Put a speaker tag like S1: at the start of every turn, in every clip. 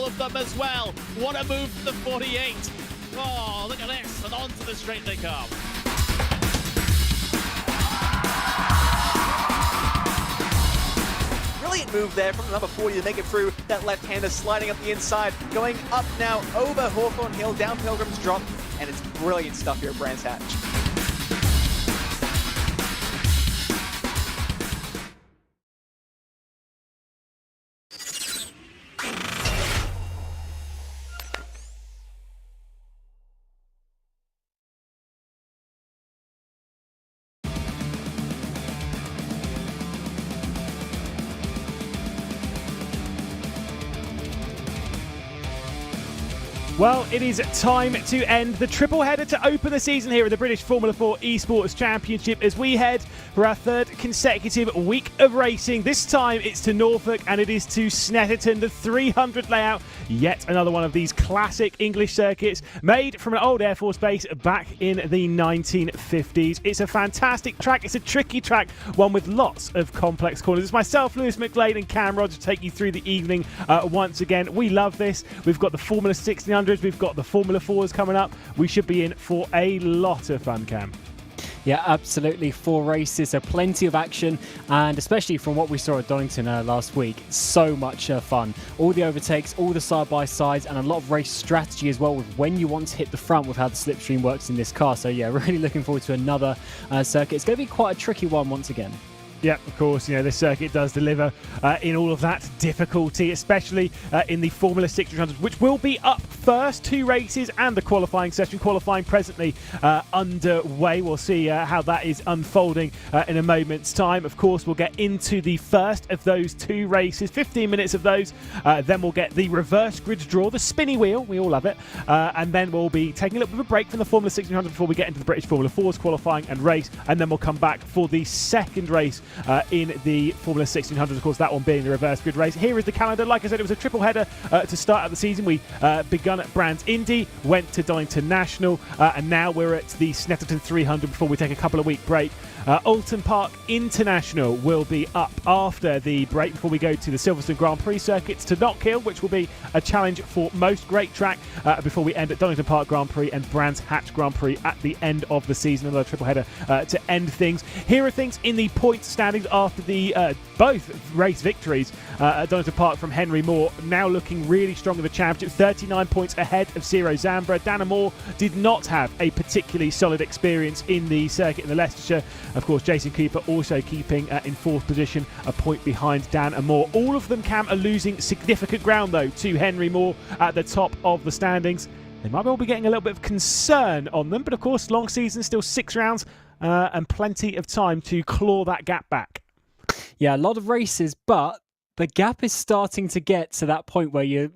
S1: all of them as well. What a move from the 48. Oh, look at this, and onto the straight they come.
S2: Brilliant move there from the number 40 to make it through. That left-hander sliding up the inside, going up now over Hawthorne Hill, down Pilgrim's Drop, and it's brilliant stuff here at Brands Hatch.
S3: Well, it is time to end the triple header to open the season here at the British Formula 4 Esports Championship as we head for our third consecutive week of racing. This time it's to Norfolk and it is to Snetterton, the 300 layout. Yet another one of these classic English circuits made from an old Air Force base back in the 1950s. It's a fantastic track. It's a tricky track, one with lots of complex corners. It's myself, Lewis McLean, and Cam Rogers to take you through the evening once again. We love this. We've got the Formula 1600s. We've got the Formula 4s coming up. We should be in for a lot of fun, Cam.
S4: Yeah, absolutely. 4 races, so plenty of action, and especially from what we saw at Donington last week, so much fun. All the overtakes, all the side-by-sides, and a lot of race strategy as well with when you want to hit the front with how the slipstream works in this car. So yeah, really looking forward to another circuit. It's going to be quite a tricky one once again.
S3: Yeah, of course, you know, this circuit does deliver in all of that difficulty, especially in the Formula 1600s, which will be up first. 2 races and the qualifying session. Qualifying presently underway. We'll see how that is unfolding in a moment's time. Of course, we'll get into the first of those 2 races, 15 minutes of those. Then we'll get the reverse grid draw, the spinny wheel. We all love it. And then we'll be taking a little bit of a break from the Formula 1600 before we get into the British Formula 4s qualifying and race. And then we'll come back for the second race in the Formula 1600, of course, that one being the reverse grid race. Here is the calendar. Like I said, it was a triple header to start out the season. We begun at Brands Indy, went to Donington National, and now we're at the Snetterton 300 before we take a couple of week break. Alton Park International will be up after the break before we go to the Silverstone Grand Prix circuits to Knockhill, which will be a challenge for most. Great track before we end at Donington Park Grand Prix and Brands Hatch Grand Prix at the end of the season. Another triple header to end things. Here are things in the point standings after the both race victories at Donington Park from Henry Moore. Now looking really strong in the championship, 39 points ahead of Ciro Zambra. Dana Moore did not have a particularly solid experience in the circuit in the Leicestershire. Of course, Jason Cooper also keeping in 4th position, a point behind Dan and Moore. All of them, Cam, are losing significant ground, though, to Henry Moore at the top of the standings. They might well be getting a little bit of concern on them, but of course, long season, still 6 rounds and plenty of time to claw that gap back.
S4: Yeah, a lot of races, but the gap is starting to get to that point where you're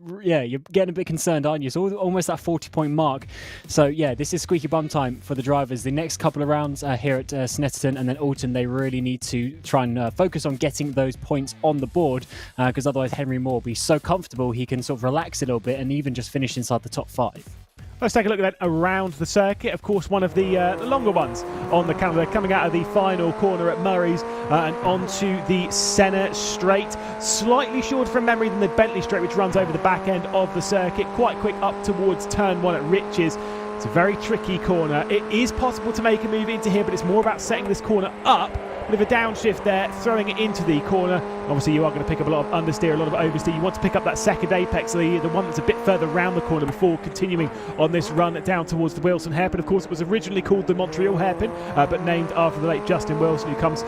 S4: getting a bit concerned, aren't you? So almost that 40-point mark. So yeah, this is squeaky bum time for the drivers. The next couple of rounds here at Snetterton and then Alton, they really need to try and focus on getting those points on the board, because otherwise Henry Moore will be so comfortable he can sort of relax a little bit and even just finish inside the top 5.
S3: Let's take a look at that around the circuit. Of course, one of the longer ones on the calendar, coming out of the final corner at Murray's and onto the Senna Straight. Slightly shorter from memory than the Bentley Straight, which runs over the back end of the circuit. Quite quick up towards turn 1 at Riches. It's a very tricky corner. It is possible to make a move into here, but it's more about setting this corner up. Bit of a downshift there, throwing it into the corner. Obviously, you are going to pick up a lot of understeer, a lot of oversteer. You want to pick up that second apex, the one that's a bit further round the corner before continuing on this run down towards the Wilson hairpin. Of course, it was originally called the Montreal hairpin, but named after the late Justin Wilson, who comes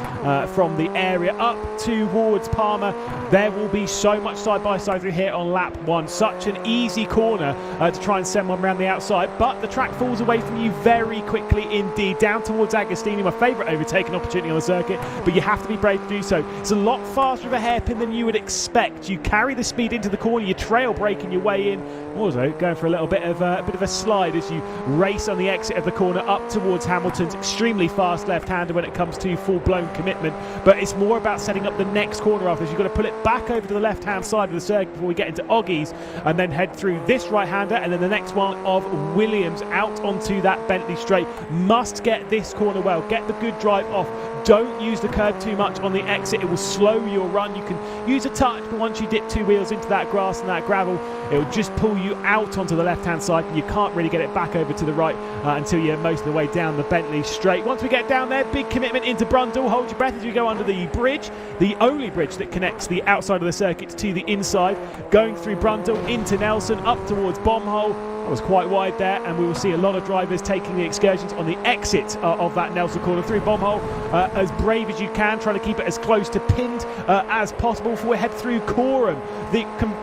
S3: from the area up towards Palmer. There will be so much side-by-side through here on lap 1. Such an easy corner to try and send one around the outside, but the track falls away from you very quickly indeed. Down towards Agostini, my favourite overtaking opportunity on the circuit. But you have to be brave to do so. It's a lot faster of a hairpin than you would expect. You carry the speed into the corner, you trail braking your way in. Also going for a little bit of a slide as you race on the exit of the corner up towards Hamilton's extremely fast left-hander when it comes to full-blown commitment. But it's more about setting up the next corner after this. You've got to pull it back over to the left-hand side of the circuit before we get into Oggies, and then head through this right-hander, and then the next one of Williams out onto that Bentley Straight. Must get this corner well. Get the good drive off. Don't use the curve too much on the exit. It will slow your run. You can use a touch, but once you dip 2 wheels into that grass and that gravel, it will just pull you out onto the left-hand side, and you can't really get it back over to the right until you're most of the way down the Bentley straight. Once we get down there, big commitment into Brundle. Hold your breath as you go under the bridge, the only bridge that connects the outside of the circuit to the inside, going through Brundle into Nelson, up towards Bombhole. That was quite wide there, and we will see a lot of drivers taking the excursions on the exit of that Nelson corner through Bombhole, as brave as you can, trying to keep it as close to pinned as possible before we head through Coram.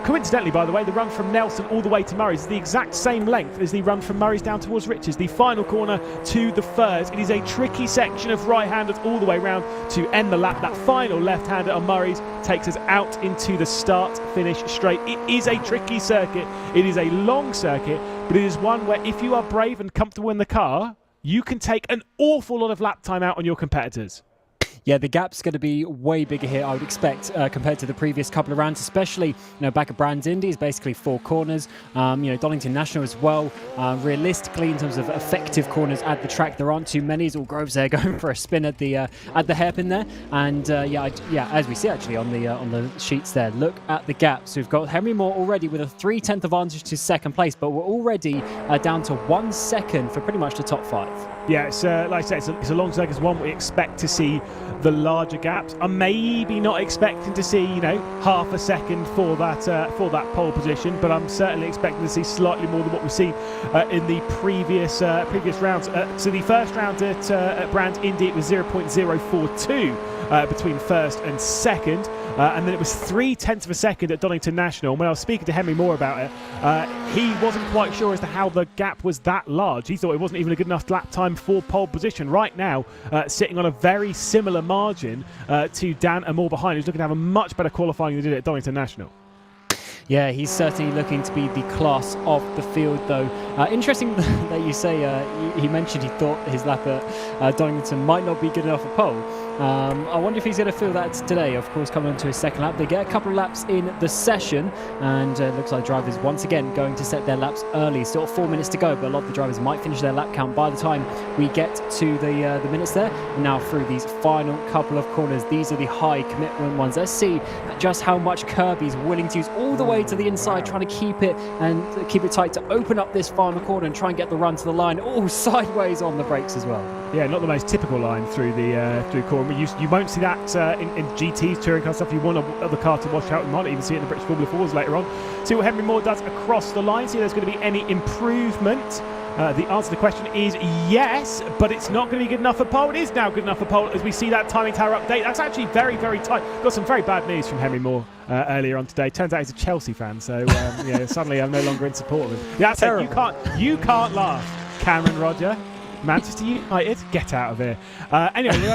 S3: Coincidentally, by the way, the run from Nelson all the way to Murray's is the exact same length as the run from Murray's down towards Richards, the final corner to the Firs. It is a tricky section of right-handers all the way round to end the lap. That final left-hander on Murray's takes us out into the start-finish straight. It is a tricky circuit. It is a long circuit, but it is one where if you are brave and comfortable in the car, you can take an awful lot of lap time out on your competitors.
S4: Yeah, the gap's going to be way bigger here, I would expect, compared to the previous couple of rounds, especially, back at Brands Indy is basically 4 corners. Donington National as well. Realistically, in terms of effective corners at the track, there aren't too many. It's all Groves there going for a spin at the hairpin there. And as we see actually on the sheets there, look at the gap. So we've got Henry Moore already with a 3/10 advantage to second place, but we're already down to 1 second for pretty much the top 5.
S3: Yeah, it's like I said, it's a long circuit. It's one we expect to see the larger gaps. I'm maybe not expecting to see, half a second for that pole position, but I'm certainly expecting to see slightly more than what we've seen in the previous rounds. So the first round at Brands Indy, it was 0.042 between first and second, and then it was 0.3 of a second at Donington National. When I was speaking to Henry Moore about it, he wasn't quite sure as to how the gap was that large. He thought it wasn't even a good enough lap time for pole position. Right now, sitting on a very similar margin to Dan and Moore behind, who's looking to have a much better qualifying than he did at Donington National.
S4: Yeah, he's certainly looking to be the class of the field, though. Interesting that you say he mentioned he thought his lap at Donington might not be good enough for pole. I wonder if he's going to feel that today. Of course, coming on to his second lap, they get a couple of laps in the session, and it looks like drivers once again going to set their laps early. Still 4 minutes to go, but a lot of the drivers might finish their lap count by the time we get to the minutes there. Now through these final couple of corners, these are the high commitment ones. Let's see just how much Kirby's willing to use all the way to the inside, trying to keep it tight to open up this final corner and try and get the run to the line. Oh, sideways on the brakes as well.
S3: Yeah, not the most typical line through Coram. You won't see that in GTs, touring car stuff. You want the car to wash out. You might even see it in the British Formula 4s later on. See what Henry Moore does across the line. See if there's going to be any improvement. The answer to the question is yes, but it's not going to be good enough for pole. It is now good enough for pole as we see that timing tower update. That's actually very, very tight. Got some very bad news from Henry Moore earlier on today. Turns out he's a Chelsea fan, so suddenly I'm no longer in support of him. Yeah, that's it. You can't laugh, Cameron Roger. Manchester United, get out of here. Anyway, we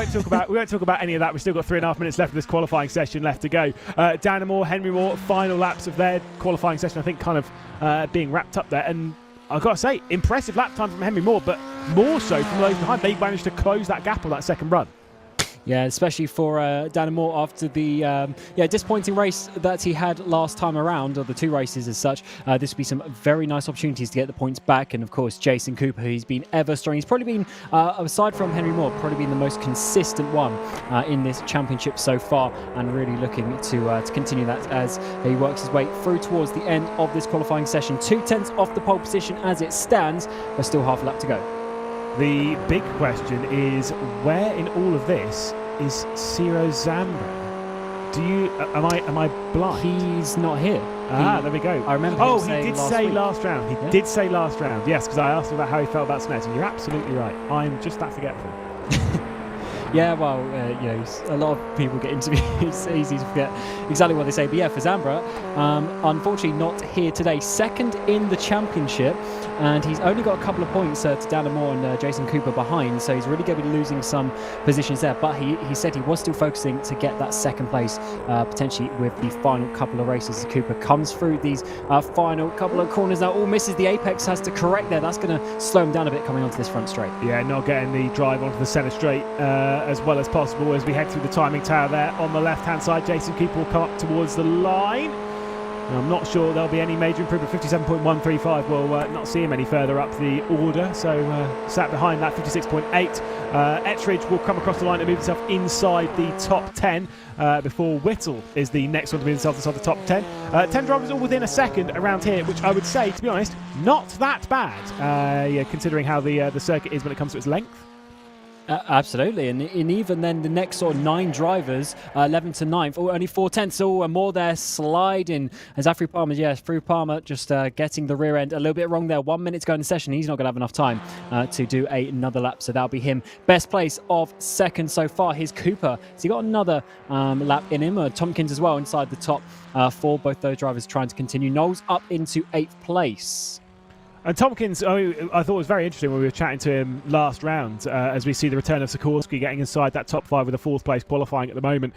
S3: won't talk about any of that. We've still got 3.5 minutes left of this qualifying session left to go. Dan and Moore, Henry Moore, final laps of their qualifying session, I think, kind of being wrapped up there. And I've got to say, impressive lap time from Henry Moore, but more so from those behind. They managed to close that gap on that second run.
S4: Yeah, especially for Dan and Moore after the disappointing race that he had last time around, or the 2 races as such. This will be some very nice opportunities to get the points back. And of course, Jason Cooper, who's been ever strong. He's probably been, aside from Henry Moore, probably been the most consistent one in this championship so far, and really looking to continue that as he works his way through towards the end of this qualifying session. 2/10 off the pole position as it stands, but still half a lap to go.
S3: The big question is, where in all of this is Ciro Zambra? Am I blind?
S4: He's not here.
S3: There we go.
S4: I remember.
S3: Oh, he did say last round. He did say last round. Yes, because I asked him about how he felt about Snetterton. You're absolutely right. I'm just that forgetful.
S4: Yeah, well, a lot of people get interviewed. It's easy to forget exactly what they say. But yeah, for Zambra, unfortunately not here today. Second in the championship, and he's only got a couple of points to Dan Moore and Jason Cooper behind, so he's really going to be losing some positions there. But he said he was still focusing to get that second place, potentially with the final couple of races. Cooper comes through these final couple of corners now. All misses the apex, has to correct there. That's going to slow him down a bit coming onto this front straight. Yeah, not getting the drive onto the centre straight as well as possible as we head through the timing tower there on the left-hand side. Jason Cooper will come up towards the line.
S3: I'm not sure there'll be any major improvement. 57.135 will not see him any further up the order, so sat behind that 56.8. Ettridge will come across the line and move himself inside the top 10 before Whittle is the next one to move himself inside the top 10. 10 drivers all within a second around here, which I would say, to be honest, not that bad, considering how the circuit is when it comes to its length.
S4: Absolutely, and even then the next sort of 9 drivers, 11 to 9th, only 4/10, so more there sliding as Zafri Palmer, through Palmer just getting the rear end a little bit wrong there. 1 minute to go in the session, he's not going to have enough time to do another lap, so that'll be him. Best place of second so far, here's Cooper, so he got another lap in him. Tompkins as well inside the top 4, both those drivers trying to continue. Knowles up into 8th place.
S3: And Tompkins, I thought it was very interesting when we were chatting to him last round, as we see the return of Sikorsky getting inside that top 5 with a 4th place qualifying at the moment.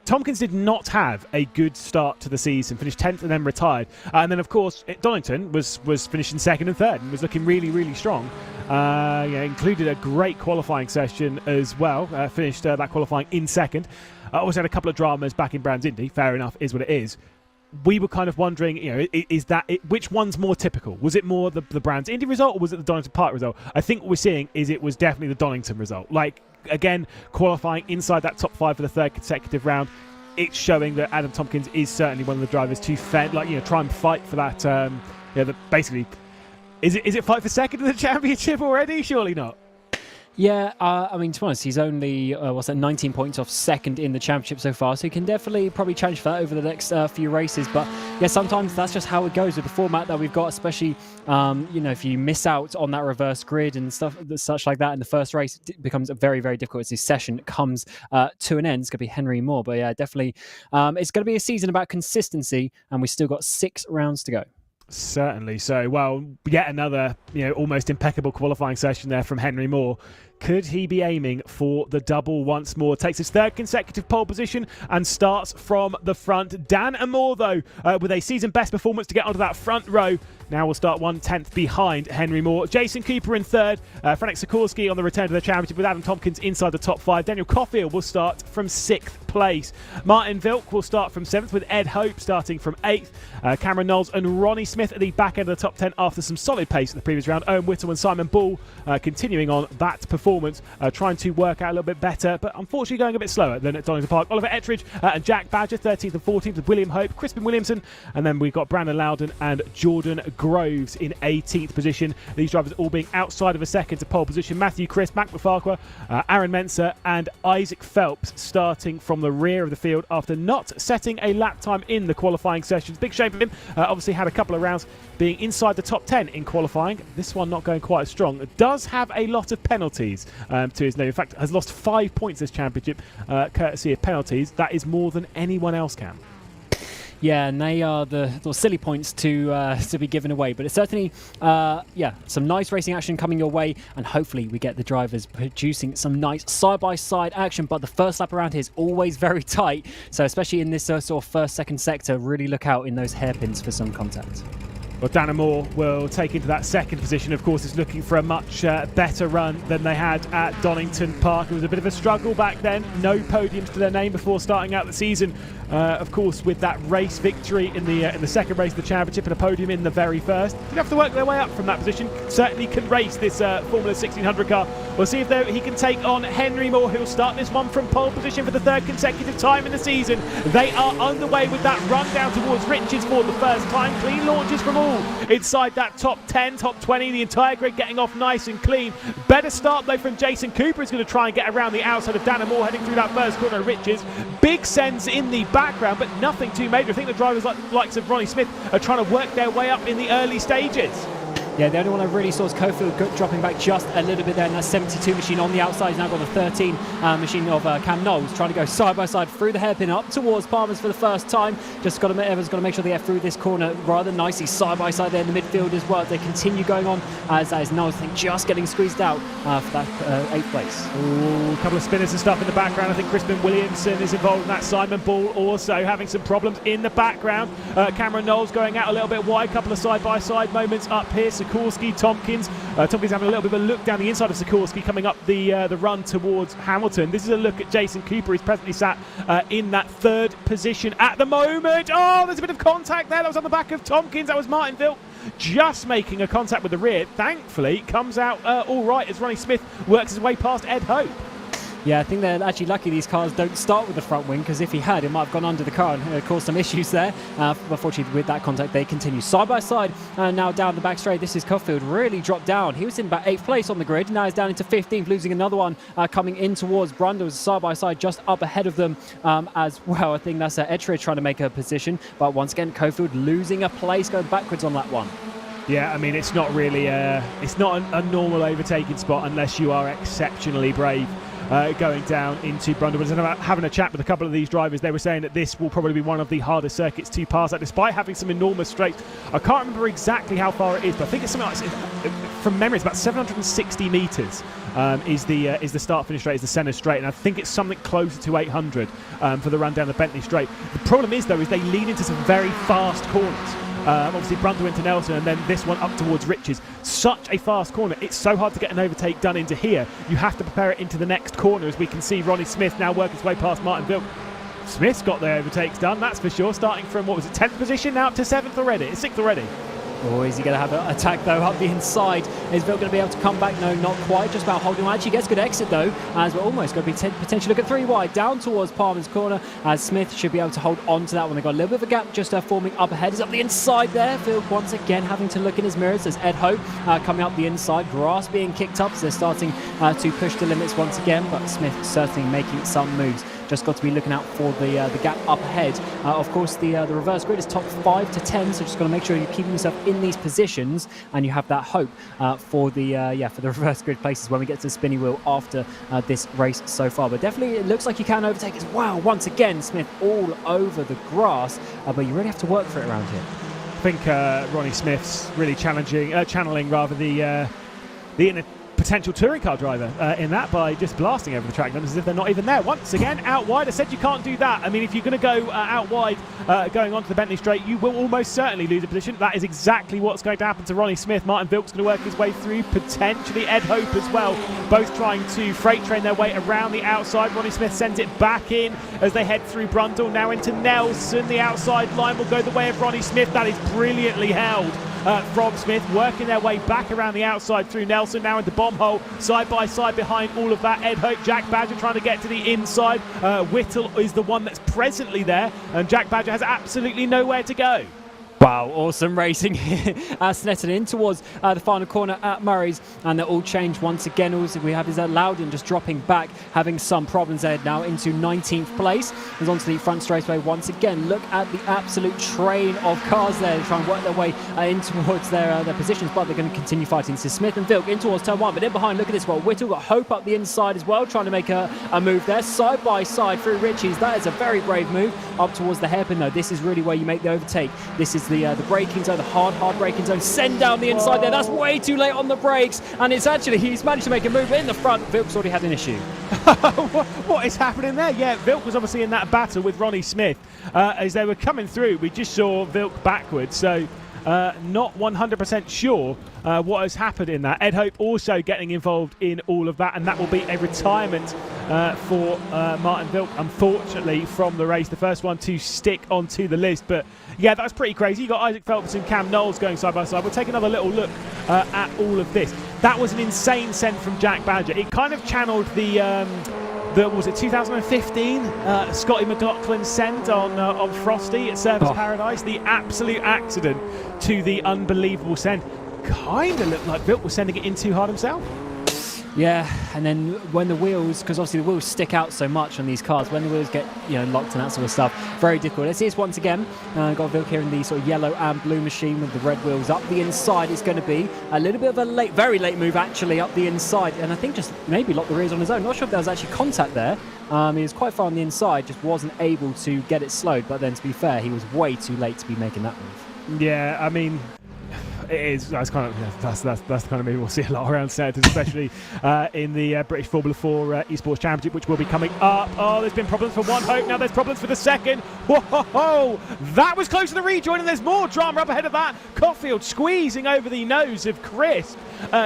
S3: Tompkins did not have a good start to the season, finished 10th and then retired. And then, of course, Donington was finishing 2nd and 3rd and was looking really, really strong. Included a great qualifying session as well. Finished that qualifying in 2nd. Also had a couple of dramas back in Brands Indy. Fair enough, is what it is. We were kind of wondering, is that which one's more typical? Was it more the Brands Indy result, or was it the Donington Park result? I think what we're seeing is it was definitely the Donington result. Like, again, qualifying inside that top 5 for the 3rd consecutive round. It's showing that Adam Tompkins is certainly one of the drivers to try and fight for that. Basically, is it fight for 2nd in the championship already? Surely not.
S4: Yeah, I mean, to be honest, he's only 19 points off 2nd in the championship so far, so he can definitely probably challenge for that over the next few races. But yeah, sometimes that's just how it goes with the format that we've got, especially if you miss out on that reverse grid and stuff such like that in the first race, it becomes very, very difficult as this session comes to an end. It's going to be Henry Moore, but yeah, definitely it's going to be a season about consistency, and we've still got 6 rounds to go.
S3: Certainly. So, well, yet another, almost impeccable qualifying session there from Henry Moore. Could he be aiming for the double once more? Takes his 3rd consecutive pole position and starts from the front. Dan Amore, though, with a season best performance to get onto that front row. Now will start 1/10 behind Henry Moore. Jason Cooper in 3rd. Frank Sikorsky on the return to the championship with Adam Tompkins inside the top 5. Daniel Caulfield will start from 6th place. Martin Vilk will start from 7th with Ed Hope starting from 8th. Cameron Knowles and Ronnie Smith at the back end of the top 10 after some solid pace in the previous round. Owen Whittle and Simon Ball continuing on that performance, trying to work out a little bit better, but unfortunately going a bit slower than at Donington Park. Oliver Ettridge and Jack Badger 13th and 14th with William Hope, Crispin Williamson, and then we've got Brandon Loudon and Jordan Groves in 18th position. These drivers all being outside of a second to pole position. Matthew Crisp, Mac McFarquhar, Aaron Mensah and Isaac Phelps starting from the rear of the field after not setting a lap time in the qualifying sessions. Big shame for him. Obviously had a couple of rounds being inside the top 10 in qualifying. This one not going quite as strong. It does have a lot of penalties to his name. In fact, has lost 5 points this championship courtesy of penalties. That is more than anyone else can.
S4: Yeah, and they are the silly points to be given away. But it's certainly, some nice racing action coming your way, and hopefully we get the drivers producing some nice side-by-side action. But the first lap around here is always very tight, so especially in this sort of first-second sector, really look out in those hairpins for some contact.
S3: Well, Dan Amore will take into that 2nd position. Of course, is looking for a much better run than they had at Donington Park. It was a bit of a struggle back then. No podiums to their name before starting out the season. Of course, with that race victory in the 2nd race of the championship and a podium in the very first. They have to work their way up from that position. Certainly can race this Formula 1600 car. We'll see if he can take on Henry Moore, who'll start this one from pole position for the 3rd consecutive time in the season. They are underway with that run down towards Riches for the first time. Clean launches from all inside that top 10, top 20. The entire grid getting off nice and clean. Better start, though, from Jason Cooper. He's going to try and get around the outside of Dan Amore heading through that first corner of Riches. Big sends in the background, but nothing too major. I think the drivers likes of Ronnie Smith are trying to work their way up in the early stages.
S4: Yeah, the only one I really saw is Cofield dropping back just a little bit there, and that 72 machine on the outside. He's now got the 13 machine of Cam Knowles trying to go side by side through the hairpin up towards Palmer's for the first time. Evans got to make sure they get through this corner rather nicely side by side there in the midfield as well. They continue going on as that is Knowles, I think, just getting squeezed out for that 8th place.
S3: Ooh, a couple of spinners and stuff in the background. I think Crispin Williamson is involved in that. Simon Ball also having some problems in the background. Cameron Knowles going out a little bit wide. A couple of side by side moments up here. Sikorsky, Tompkins. Tompkins having a little bit of a look down the inside of Sikorsky, coming up the run towards Hamilton. This is a look at Jason Cooper. He's presently sat in that third position at the moment. Oh, there's a bit of contact there. That was on the back of Tompkins. That was Martin Vilk just making a contact with the rear. Thankfully, comes out all right as Ronnie Smith works his way past Ed Hope.
S4: Yeah, I think they're actually lucky these cars don't start with the front wing, because if he had, it might have gone under the car and caused some issues there. Unfortunately, with that contact, they continue side by side. Now down the back straight, this is Cuffield, really dropped down. He was in about 8th place on the grid. Now he's down into 15th, losing another one coming in towards Brundle. Side by side, just up ahead of them as well. I think that's Etridge trying to make a position. But once again, Cuffield losing a place, going backwards on that one.
S3: Yeah, I mean, it's not really it's not a normal overtaking spot unless you are exceptionally brave. Going down into Brundle. But having a chat with a couple of these drivers, they were saying that this will probably be one of the hardest circuits to pass at, despite having some enormous straights. I can't remember exactly how far it is, but I think it's something like, from memory, it's about 760 metres is the start-finish straight, is the centre straight, and I think it's something closer to 800 for the run down the Bentley straight. The problem is, though, is they lead into some very fast corners. Obviously Brundle into Nelson, and then this one up towards Riches. Such a fast corner. It's so hard to get an overtake done into here. You have to prepare it into the next corner, as we can see Ronnie Smith now working his way past Martin Vilk. Smith's got the overtakes done, that's for sure, starting from, what was it, 10th position, now up to 7th already. It's 6th already.
S4: Oh, is he going to have an attack, though, up the inside? Is Vilk going to be able to come back? No, not quite. Just about holding on. Actually gets good exit, though, as we're almost going to be potentially looking 3 wide down towards Palmer's corner, as Smith should be able to hold on to that one. They've got a little bit of a gap just forming up ahead. Is up the inside there. Vilk once again having to look in his mirrors as Ed Hope coming up the inside. Grass being kicked up, so they're starting to push the limits once again, but Smith certainly making some moves. Just got to be looking out for the gap up ahead. Of course, the reverse grid is top 5 to 10, so just got to make sure you're keeping yourself in these positions, and you have that hope for the reverse grid places when we get to the spinny wheel after this race so far. But definitely, it looks like you can overtake as well. Once again, Smith all over the grass, but you really have to work for it around here.
S3: I think Ronnie Smith's really channeling rather the inner potential touring car driver in that, by just blasting over the track as if they're not even there. Once again, out wide. I said you can't do that. I mean, if you're going to go out wide going onto the Bentley straight, you will almost certainly lose a position. That is exactly what's going to happen to Ronnie Smith. Martin Vilk's going to work his way through, potentially Ed Hope as well, both trying to freight train their way around the outside. Ronnie Smith sends it back in as they head through Brundle, now into Nelson. The outside line will go the way of Ronnie Smith. That is brilliantly held from Smith, working their way back around the outside through Nelson, now into bomb hole, side by side behind all of that. Ed Hope, Jack Badger trying to get to the inside. Whittle is the one that's presently there, and Jack Badger has absolutely nowhere to go.
S4: Wow, awesome racing here as Snetterton in towards the final corner at Murray's, and they're all changed once again. Also, we have his Loudon just dropping back, having some problems there now into 19th place. He's onto the front straightaway once again. Look at the absolute train of cars there, trying to work their way in towards their positions, but they're going to continue fighting. So Smith and Vilk in towards turn 1, but in behind, look at this one. Whittle got Hope up the inside as well, trying to make a move there, side by side through Ritchie's. That is a very brave move up towards the hairpin, though. This is really where you make the overtake. This is the braking zone, the hard braking zone. Send down the inside there. That's way too late on the brakes, and it's actually, he's managed to make a move in the front. Vilk's already had an issue.
S3: What is happening there? Yeah, Vilk was obviously in that battle with Ronnie Smith as they were coming through. We just saw Vilk backwards, so not 100% sure what has happened in that. Ed Hope also getting involved in all of that, and that will be a retirement for Martin Vilk, unfortunately, from the race. The first one to stick onto the list. But yeah, that's pretty crazy. You got Isaac Phelps and Cam Knowles going side by side. We'll take another little look at all of this. That was an insane send from Jack Badger. It kind of channeled the was it 2015 Scotty McLaughlin send on Frosty at Surface Paradise. The absolute accident to the unbelievable send. Kind of looked like Vilk was sending it in too hard himself.
S4: Yeah, and then when the wheels, because obviously the wheels stick out so much on these cars, when the wheels get locked and that sort of stuff, very difficult. Let's see this once again. Got Vilk here in the sort of yellow and blue machine with the red wheels. Up the inside is going to be a little bit of a very late move actually up the inside, and I think just maybe locked the rears on his own. Not sure if there was actually contact there. He was quite far on the inside, just wasn't able to get it slowed, but then to be fair, he was way too late to be making that move.
S3: Yeah, I mean, it is. That's kind of that's the kind of move we'll see a lot around Snetterton, especially in the British Formula 4 Esports Championship, which will be coming up. Oh, there's been problems for one hope. Now there's problems for the second. Whoa! That was close to the rejoin, and there's more drama up ahead of that. Coffield squeezing over the nose of Chris,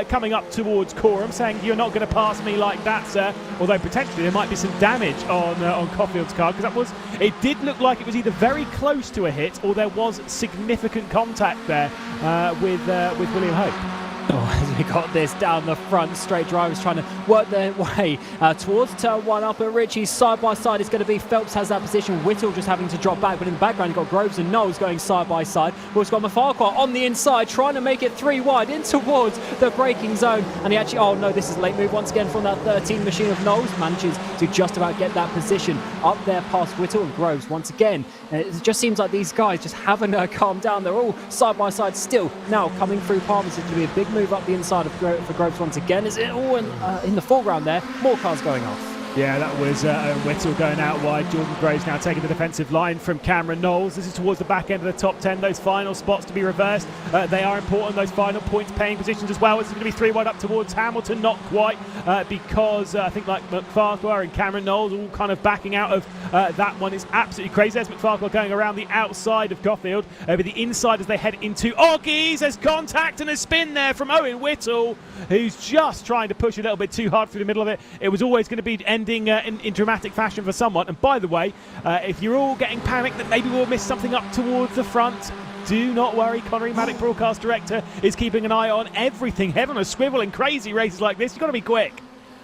S3: coming up towards Coram, saying, "You're not going to pass me like that, sir." Although potentially there might be some damage on Coffield's car, because it did look like it was either very close to a hit or there was significant contact there with William Hope.
S4: Oh, as we got this down the front straight, drivers trying to work their way towards turn one up at Ritchie. Side by side is going to be Phelps has that position. Whittle just having to drop back, but in the background you've got Groves and Knowles going side by side. We've also got Mafarquhar on the inside trying to make it 3 wide in towards the braking zone, and he actually, oh no, this is a late move once again from that 13 machine of Knowles. Manages to just about get that position up there past Whittle and Groves once again. It just seems like these guys just haven't calmed down. They're all side by side still. Now coming through Palmer's, it's going to be a big move up the inside of for Groves once again. Is it all in the foreground there? More cars going off.
S3: Yeah, that was Whittle going out wide. Jordan Groves now taking the defensive line from Cameron Knowles. This is towards the back end of the top 10. Those final spots to be reversed. They are important, those final points paying positions as well. It's going to be 3 wide up towards Hamilton. Not quite, because I think like McFarquhar and Cameron Knowles all kind of backing out of that one. It's absolutely crazy. There's McFarquhar going around the outside of Coffield, over the inside as they head into Oggies. There's contact and a spin there from Owen Whittle, who's just trying to push a little bit too hard through the middle of it. It was always going to be ending in dramatic fashion for someone. And by the way, if you're all getting panicked that maybe we'll miss something up towards the front, do not worry. Connery Maddock, broadcast director, is keeping an eye on everything. Head on a swivel in crazy races like this. You've got to be quick.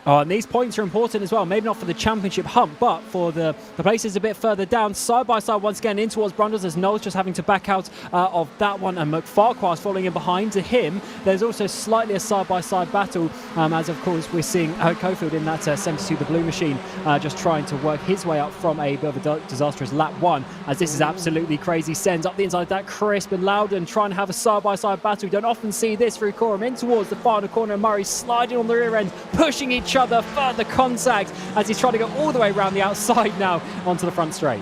S4: Oh, and these points are important as well. Maybe not for the championship hump, but for the places a bit further down. Side by side once again in towards Brundles, as Knowles just having to back out of that one, and McFarquhar's following in behind to him. There's also slightly a side by side battle, as of course we're seeing Cofield in that 72, the blue machine, just trying to work his way up from a bit of a disastrous lap 1, as this is absolutely crazy. Sends up the inside that Crisp and Loudon trying to have a side by side battle. We don't often see this through Coram. In towards the final corner, and Murray sliding on the rear end, pushing each other, further contact as he's trying to go all the way around the outside now onto the front straight.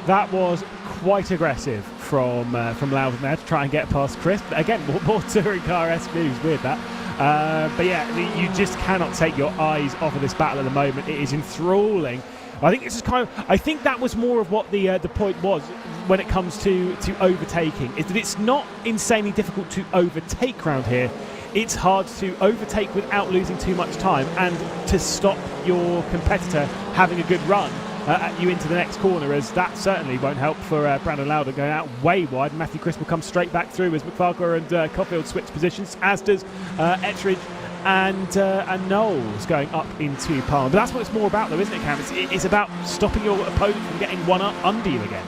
S3: That was quite aggressive from Loudon there to try and get past Chris. But again, more touring car-esque moves, weird that. But yeah, you just cannot take your eyes off of this battle at the moment. It is enthralling. I think this is I think that was more of what the point was when it comes to overtaking, is that it's not insanely difficult to overtake round here. It's hard to overtake without losing too much time, and to stop your competitor having a good run at you into the next corner, as that certainly won't help for Brandon Loudon going out way wide. Matthew Crisp will come straight back through as McFarquhar and Coffield switch positions, as does Ettridge and Knowles going up into Palmer. But that's what it's more about, though, isn't it, Cam? It's about stopping your opponent from getting one up under you again.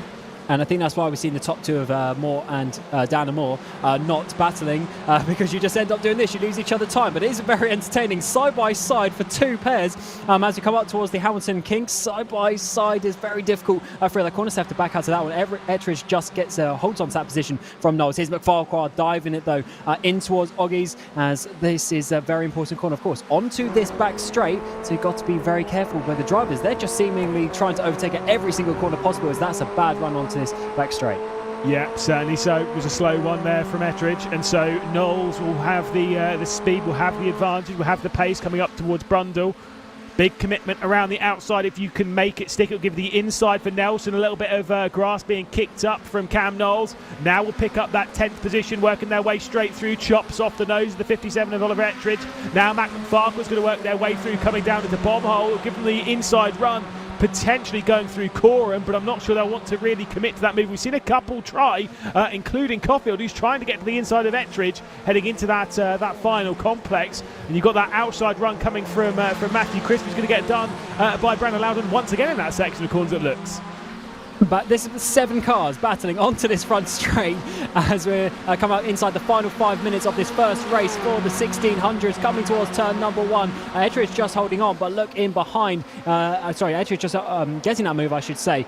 S4: And I think that's why we've seen the top two of Moore and Dan and Moore not battling, because you just end up doing this. You lose each other time. But it is very entertaining side by side for 2 pairs. As we come up towards the Hamilton Kinks, side by side is very difficult for the corners to have to back out to that one. Ettridge just gets holds on to that position from Knowles. Here's McFarquhar diving it though in towards Oggies, as this is a very important corner, of course, onto this back straight. So you've got to be very careful where the drivers, they're just seemingly trying to overtake at every single corner possible, as that's a bad run onto this back straight.
S3: Yeah, certainly so. It was a slow one there from Ettridge, and so Knowles will have the speed, will have the advantage, will have the pace coming up towards Brundle. Big commitment around the outside. If you can make it stick, it'll give the inside for Nelson. A little bit of grass being kicked up from Cam Knowles. Now will pick up that 10th position, working their way straight through. Chops off the nose of the 57 of Oliver Ettridge. Now Mac McFarquhar's going to work their way through, coming down into bomb hole. Give them the inside run, potentially going through Coram, but I'm not sure they'll want to really commit to that move. We've seen a couple try, including Coffield, who's trying to get to the inside of Ettridge, heading into that final complex. And you've got that outside run coming from Matthew Crisp, who's going to get done by Brandon Loudon once again in that section of corners, it looks.
S4: But this is 7 cars battling onto this front straight as we come out inside the final 5 minutes of this first race for the 1600s, coming towards turn number 1. Ettridge just holding on, but look in behind. Ettridge just getting that move, I should say.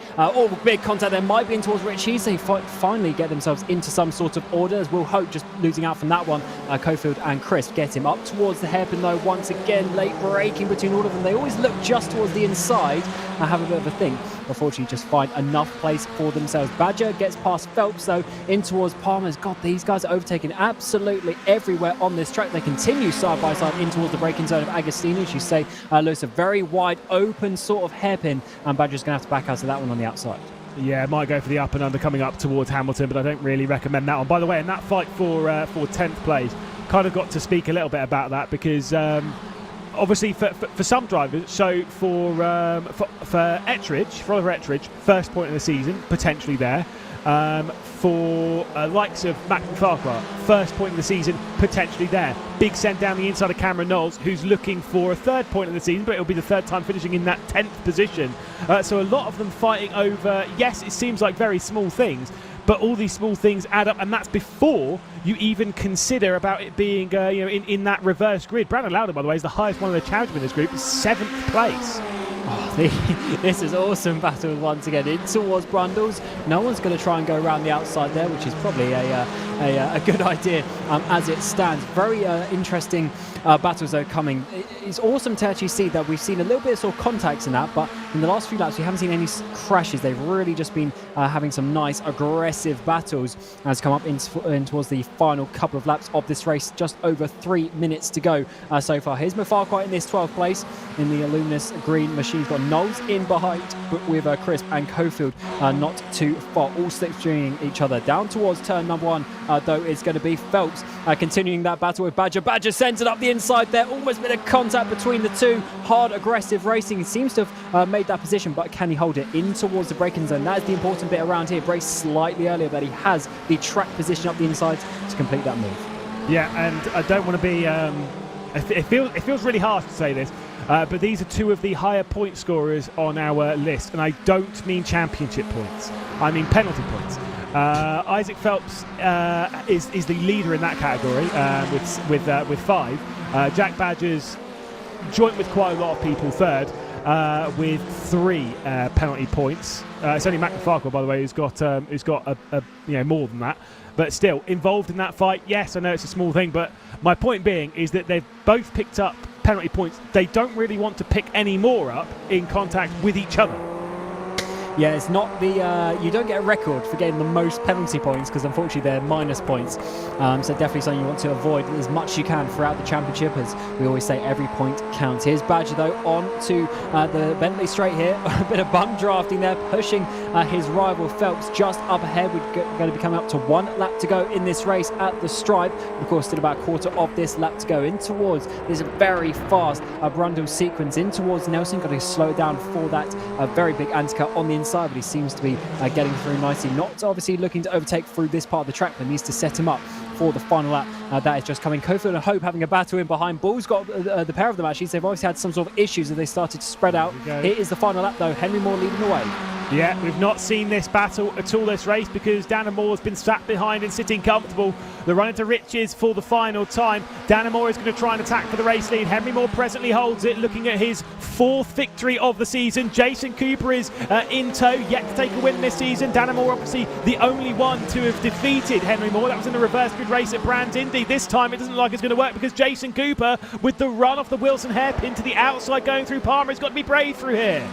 S4: Big contact there, might be in towards Rich Heath. They finally get themselves into some sort of order, as Will Hope just losing out from that one. Cofield and Crisp get him up towards the hairpin though. Once again, late braking between all of them. They always look just towards the inside and have a bit of a think. unfortunately just find enough place for themselves. Badger gets past Phelps though, in towards Palmer's. God, these guys are overtaking absolutely everywhere on this track. They continue side by side in towards the braking zone of Agostini. As you say, Lewis, a very wide open sort of hairpin, and Badger's going to have to back out of that one on the outside.
S3: Yeah, might go for the up and under coming up towards Hamilton, but I don't really recommend that one. By the way, in that fight for 10th place, kind of got to speak a little bit about that because obviously for some drivers, so for Ettridge, for Oliver Ettridge, first point of the season, potentially there. For likes of Mac Farquhar, first point of the season, potentially there. Big send down the inside of Cameron Knowles, who's looking for a third point of the season, but it'll be the third time finishing in that 10th position. So a lot of them fighting over, yes, it seems like very small things, but all these small things add up, and that's before you even consider about it being in that reverse grid. Brandon Loudon, by the way, is the highest one of the challenge winners group, 7th place.
S4: Oh, this is awesome battle once again in towards Brundles. No one's going to try and go around the outside there, which is probably a good idea as it stands. Very interesting battles though coming. It's awesome to actually see that we've seen a little bit of sort of contacts in that, but in the last few laps we haven't seen any crashes. They've really just been having some nice aggressive battles as come up in towards the final couple of laps of this race. Just over 3 minutes to go so far. Here's Mafarquhar in this 12th place in the Illuminous green machine. He's got Knowles in behind, but with Crisp and Cofield not too far, all slipstreaming each other. Down towards turn number 1 though it's going to be Phelps continuing that battle with Badger. Badger sends it up the inside there, almost been a contact between the two. Hard aggressive racing. He seems to have made that position, but can he hold it in towards the braking zone? That is the important bit around here. Brakes slightly earlier, but he has the track position up the inside to complete that move.
S3: Yeah, and I don't want to be it feels really harsh to say this, but these are two of the higher point scorers on our list, and I don't mean championship points, I mean penalty points. Isaac Phelps is the leader in that category with 5. Jack Badger's joint with quite a lot of people third with 3 penalty points. It's only Mac Farquhar, by the way, who's got more than that. But still, involved in that fight, yes, I know it's a small thing, but my point being is that they've both picked up penalty points. They don't really want to pick any more up in contact with each other.
S4: Yeah, it's not the... you don't get a record for getting the most penalty points because unfortunately they're minus points. So definitely something you want to avoid as much as you can throughout the championship. As we always say, every point counts. Here's Badger though on to the Bentley straight here. A bit of bum drafting there, pushing his rival Phelps just up ahead. We're going to be coming up to 1 lap to go in this race at the stripe. Of course, still about a quarter of this lap to go in towards this very fast Brundle sequence in towards Nelson. Got to slow it down for that very big anti-cut on the inside, but he seems to be getting through nicely. Not obviously looking to overtake through this part of the track, but needs to set him up for the final lap. That is just coming. Cofield and Hope having a battle in behind. Bull's got the pair of them actually. So they've obviously had some sort of issues as they started to spread out. Here is the final lap though. Henry Moore leading the way.
S3: Yeah, we've not seen this battle at all this race because Dana Moore's been sat behind and sitting comfortable. The run into Riches for the final time. Dana Moore is going to try and attack for the race lead. Henry Moore presently holds it, looking at his 4th victory of the season. Jason Cooper is in tow, yet to take a win this season. Dana Moore obviously the only one to have defeated Henry Moore. That was in the reverse grid race at Brands Indy. This time it doesn't look like it's going to work because Jason Cooper, with the run off the Wilson hairpin to the outside going through Palmer, has got to be brave through here.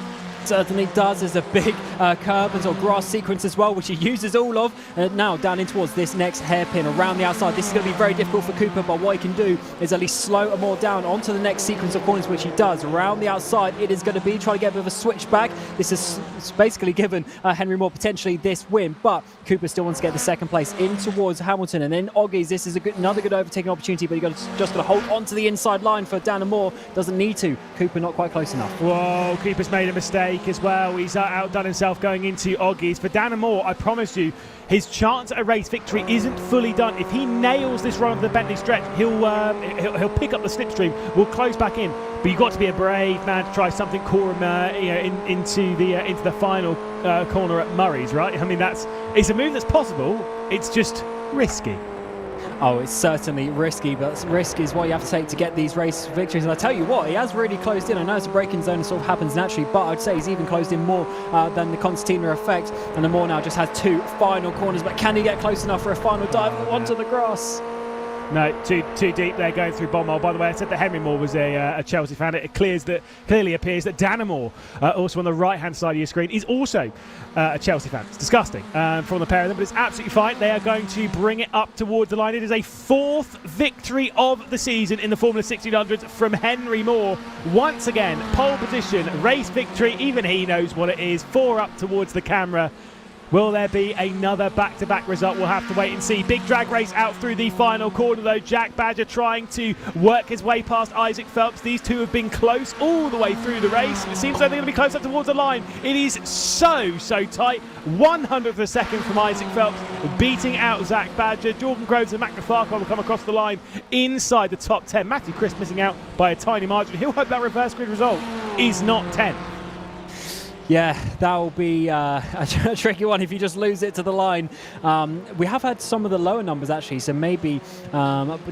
S4: Certainly does. There's a big curb and sort of grass sequence as well, which he uses all of. Now down in towards this next hairpin around the outside. This is going to be very difficult for Cooper, but what he can do is at least slow more down onto the next sequence of corners, which he does. Around the outside, it is going to be trying to get a bit of a switch back. This is basically given Henry Moore potentially this win, but Cooper still wants to get the 2nd place in towards Hamilton. And then Oggies, this is another good overtaking opportunity, but you've just got to hold onto the inside line for Dana Moore. Doesn't need to. Cooper not quite close enough.
S3: Whoa, Cooper's made a mistake as well. He's outdone himself going into Oggies. For Dana Moore, I promise you, his chance at a race victory isn't fully done. If he nails this run of the Bentley stretch, he'll pick up the slipstream. We'll close back in. But you've got to be a brave man to try something Coram into the final corner at Murray's, right? I mean, it's a move that's possible. It's just risky.
S4: Oh, it's certainly risky, but risk is what you have to take to get these race victories. And I tell you what, he has really closed in. I know it's a braking zone and sort of happens naturally, but I'd say he's even closed in more than the Concertina effect. And the Moore now just has 2 final corners, but can he get close enough for a final dive onto the grass?
S3: No, too deep there going through Bommel. By the way, I said that Henry Moore was a Chelsea fan. It clearly appears that Danamore, also on the right-hand side of your screen, is also a Chelsea fan. It's disgusting from the pair of them, but it's absolutely fine. They are going to bring it up towards the line. It is a 4th victory of the season in the Formula 1600s from Henry Moore. Once again, pole position, race victory. Even he knows what it is. 4 up towards the camera. Will there be another back-to-back result? We'll have to wait and see. Big drag race out through the final corner, though. Jack Badger trying to work his way past Isaac Phelps. These two have been close all the way through the race. It seems like they're going to be close up towards the line. It is so tight. 100th of a second from Isaac Phelps, beating out Zach Badger. Jordan Groves and Mac McFarquhar will come across the line inside the top 10. Matthew Crisp missing out by a tiny margin. He'll hope that reverse grid result is not 10.
S4: Yeah, that will be a tricky one if you just lose it to the line. We have had some of the lower numbers actually, so maybe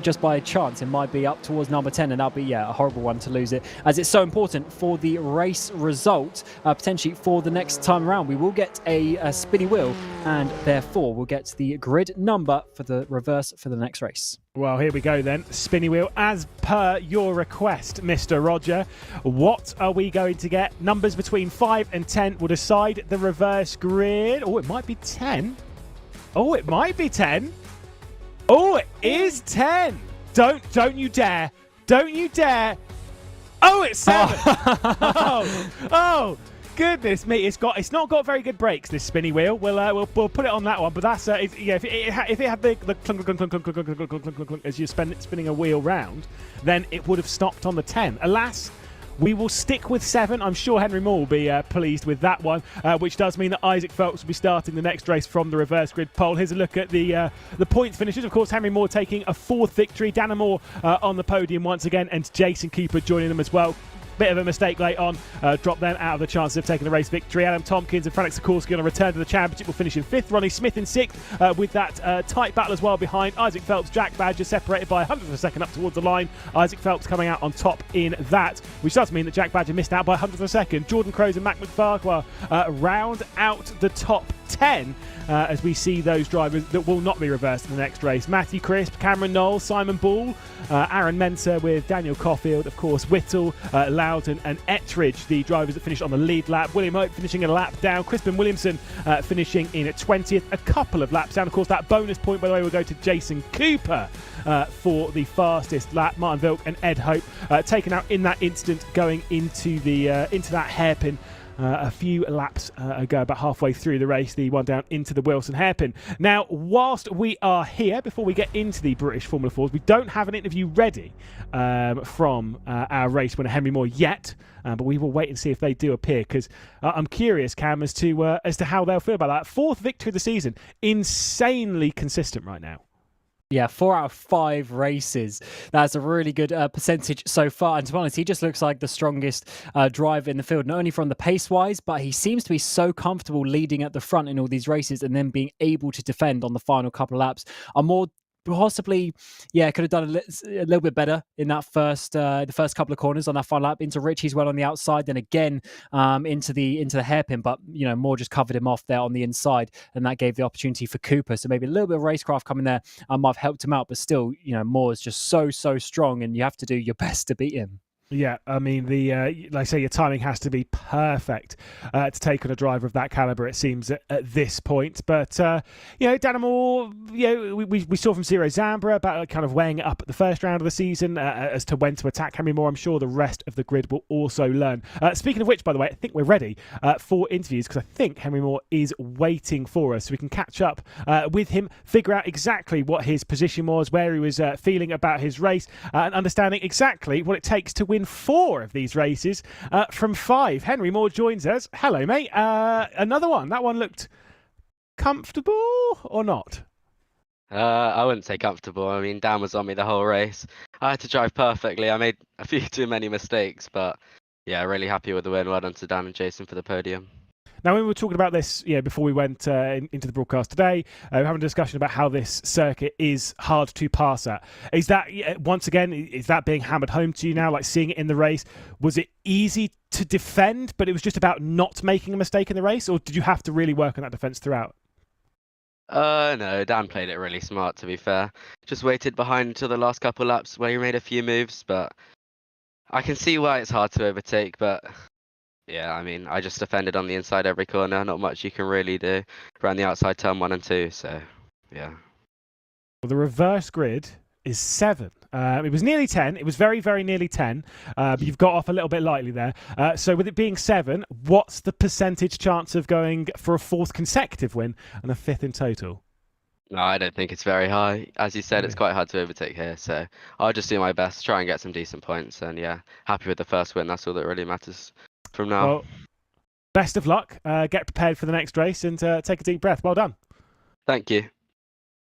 S4: just by chance it might be up towards number 10, and that'll be a horrible one to lose it, as it's so important for the race result, potentially for the next time around. We will get a spinny wheel, and therefore we'll get the grid number for the reverse for the next race.
S3: Well, here we go then. Spinny wheel, as per your request, Mr. Roger. What are we going to get? Numbers between 5 and 10 will decide the reverse grid. Oh, it might be 10. Oh, it might be 10. Oh, it is 10. Don't you dare. Don't you dare. Oh, it's 7. Oh. Goodness me, it's not got very good brakes, this spinny wheel. We'll put it on that one, but that's if it had the clunk, clunk, clunk, clunk, clunk, clunk, clunk, clunk, clunk, as you're spinning a wheel round, then it would have stopped on the 10. Alas, we will stick with 7. I'm sure Henry Moore will be pleased with that one, which does mean that Isaac Phelps will be starting the next race from the reverse grid pole. Here's a look at the points finishes. Of course, Henry Moore taking a 4th victory. Danamore on the podium once again, and Jason Cooper joining them as well. Bit of a mistake late on, dropped them out of the chances of taking the race victory. Adam Tompkins and Frank Sikorsky on a return to the championship will finish in 5th. Ronnie Smith in 6th, with that tight battle as well behind Isaac Phelps. Jack Badger separated by 100th of a second up towards the line. Isaac Phelps coming out on top in that, which does mean that Jack Badger missed out by 100th of a second. Jordan Crows and Mac McFarquhar round out the top 10 as we see those drivers that will not be reversed in the next race. Matthew Crisp, Cameron Knowles, Simon Ball, Aaron Mensah with Daniel Caulfield, of course, Whittle, Loudon and Ettridge, the drivers that finished on the lead lap. William Hope finishing a lap down. Crispin Williamson finishing in at 20th, a couple of laps down. Of course, that bonus point, by the way, will go to Jason Cooper for the fastest lap. Martin Vilk and Ed Hope taken out in that instant, going into that hairpin. A few laps ago, about halfway through the race, the one down into the Wilson hairpin. Now, whilst we are here, before we get into the British Formula 4s, we don't have an interview ready from our race winner, Henry Moore, yet. But we will wait and see if they do appear, because I'm curious, Cam, as to how they'll feel about that. 4th victory of the season. Insanely consistent right now.
S4: Yeah, 4 out of 5 races. That's a really good percentage so far. And to be honest, he just looks like the strongest driver in the field, not only from the pace-wise, but he seems to be so comfortable leading at the front in all these races and then being able to defend on the final couple of laps. I'm more possibly, could have done a little bit better in that the first couple of corners on that final lap. Into Richie's well on the outside, then again into the hairpin, but Moore just covered him off there on the inside, and that gave the opportunity for Cooper. So maybe a little bit of racecraft coming there might have helped him out, but still, Moore is just so strong, and you have to do your best to beat him.
S3: Yeah, I mean, like I say, your timing has to be perfect to take on a driver of that caliber, it seems, at this point. But, Danamore, we saw from Zero Zambra about kind of weighing it up at the first round of the season as to when to attack Henry Moore. I'm sure the rest of the grid will also learn. Speaking of which, by the way, I think we're ready for interviews, because I think Henry Moore is waiting for us, so we can catch up with him, figure out exactly what his position was, where he was feeling about his race, and understanding exactly what it takes to win 4 of these races from 5. Henry Moore joins us. Hello, mate. Another one. That one looked comfortable or not?
S5: I wouldn't say comfortable. I mean, Dan was on me the whole race. I had to drive perfectly. I made a few too many mistakes, but yeah, really happy with the win. Well done to Dan and Jason for the podium.
S3: Now, when we were talking about this, before we went into the broadcast today, we were having a discussion about how this circuit is hard to pass at. Is that, once again, is that being hammered home to you now, like seeing it in the race? Was it easy to defend, but it was just about not making a mistake in the race, or did you have to really work on that defence throughout?
S5: No, Dan played it really smart, to be fair. Just waited behind until the last couple laps where he made a few moves, but I can see why it's hard to overtake, but yeah, I mean, I just defended on the inside every corner. Not much you can really do around the outside turn 1 and 2, so yeah.
S3: Well, the reverse grid is 7. It was nearly 10. It was very, very nearly 10. But you've got off a little bit lightly there. So with it being 7, what's the percentage chance of going for a 4th consecutive win and a 5th in total?
S5: No, I don't think it's very high. As you said, it's quite hard to overtake here, so I'll just do my best, try and get some decent points, and yeah, happy with the first win. That's all that really matters from now.
S3: Well, best of luck. Get prepared for the next race and take a deep breath. Well done.
S5: Thank you.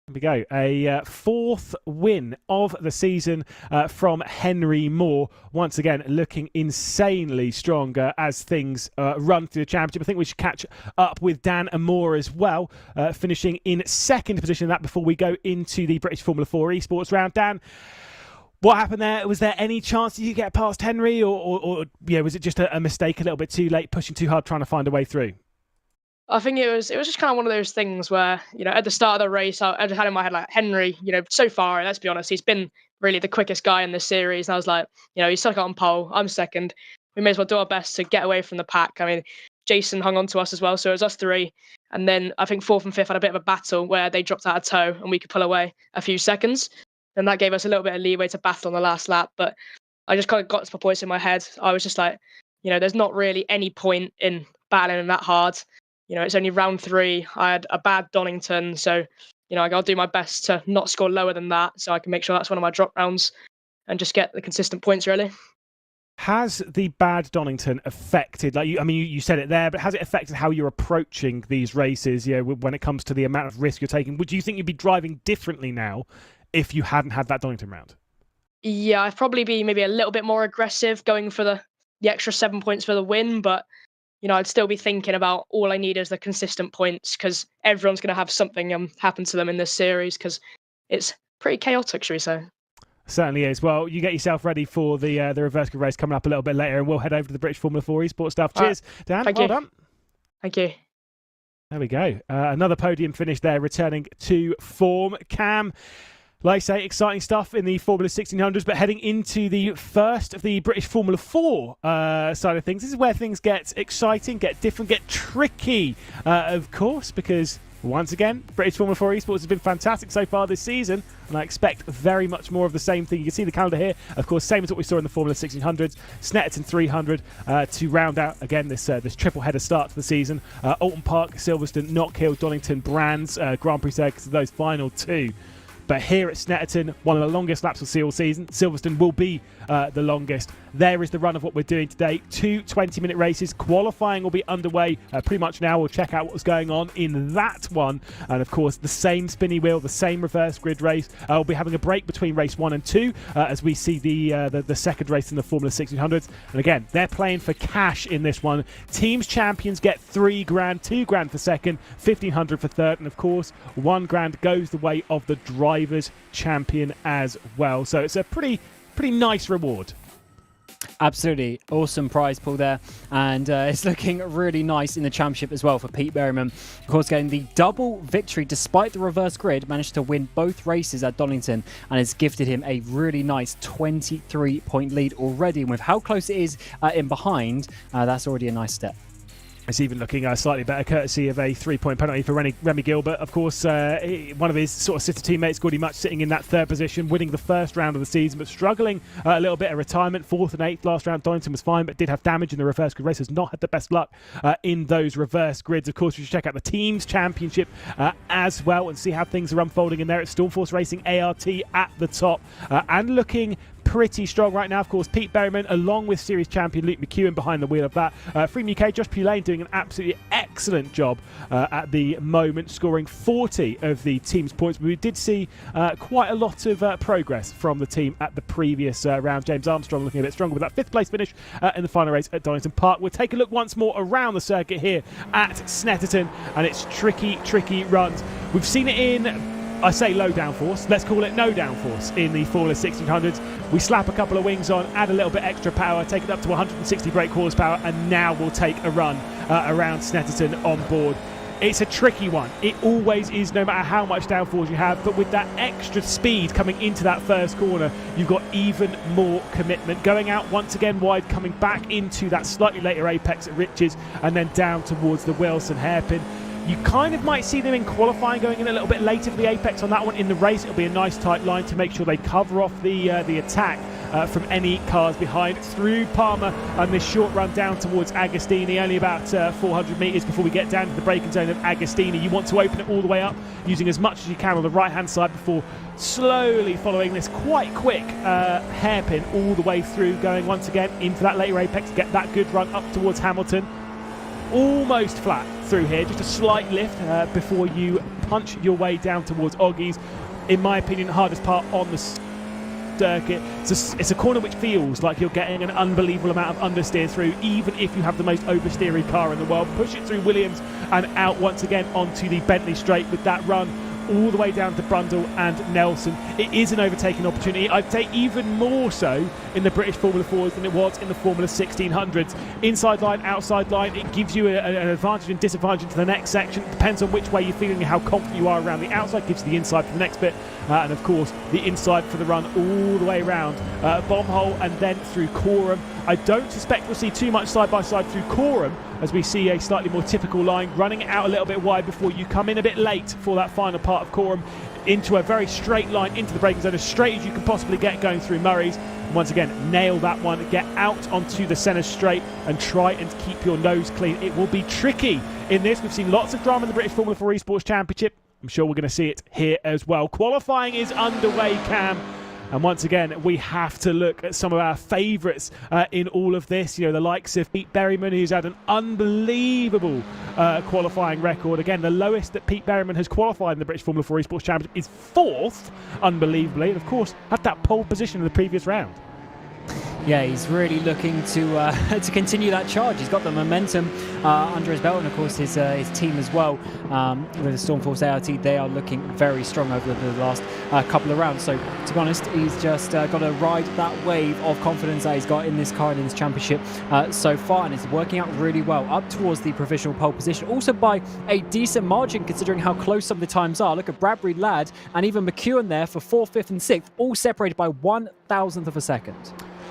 S3: Here we go. A 4th win of the season from Henry Moore. Once again, looking insanely strong as things run through the championship. I think we should catch up with Dan Moore as well, finishing in 2nd position of that before we go into the British Formula 4 Esports round. Dan, what happened there? Was there any chance that you get past Henry, or yeah, was it just a mistake a little bit too late, pushing too hard, trying to find a way through?
S6: I think it was just kind of one of those things where, at the start of the race, I just had in my head, like, Henry, so far, let's be honest, he's been really the quickest guy in this series. And I was like, he's stuck on pole, I'm 2nd. We may as well do our best to get away from the pack. I mean, Jason hung on to us as well, so it was us 3. And then I think 4th and 5th had a bit of a battle where they dropped out of tow and we could pull away a few seconds. And that gave us a little bit of leeway to battle on the last lap. But I just kind of got some points in my head. I was just like, there's not really any point in battling that hard. It's only round 3. I had a bad Donington, so I'll do my best to not score lower than that, so I can make sure that's one of my drop rounds and just get the consistent points, really.
S3: Has the bad Donington affected, you said it there, but has it affected how you're approaching these races? When it comes to the amount of risk you're taking, would you think you'd be driving differently now if you hadn't had that Donington round?
S6: Yeah, I'd probably be maybe a little bit more aggressive going for the extra 7 points for the win, but I'd still be thinking about all I need is the consistent points, because everyone's going to have something happen to them in this series, because it's pretty chaotic, should we say.
S3: Certainly is. Well, you get yourself ready for the reverse grid race coming up a little bit later, and we'll head over to the British Formula 4 Esports stuff. Cheers, Dan.
S6: Thank
S3: well
S6: you.
S3: done.
S6: Thank you.
S3: There we go. Another podium finish there, returning to form. Cam, like I say, exciting stuff in the Formula 1600s, but heading into the first of the British Formula 4 side of things. This is where things get exciting, get different, get tricky, of course, because once again, British Formula 4 Esports has been fantastic so far this season, and I expect very much more of the same thing. You can see the calendar here, of course, same as what we saw in the Formula 1600s, Snetterton 300 to round out, again, this triple header start to the season. Alton Park, Silverstone, Knockhill, Donington, Brands, Grand Prix Circus, those final 2. But here at Snetterton, one of the longest laps we'll see all season. Silverstone will be the longest. There is the run of what we're doing today. 2 20-minute races. Qualifying will be underway pretty much now. We'll check out what's going on in that one. And of course, the same spinny wheel, the same reverse grid race. We'll be having a break between race 1 and 2 as we see the second race in the Formula 1600s. And again, they're playing for cash in this one. Teams champions get $3 grand, $2 grand for second, $1,500 for third, and of course, $1 grand goes the way of the drivers' champion as well. So it's a pretty nice reward.
S4: Absolutely awesome prize pool there, and it's looking really nice in the championship as well for Pete Berryman. Of course, getting the double victory despite the reverse grid, managed to win both races at Donington, and it's gifted him a really nice 23-point lead already. And with how close it is in behind, that's already a nice step.
S3: It's even looking slightly better, courtesy of a 3-point penalty for Remy Gilbert. Of course, one of his sort of sister teammates, Gordy Much, sitting in that 3rd position, winning the first round of the season, but struggling a little bit of retirement. 4th and 8th last round. Donington was fine, but did have damage in the reverse grid race. Has not had the best luck in those reverse grids. Of course, we should check out the Teams Championship as well and see how things are unfolding in there. It's Stormforce Racing ART at the top and looking pretty strong right now. Of course, Pete Berryman along with series champion Luke McEwen behind the wheel of that. Freedom UK, Josh Pulane doing an absolutely excellent job at the moment, scoring 40 of the team's points. But we did see quite a lot of progress from the team at the previous round. James Armstrong looking a bit stronger with that 5th place finish in the final race at Donington Park. We'll take a look once more around the circuit here at Snetterton, and it's tricky runs. We've seen it in, I say low downforce, let's call it no downforce in the Formula 1600s. We slap a couple of wings on, add a little bit extra power, take it up to 160 brake horsepower, and now we'll take a run around Snetterton on board. It's a tricky one. It always is, no matter how much downforce you have. But with that extra speed coming into that first corner, you've got even more commitment. Going out once again wide, coming back into that slightly later apex at Riches, and then down towards the Wilson hairpin. You kind of might see them in qualifying going in a little bit later for the apex on that one. In the race, it'll be a nice tight line to make sure they cover off the attack from any cars behind. Through Palmer and this short run down towards Agostini, only about 400 metres before we get down to the braking zone of Agostini. You want to open it all the way up using as much as you can on the right-hand side before slowly following this quite quick hairpin all the way through, going once again into that later apex to get that good run up towards Hamilton. Almost flat through here, just a slight lift before you punch your way down towards Oggies. In my opinion, the hardest part on the circuit. It's a corner which feels like you're getting an unbelievable amount of understeer through, even if you have the most oversteery car in the world. Push it through Williams and out once again onto the Bentley straight with that run all the way down to Brundle and Nelson. It is an overtaking opportunity. I'd say even more so in the British Formula 4s than it was in the Formula 1600s. Inside line, outside line, it gives you an advantage and disadvantage into the next section. It depends on which way you're feeling and how confident you are around the outside. Gives you the inside for the next bit, and of course the inside for the run all the way around Bombhole and then through Coram. I don't suspect we'll see too much side-by-side through Coram, as we see a slightly more typical line running out a little bit wide before you come in a bit late for that final part of Coram into a very straight line into the braking zone, as straight as you can possibly get going through Murray's. And once again, nail that one, get out onto the centre straight and try and keep your nose clean. It will be tricky in this. We've seen lots of drama in the British Formula 4 Esports Championship. I'm sure we're going to see it here as well. Qualifying is underway, Cam. And once again, we have to look at some of our favourites in all of this. You know, the likes of Pete Berryman, who's had an unbelievable qualifying record. Again, the lowest that Pete Berryman has qualified in the British Formula 4 Esports Championship is 4th, unbelievably. And of course, had that pole position in the previous round.
S4: Yeah, he's really looking to to continue that charge. He's got the momentum under his belt, and of course his team as well. With the Stormforce ART, they are looking very strong over the last couple of rounds. So to be honest, he's just got to ride that wave of confidence that he's got in this car and in this championship so far, and it's working out really well up towards the provisional pole position. Also by a decent margin considering how close some of the times are. Look at Bradbury, Ladd, and even McEwen there for 4th, 5th, and 6th, all separated by 1,000th of a second.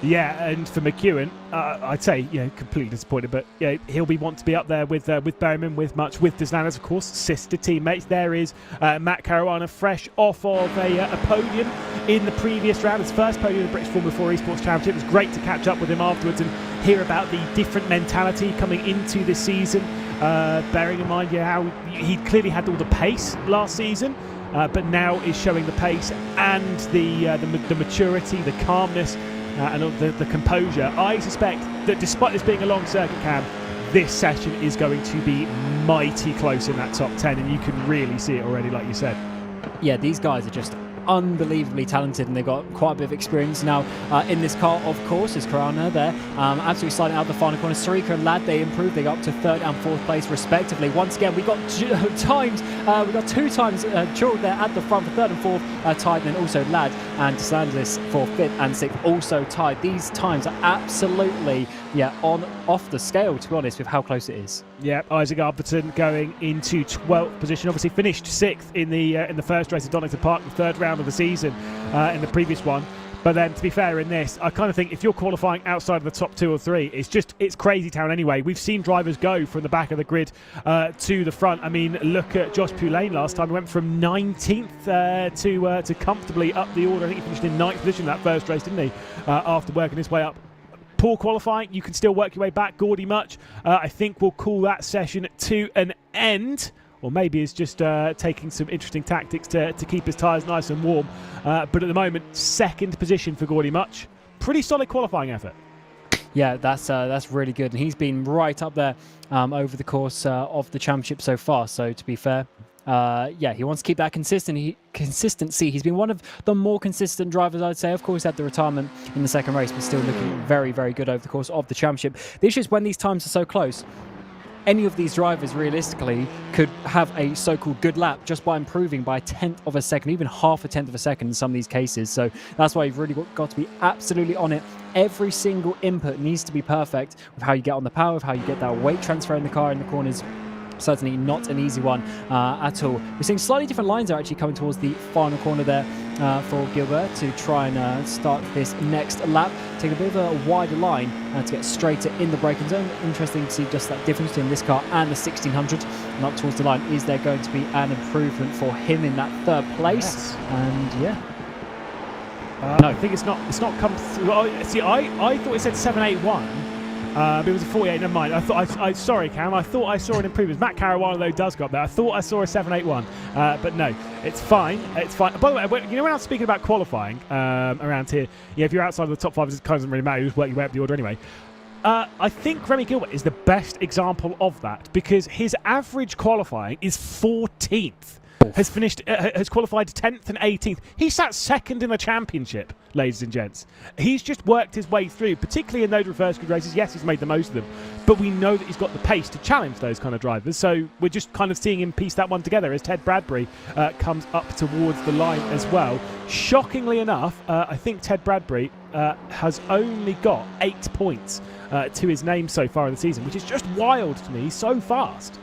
S3: Yeah, and for McEwen, I'd say, completely disappointed, but he'll want to be up there with Berryman, with Deslanas, of course, sister teammates. There is Matt Caruana, fresh off of a podium in the previous round, his first podium in the British Formula 4 Esports Championship. It was great to catch up with him afterwards and hear about the different mentality coming into this season, bearing in mind how he clearly had all the pace last season, but now is showing the pace and the maturity, the calmness, and the composure. I suspect that despite this being a long circuit, Cam, this session is going to be mighty close in that top 10, and you can really see it already, like you said.
S4: Yeah, these guys are just unbelievably talented, and they've got quite a bit of experience now in this car. Of course, is Karana there, absolutely sliding out the final corner. Sarika and Ladd, they improved, they got up to 3rd and 4th place respectively. Once again, we got two times Churl there at the front for 3rd and 4th tied, and then also Ladd and Deslandis for 5th and 6th also tied. These times are absolutely off the scale, to be honest, with how close it is.
S3: Yeah, Isaac Arberton going into 12th position. Obviously finished 6th in the first race at Donington Park, the 3rd round of the season in the previous one. But then, to be fair, in this, I kind of think if you're qualifying outside of the top 2 or 3, it's crazy town anyway. We've seen drivers go from the back of the grid to the front. I mean, look at Josh Poulain last time. He went from 19th to comfortably up the order. I think he finished in 9th position that first race, didn't he? After working his way up. Poor qualifying, you can still work your way back. Gordy Much, I think we'll call that session to an end. Or maybe it's just taking some interesting tactics to keep his tyres nice and warm. But at the moment, 2nd position for Gordy Much. Pretty solid qualifying effort.
S4: Yeah, that's really good. And he's been right up there over the course of the championship so far. So to be fair, he wants to keep that consistency. He's been one of the more consistent drivers, I'd say. Of course, he had the retirement in the 2nd race, but still looking very, very good over the course of the championship. The issue is when these times are so close, any of these drivers realistically could have a so-called good lap just by improving by 1/10 of a second, even half a 1/10 of a second in some of these cases. So that's why you've really got to be absolutely on it. Every single input needs to be perfect with how you get on the power, with how you get that weight transfer in the car in the corners. certainly not an easy one at all. We're seeing slightly different lines are actually coming towards the final corner there for Gilbert to try and start this next lap. Take a bit of a wider line to get straighter in the braking zone. Interesting to see just that difference between this car and the 1600. And up towards the line, is there going to be an improvement for him in that third place?
S3: Yes.
S4: And yeah.
S3: No, I think it's not come through. See, I thought it said 781. But it was a 48. Never mind. Sorry, Cam. I thought I saw an improvement. Matt Caruana though does go up there. I thought I saw a 781, but no, it's fine. It's fine. By the way, you know when I was speaking about qualifying around here, yeah, if you're outside of the top 5, it doesn't really matter. You just work your way up the order anyway. I think Remy Gilbert is the best example of that because his average qualifying is 14th. Has qualified 10th and 18th. He sat second in the championship, ladies and gents. He's just worked his way through, particularly in those reverse grid races. Yes, he's made the most of them, but we know that he's got the pace to challenge those kind of drivers. So we're just kind of seeing him piece that one together as Ted Bradbury comes up towards the line as well. Shockingly enough, I think Ted Bradbury has only got 8 points to his name so far in the season, which is just wild to me. He's so fast.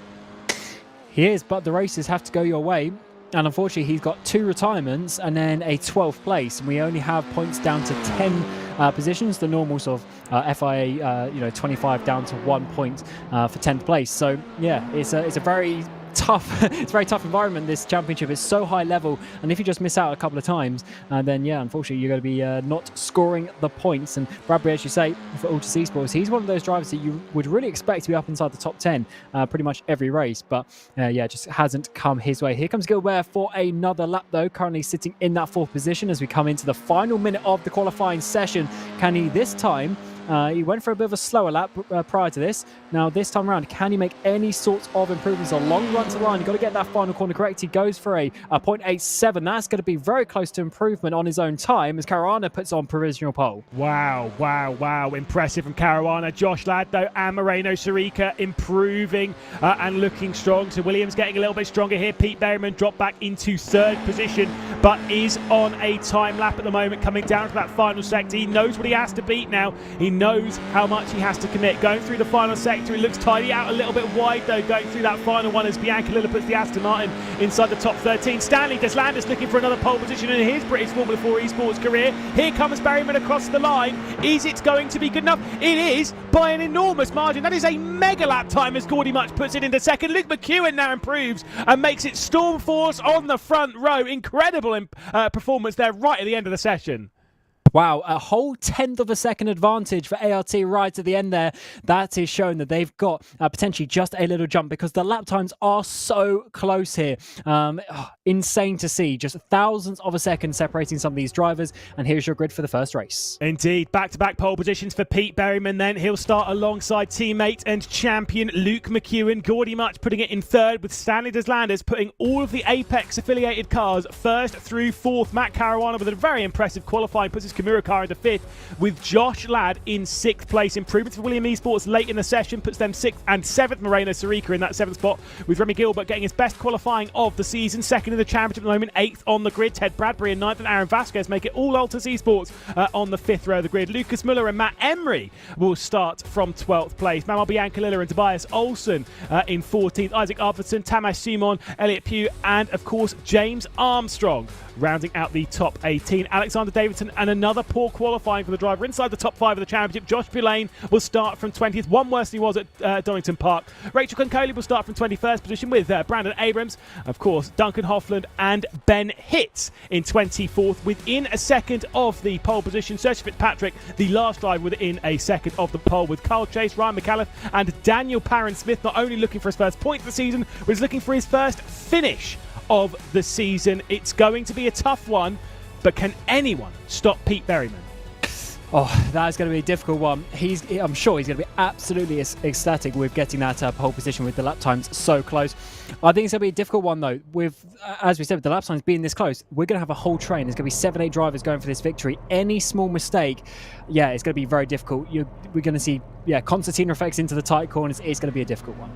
S4: He is, but the races have to go your way. And unfortunately, he's got 2 retirements and then a 12th place. And we only have points down to 10 positions. The normal sort of FIA, 25 down to 1 point for 10th place. So yeah, it's a very tough it's a very tough environment. This championship is so high level, and if you just miss out a couple of times, then yeah, unfortunately you're going to be not scoring the points. And Bradbury, as you say, for Altus Esports, he's one of those drivers that you would really expect to be up inside the top 10 pretty much every race, but yeah, just hasn't come his way. Here comes Gilbert for another lap though, currently sitting in that 4th position as we come into the final minute of the qualifying session. Can he this time he went for a bit of a slower lap prior to this. Now, this time around, can he make any sorts of improvements? A long run to the line. You've got to get that final corner correct. He goes for a 0.87. That's going to be very close to improvement on his own time as Caruana puts on provisional pole.
S3: Wow, wow, wow. Impressive from Caruana. Josh Ladd, though, and Moreno Sarica improving and looking strong. So Williams getting a little bit stronger here. Pete Berryman dropped back into 3rd position, but is on a time lap at the moment, coming down to that final sector. He knows what he has to beat now. He knows how much he has to commit. Going through the final sector, it looks tidy, out a little bit wide though, going through that final one as Bianca Lilla puts the Aston Martin inside the top 13. Stanley Deslandis looking for another pole position in his British Formula 4 esports career. Here comes Berryman across the line. Is it going to be good enough? It is, by an enormous margin. That is a mega lap time as Gordy Much puts it into 2nd. Luke McEwen now improves and makes it Storm Force on the front row. Incredible performance there right at the end of the session.
S4: Wow, a whole 1/10 of a second advantage for ART right at the end there. That is showing that they've got potentially just a little jump because the lap times are so close here. Insane to see. Just thousands of a second separating some of these drivers. And here's your grid for the first race.
S3: Indeed. Back-to-back pole positions for Pete Berryman then. He'll start alongside teammate and champion Luke McEwen. Gordy Much putting it in 3rd with Stanley Deslandis putting all of the Apex affiliated cars 1st through 4th. Matt Caruana with a very impressive qualifying puts his Kimura car into 5th with Josh Ladd in 6th place. Improvements for William Esports late in the session puts them 6th and 7th. Moreno Sarica in that 7th spot with Remy Gilbert getting his best qualifying of the season. 2nd in the championship at the moment, 8th on the grid. Ted Bradbury in 9th and Aaron Vasquez make it all Altus Esports on the 5th row of the grid. Lucas Muller and Matt Emery will start from 12th place. Manuel Bianca Lilla and Tobias Olsen in 14th. Isaac Arvidsson, Tamas Simon, Elliot Pugh and of course James Armstrong rounding out the top 18. Alexander Davidson and another poor qualifying for the driver inside the top 5 of the championship. Josh Villain will start from 20th, one worse than he was at Donington Park. Rachel Concoli will start from 21st position with Brandon Abrams, of course Duncan Hoffland and Ben Hitz in 24th within a second of the pole position. Sergio Fitzpatrick, the last driver, within a second of the pole with Carl Chase, Ryan McAuliffe and Daniel Parron-Smith not only looking for his first point of the season, but he's looking for his first finish of the season. It's going to be a tough one, but can anyone stop Pete Berryman?
S4: Oh, that is going to be a difficult one. I'm sure he's going to be absolutely ecstatic with getting that pole position with the lap times so close. I think it's going to be a difficult one though. With, as we said, with the lap times being this close, we're going to have a whole train. There's going to be 7-8 drivers going for this victory. Any small mistake, yeah, it's going to be very difficult. We're going to see, concertina effects into the tight corners. It's going to be a difficult one.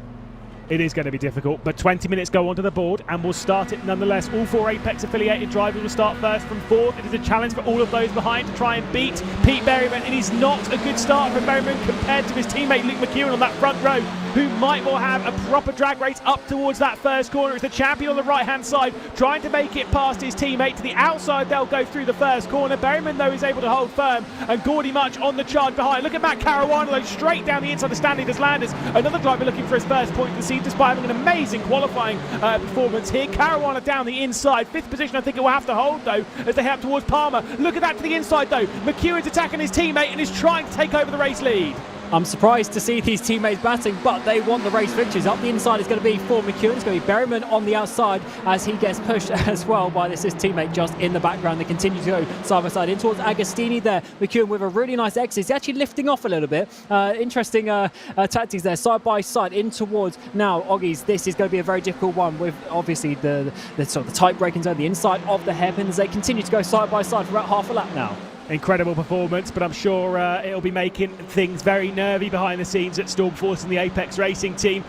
S3: It is going to be difficult, but 20 minutes go onto the board and we'll start it nonetheless. All 4 Apex affiliated drivers will start first from 4th. It is a challenge for all of those behind to try and beat Pete Berryman. It is not a good start for Berryman compared to his teammate Luke McEwen on that front row. who might well have a proper drag race up towards that first corner. It's the champion on the right-hand side, trying to make it past his teammate. To the outside, they'll go through the first corner. Berryman, though, is able to hold firm, and Gordy Much on the charge behind. Look at Matt Caruana, though, straight down the inside of Stanley Deslandis. Another driver looking for his first point of the season, despite having an amazing qualifying performance here. Caruana down the inside. 5th position, I think it will have to hold, though, as they head up towards Palmer. Look at that to the inside, though. McEwen's attacking his teammate and is trying to take over the race lead.
S4: I'm surprised to see these teammates batting, but they want the race victories. Up the inside is going to be for McEwen. It's going to be Berryman on the outside as he gets pushed as well by his teammate just in the background. They continue to go side by side in towards Agostini there. McEwen with a really nice exit. He's actually lifting off a little bit. Interesting tactics there, side by side in towards now Oggies. This is going to be a very difficult one with obviously the sort of the tight braking zone, the inside of the hairpin as they continue to go side by side for about half a lap now.
S3: Incredible performance, but I'm sure it'll be making things very nervy behind the scenes at Stormforce and the Apex Racing team.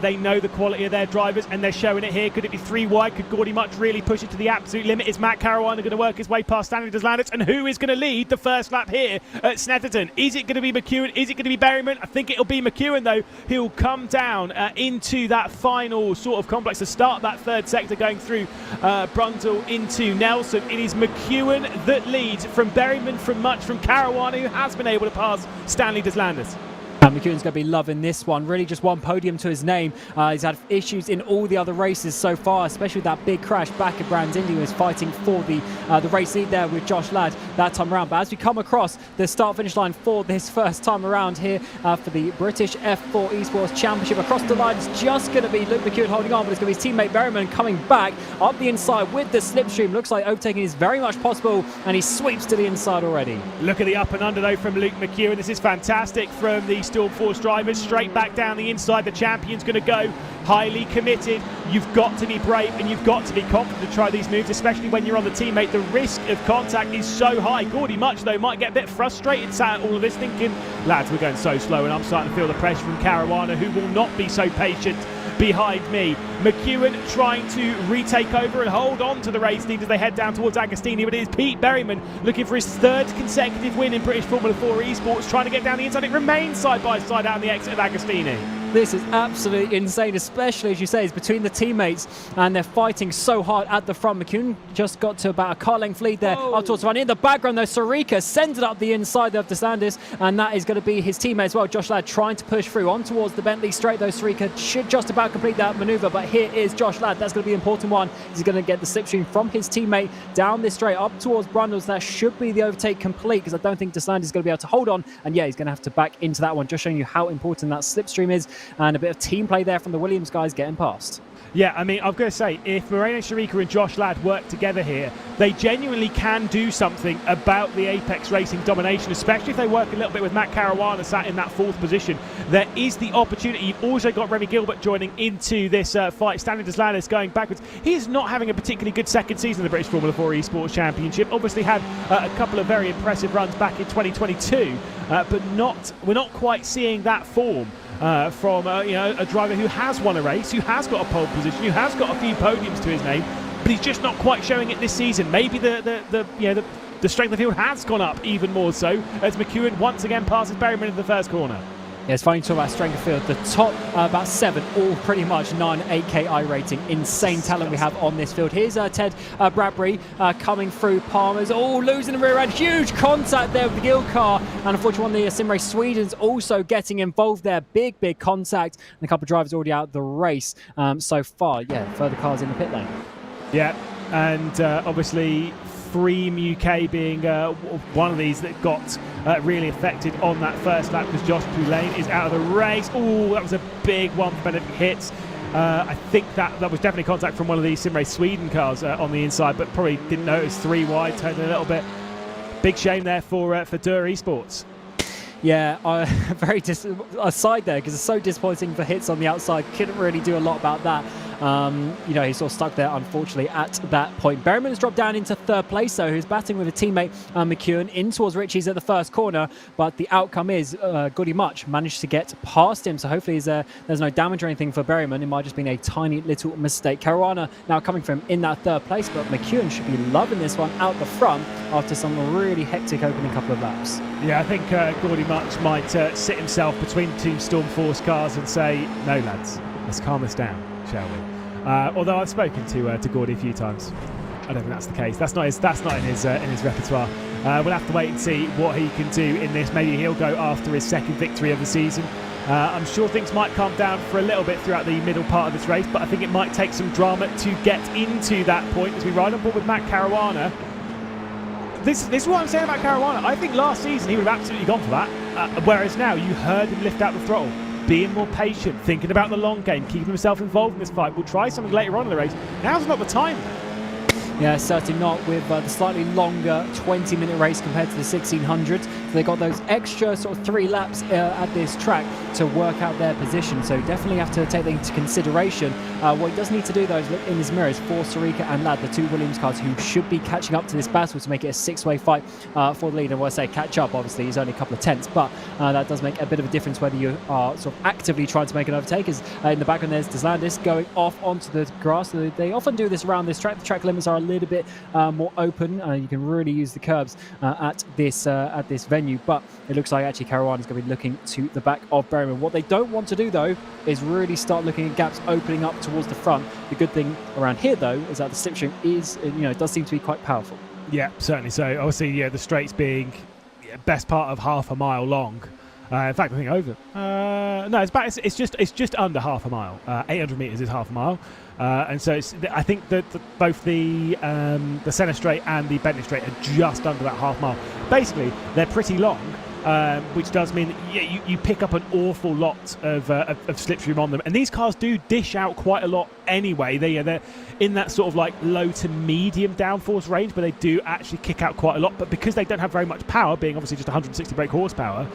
S3: They know the quality of their drivers, and they're showing it here. Could it be 3 wide? Could Gordy Much really push it to the absolute limit? Is Matt Caruana going to work his way past Stanley Deslandis? And who is going to lead the first lap here at Snetterton? Is it going to be McEwen? Is it going to be Berryman? I think it'll be McEwen, though. He'll come down into that final sort of complex to start that third sector going through Brundle into Nelson. It is McEwen that leads from Berryman, from Much, from Caruana, who has been able to pass Stanley Deslandis.
S4: McEwen's going to be loving this one. Really just one podium to his name. He's had issues in all the other races so far, especially with that big crash back at Brands Indy. He was fighting for the race lead there with Josh Ladd that time around. But as we come across the start-finish line for this first time around here for the British F4 Esports Championship, across the line is just going to be Luke McEwen holding on, but it's going to be his teammate Berryman coming back up the inside with the slipstream. Looks like overtaking is very much possible, and he sweeps to the inside already.
S3: Look at the up and under, though, from Luke McEwen. This is fantastic from the Stormforce drivers. Straight back down the inside. The champion's going to go highly committed. You've got to be brave and you've got to be confident to try these moves, especially when you're on the teammate. The risk of contact is so high. Gordy Much, though, might get a bit frustrated at all of this, thinking, lads, we're going so slow, and I'm starting to feel the pressure from Caruana, who will not be so patient behind me. McEwen trying to retake over and hold on to the race lead as they head down towards Agostini, but it is Pete Berryman looking for his 3rd consecutive win in British Formula 4 Esports, trying to get down the inside. It remains side by side out on the exit of Agostini.
S4: This is absolutely insane, especially, as you say, it's between the teammates and they're fighting so hard at the front. McEwen just got to about a car length lead there. Up towards the front. In the background, though, Sarika sends it up the inside of DeSantis, and that is going to be his teammate as well. Josh Ladd trying to push through on towards the Bentley straight, though. Sarika should just about complete that maneuver, but here is Josh Ladd. That's going to be an important one. He's going to get the slipstream from his teammate down this straight up towards Brundles. That should be the overtake complete, because I don't think DeSantis is going to be able to hold on, and yeah, he's going to have to back into that one, just showing you how important that slipstream is, and a bit of team play there from the Williams guys getting past.
S3: Yeah, I mean, I'm going to say, if Moreno Sharika and Josh Ladd work together here, they genuinely can do something about the Apex Racing domination, especially if they work a little bit with Matt Caruana sat in that 4th position. There is the opportunity. You've also got Remy Gilbert joining into this fight. Stanley Deslandis going backwards. He's not having a particularly good second season of the British Formula 4 Esports Championship. Obviously had a couple of very impressive runs back in 2022, but we're not quite seeing that form from a driver who has won a race, who has got a pole position, who has got a few podiums to his name, but he's just not quite showing it this season. Maybe the strength of the field has gone up even more so as McEwen once again passes Berryman in the first corner.
S4: Yeah, it's funny to talk about strength of field. The top about 7, all pretty much 9 8K rating. Insane talent we have on this field. Here's Ted Bradbury coming through Palmer's. Oh, losing the rear end. Huge contact there with the Gill car. And unfortunately, one of the Sim Race Sweden's also getting involved there. Big contact. And a couple of drivers already out of the race so far. Yeah, further cars in the pit lane.
S3: Yeah, and obviously Freem UK being one of these that got really affected on that first lap, because Josh Poulain is out of the race. Oh, that was a big one for Benedict Hits. I think that was definitely contact from one of these Sim Race Sweden cars on the inside, but probably didn't notice 3 wide, turned a little bit. Big shame there for Dur Esports.
S4: Yeah, very aside there, because it's so disappointing for Hits on the outside. Couldn't really do a lot about that. you know, he's sort of stuck there, unfortunately, at that point. Berryman has dropped down into third place, so he's battling with a teammate, McEwen, in towards Richie's at the first corner, but the outcome is Goody Much managed to get past him, so hopefully there's no damage or anything for Berryman. It might have just been a tiny little mistake. Caruana now coming from in that third place, but McEwen should be loving this one out the front after some really hectic opening couple of laps.
S3: Yeah, I think Gordy Much might sit himself between the two Storm Force cars and say, no lads, let's calm this down, shall we? Although I've spoken to Gordy a few times. I don't think that's the case. That's not in his repertoire. We'll have to wait and see what he can do in this. Maybe he'll go after his second victory of the season. I'm sure things might calm down for a little bit throughout the middle part of this race, but I think it might take some drama to get into that point as we ride on board with Matt Caruana. This is what I'm saying about Caruana. I think last season he would have absolutely gone for that, whereas now you heard him lift out the throttle, being more patient, thinking about the long game, keeping himself involved in this fight. We'll try something later on in the race. Now's not the time.
S4: Yeah, certainly not with the slightly longer 20-minute race compared to the 1600. So they got those extra sort of 3 laps at this track to work out their position. So definitely have to take that into consideration. What he does need to do, though, is look in his mirrors for Sarika and Ladd, the 2 Williams cars who should be catching up to this battle to make it a 6-way fight for the lead. And when I say catch up, obviously, he's only a couple of tenths, but that does make a bit of a difference whether you are sort of actively trying to make an overtake. As in the background, there's Deslandis going off onto the grass. So they often do this around this track. The track limits are a little bit more open. You can really use the curbs at this venue, but it looks like actually Caruana is going to be looking to the back of Berryman. What they don't want to do, though, is really start looking at gaps opening up towards the front. The good thing around here, though, is that the slipstream is, it does seem to be quite powerful. Yeah, certainly. So obviously, yeah, the straights being best part of half a mile long. In fact, I think over. No, it's just under half a mile. 800 meters is half a mile, and so I think that both the Senna Straight and the Bentley Straight are just under that half mile. Basically, they're pretty long, which does mean you pick up an awful lot of slipstream on them. And these cars do dish out quite a lot anyway. They're in that sort of like low to medium downforce range, but they do actually kick out quite a lot. But because they don't have very much power, being obviously just 160 brake horsepower,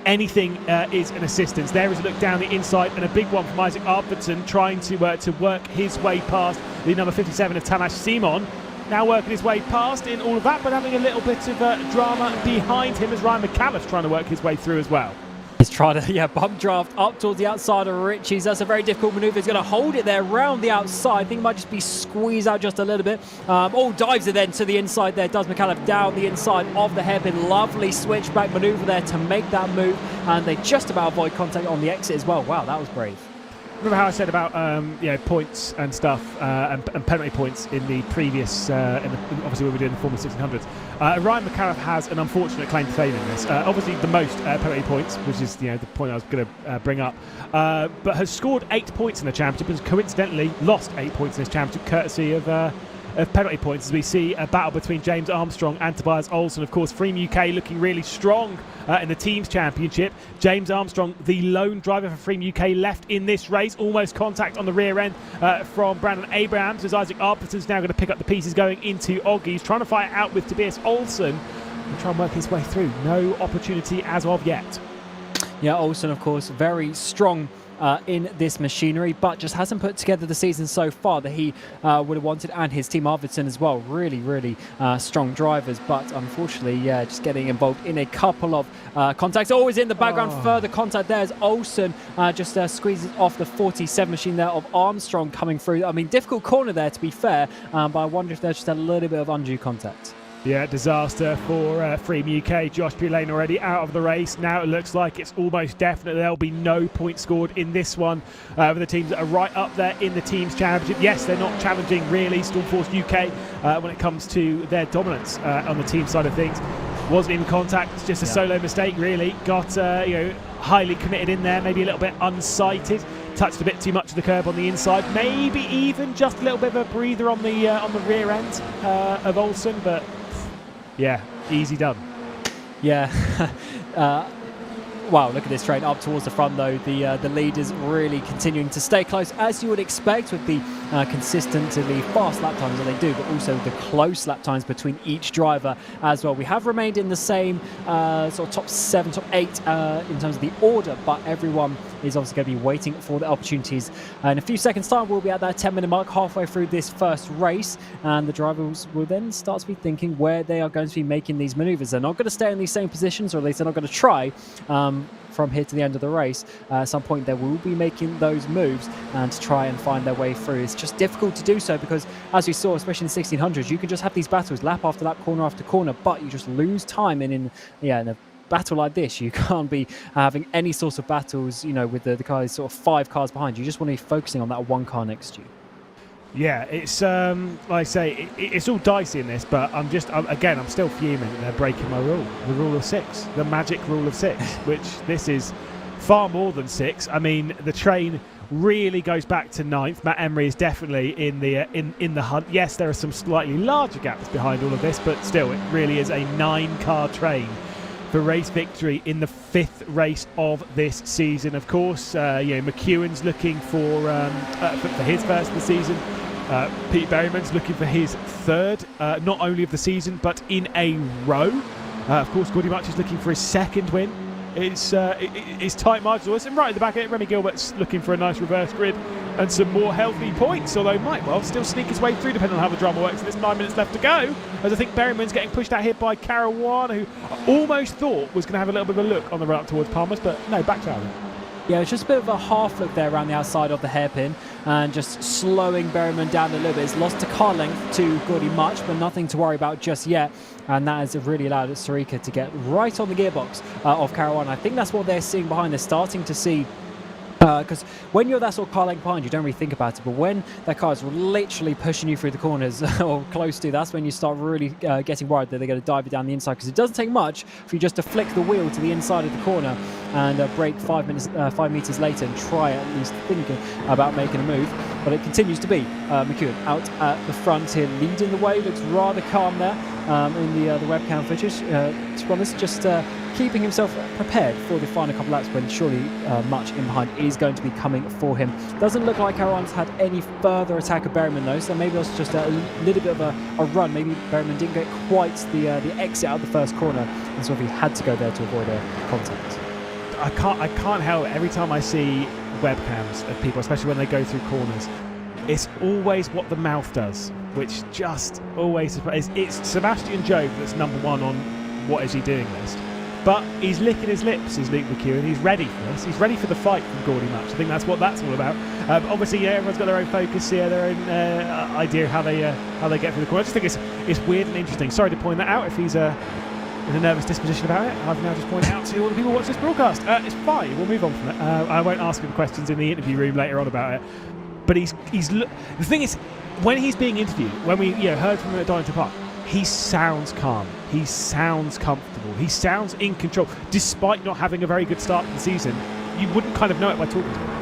S4: anything is an assistance. There is a look down the inside and a big one from Isaac Arvidsson trying to work his way past the number 57 of Tamash Simon. Now working his way past in all of that, but having a little bit of drama behind him as Ryan McAuliffe trying to work his way through as well. He's trying to bump draft up towards the outside of Richie's. That's a very difficult manoeuvre. He's going to hold it there round the outside. I think it might just be squeezed out just a little bit. Dives it then to the inside there. Does McAuliffe down the inside of the hairpin. Lovely switchback manoeuvre there to make that move. And they just about avoid contact on the exit as well. Wow, that was brave.
S3: Remember how I said about points and stuff and penalty points in the previous, obviously when we were doing the Formula 1600s. Ryan McAuliffe has an unfortunate claim to fame in this. Obviously the most penalty points, which is the point I was going to bring up, but has scored 8 points in the championship and coincidentally lost 8 points in this championship courtesy of penalty points, as we see a battle between James Armstrong and Tobias Olsen. Of course, Freem UK looking really strong in the team's championship. James Armstrong, the lone driver for Freem UK, left in this race. Almost contact on the rear end from Brandon Abrahams, as Isaac Arvidson's now going to pick up the pieces going into Oggy. He's trying to fight out with Tobias Olsen and try and work his way through. No opportunity as of yet.
S4: Yeah, Olsen, of course, very strong in this machinery, but just hasn't put together the season so far that he would have wanted, and his team Arvidsson as well. Really, really strong drivers, but unfortunately, just getting involved in a couple of contacts. Always in the background, further contact there as Olsen just squeezes off the 47 machine there of Armstrong coming through. I mean, difficult corner there, to be fair, but I wonder if there's just a little bit of undue contact.
S3: Yeah, disaster for Freem UK. Josh Pulane already out of the race. Now it looks like it's almost definite there'll be no points scored in this one for the teams that are right up there in the teams championship. Yes, they're not challenging really Stormforce UK when it comes to their dominance on the team side of things. Wasn't in contact, it's just a solo mistake really. Got highly committed in there, maybe a little bit unsighted. Touched a bit too much of the curb on the inside, maybe even just a little bit of a breather on the rear end of Olsen, but yeah, easy done.
S4: Yeah. Wow, look at this train up towards the front though. The lead is really continuing to stay close, as you would expect with the consistently fast lap times that they do, but also the close lap times between each driver as well. We have remained in the same sort of top 7, top 8 in terms of the order, but everyone is obviously going to be waiting for the opportunities. In a few seconds' time, we'll be at that 10-minute mark, halfway through this first race, and the drivers will then start to be thinking where they are going to be making these maneuvers. They're not going to stay in these same positions, or at least they're not going to try. From here to the end of the race, at some point they will be making those moves and to try and find their way through. It's just difficult to do so because, as we saw, especially in the 1600s, you can just have these battles lap after lap, corner after corner, but you just lose time. And in a battle like this, you can't be having any sort of battles, with the guys sort of 5 cars behind you. You just want to be focusing on that 1 car next to you.
S3: Yeah, it's like I say, it's all dicey in this, but I'm still fuming that they're breaking my rule, the rule of 6, the magic rule of 6, which this is far more than 6. I mean, the train really goes back to 9th. Matt Emery is definitely in the hunt. Yes, there are some slightly larger gaps behind all of this, but still, it really is a 9-car train for race victory in the 5th race of this season. Of course, McEwen's looking for his first of the season. Pete Berryman's looking for his 3rd, not only of the season, but in a row. Of course, Gordy Much is looking for his 2nd win. It's tight margins. And right at the back of it, Remy Gilbert's looking for a nice reverse grid and some more healthy points, although might well still sneak his way through depending on how the drama works. There's 9 minutes left to go, as I think Berryman's getting pushed out here by Caruana, who almost thought was going to have a little bit of a look on the run up towards Palmer's, but no, back to Aaron.
S4: Yeah, it's just a bit of a half look there around the outside of the hairpin and just slowing Berryman down a little bit. It's lost to car length to Gordy Much, but nothing to worry about just yet. And that has really allowed Sarika to get right on the gearbox of Caruana. I think that's what they're seeing behind. They're starting to see, because when you're that sort of car length behind, you don't really think about it. But when that car is literally pushing you through the corners or close to, that's when you start really getting worried that they're going to dive you down the inside. Because it doesn't take much for you just to flick the wheel to the inside of the corner and brake 5 meters later and try at least thinking about making a move. But it continues to be McEwen out at the front here, leading the way. Looks rather calm there in the webcam footage. To be honest, just keeping himself prepared for the final couple laps when surely Much in behind is going to be coming for him. Doesn't look like Caruana's had any further attack of Berryman though, so maybe it's just a little bit of a run. Maybe Berryman didn't get quite the exit out of the first corner, and so he had to go there to avoid a contact.
S3: I can't help it. Every time I see webcams of people, especially when they go through corners, it's always what the mouth does, which just always it's Sebastian Jobe that's number 1 on what is he doing list. But he's licking his lips, is Luke McEwen. He's ready for this. He's ready for the fight from Gordy Much. I think that's what that's all about. Obviously, everyone's got their own focus here, their own idea of how they get through the corner. I just think it's weird and interesting. Sorry to point that out if he's in a nervous disposition about it. I've now just pointed out to all the people who watch this broadcast. It's fine. We'll move on from it. I won't ask him questions in the interview room later on about it. But the thing is, when he's being interviewed, when we heard from him at Donington Park, he sounds calm. He sounds comfortable. He sounds in control, despite not having a very good start to the season. You wouldn't kind of know it by talking to him.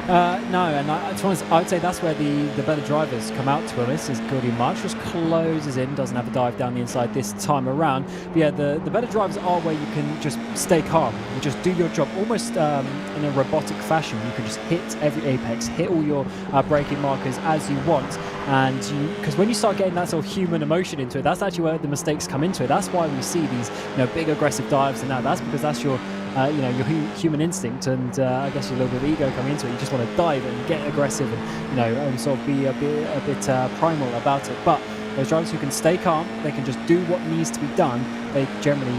S4: No, and I would say that's where the better drivers come out, to be honest, is Gordy Much just closes in, doesn't have a dive down the inside this time around. But yeah, the better drivers are where you can just stay calm and just do your job almost in a robotic fashion. You can just hit every apex, hit all your braking markers as you want. And because when you start getting that sort of human emotion into it, that's actually where the mistakes come into it. That's why we see these big aggressive dives, and that's because that's your your human instinct, and I guess your little bit of ego coming into it. You just want to dive and get aggressive and sort of be a bit primal about it. But those drivers who can stay calm, they can just do what needs to be done. They generally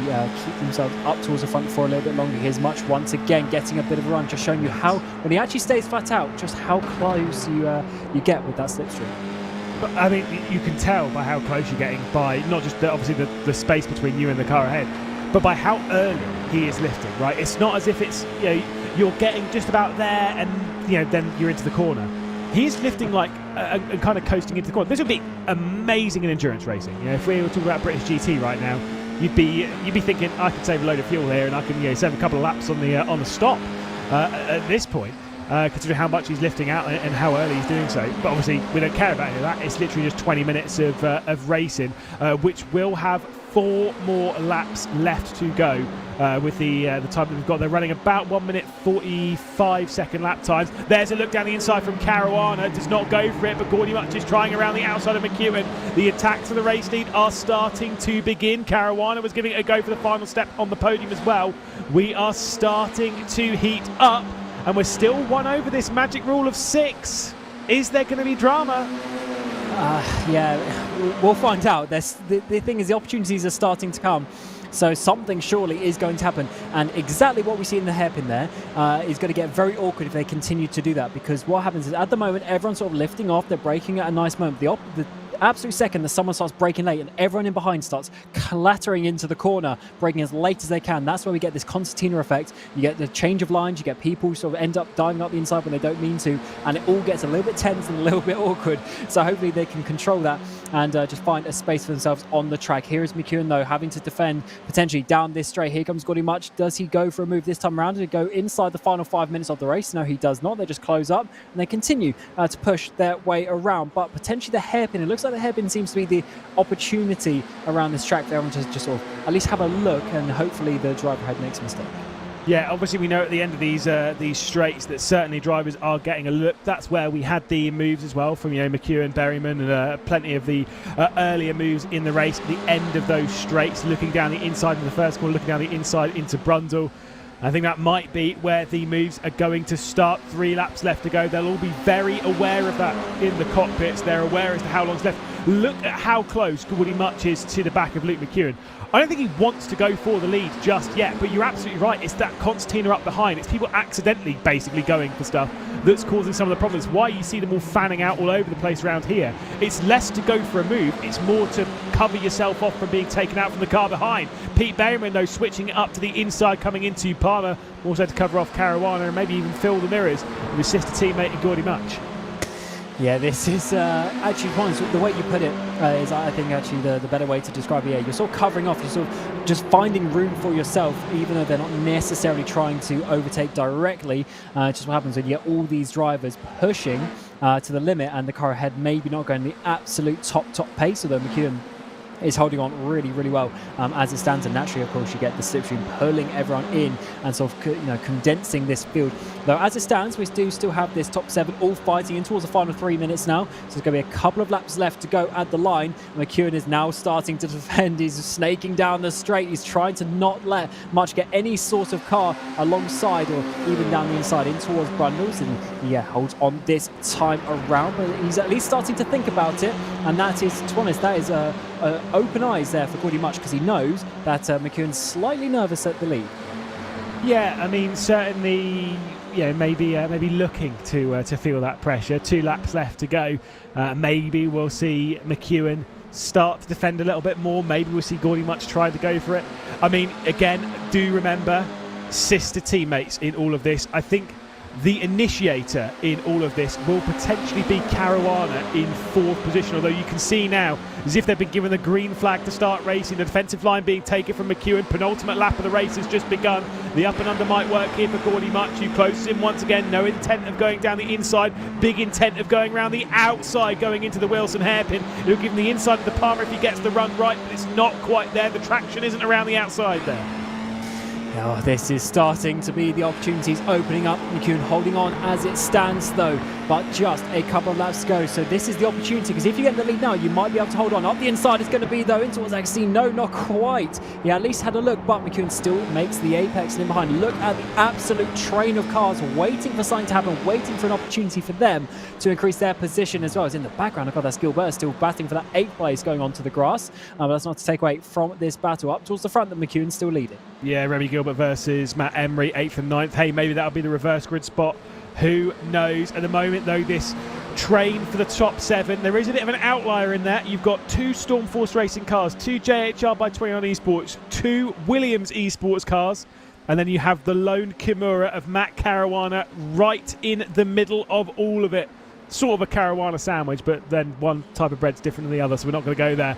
S4: keep themselves up towards the front for a little bit longer. Here's Much once again getting a bit of a run, just showing you how, when he actually stays flat out, just how close you get with that slipstream.
S3: But, I mean, you can tell by how close you're getting by not just obviously the space between you and the car ahead, but by how early he is lifting, right? It's not as if it's, you're getting just about there and, then you're into the corner. He's lifting like and kind of coasting into the corner. This would be amazing in endurance racing. If we were talking about British GT right now, you'd be thinking, I could save a load of fuel here and I can save a couple of laps on the stop at this point. Considering how much he's lifting out and how early he's doing so. But obviously we don't care about any of that. It's literally just 20 minutes of racing, which will have 4 more laps left to go with the time that we've got. They're running about 1 minute 45 second lap times. There's a look down the inside from Caruana. Does not go for it, but Gordy Much is trying around the outside of McEwen. The attacks of the race lead are starting to begin. Caruana was giving it a go for the final step on the podium as well. We are starting to heat up, and we're still 1 over this magic rule of 6. Is there going to be drama?
S4: Yeah, we'll find out. The thing is, the opportunities are starting to come. So something surely is going to happen. And exactly what we see in the hairpin there is going to get very awkward if they continue to do that. Because what happens is, at the moment, everyone's sort of lifting off. They're braking at a nice moment. The absolute second that someone starts braking late and everyone in behind starts clattering into the corner, braking as late as they can, that's where we get this concertina effect. You get the change of lines, you get people sort of end up diving up the inside when they don't mean to, and it all gets a little bit tense and a little bit awkward. So hopefully they can control that and just find a space for themselves on the track. Here is McEwen, though, having to defend potentially down this straight. Here comes Gordy Much. Does he go for a move this time around? Does he go inside the final 5 minutes of the race? No, he does not. They just close up and they continue to push their way around. But potentially the hairpin, it looks like the hairpin seems to be the opportunity around this track for everyone to just sort of at least have a look, and hopefully the driver ahead makes a mistake.
S3: Yeah, obviously we know at the end of these straights that certainly drivers are getting a look. That's where we had the moves as well from McEwen, Berryman, and plenty of the earlier moves in the race at the end of those straights, looking down the inside in the first corner, looking down the inside into Brundle. I think that might be where the moves are going to start. 3 laps left to go. They'll all be very aware of that in the cockpits. They're aware as to how long's left. Look at how close Gordy Much is to the back of Luke McEwen. I don't think he wants to go for the lead just yet, but you're absolutely right. It's that concertina up behind. It's people accidentally basically going for stuff that's causing some of the problems. Why you see them all fanning out all over the place around here. It's less to go for a move. It's more to cover yourself off from being taken out from the car behind. Pete Berryman, though, switching it up to the inside, coming into Palmer, also to cover off Caruana and maybe even fill the mirrors with his sister teammate in Gordy Much.
S4: Yeah, this is actually the way you put it is, I think, actually the better way to describe it. Yeah, you're sort of covering off, you're sort of just finding room for yourself, even though they're not necessarily trying to overtake directly. Just what happens when you get all these drivers pushing to the limit, and the car ahead maybe not going the absolute top pace, although McEwen is holding on really, really well as it stands. And naturally, of course, you get the slipstream pulling everyone in and sort of condensing this field. Though as it stands, we do still have this top 7 all fighting in towards the final 3 minutes now. So there's going to be a couple of laps left to go at the line. McEwen is now starting to defend. He's snaking down the straight. He's trying to not let Much get any sort of car alongside or even down the inside in towards Brundles. And yeah, holds on this time around, but he's at least starting to think about it. And that is, to be honest, that is open eyes there for Gordy Much, because he knows that McEwen's slightly nervous at the lead.
S3: Yeah, I mean, certainly, maybe looking to feel that pressure. 2 laps left to go. Maybe we'll see McEwen start to defend a little bit more. Maybe we'll see Gordy Much try to go for it. I mean, again, do remember sister teammates in all of this. I think the initiator in all of this will potentially be Caruana in 4th position, although you can see now as if they've been given the green flag to start racing. The defensive line being taken from McEwen. Penultimate lap of the race has just begun. The up and under might work here for Gordy Much, who closes in once again. No intent of going down the inside, big intent of going around the outside, going into the Wilson hairpin. He'll give him the inside of the Palmer if he gets the run right, but it's not quite there. The traction isn't around the outside there.
S4: Oh, this is starting to be the opportunities opening up. McEwen holding on as it stands, though, but just a couple of laps to go. So this is the opportunity, because if you get in the lead now, you might be able to hold on. Up the inside is going to be, though, in towards Axine. No, not quite. He at least had a look, but McEwen still makes the apex and in behind. Look at the absolute train of cars waiting for something to happen, waiting for an opportunity for them to increase their position as well. As in the background, I've got that Gilbert still battling for that 8th place going on to the grass. But that's not to take away from this battle. Up towards the front, that McEwen's still leading.
S3: Yeah, Remy Gilbert versus Matt Emery, 8th and 9th. Hey, maybe that'll be the reverse grid spot. Who knows? At the moment, though, this train for the top 7, there is a bit of an outlier in that. You've got 2 Stormforce Racing cars, 2 JHR by 29 Esports, 2 Williams Esports cars, and then you have the lone Kimura of Matt Caruana right in the middle of all of it. Sort of a Caruana sandwich, but then one type of bread's different than the other, so we're not going to go there.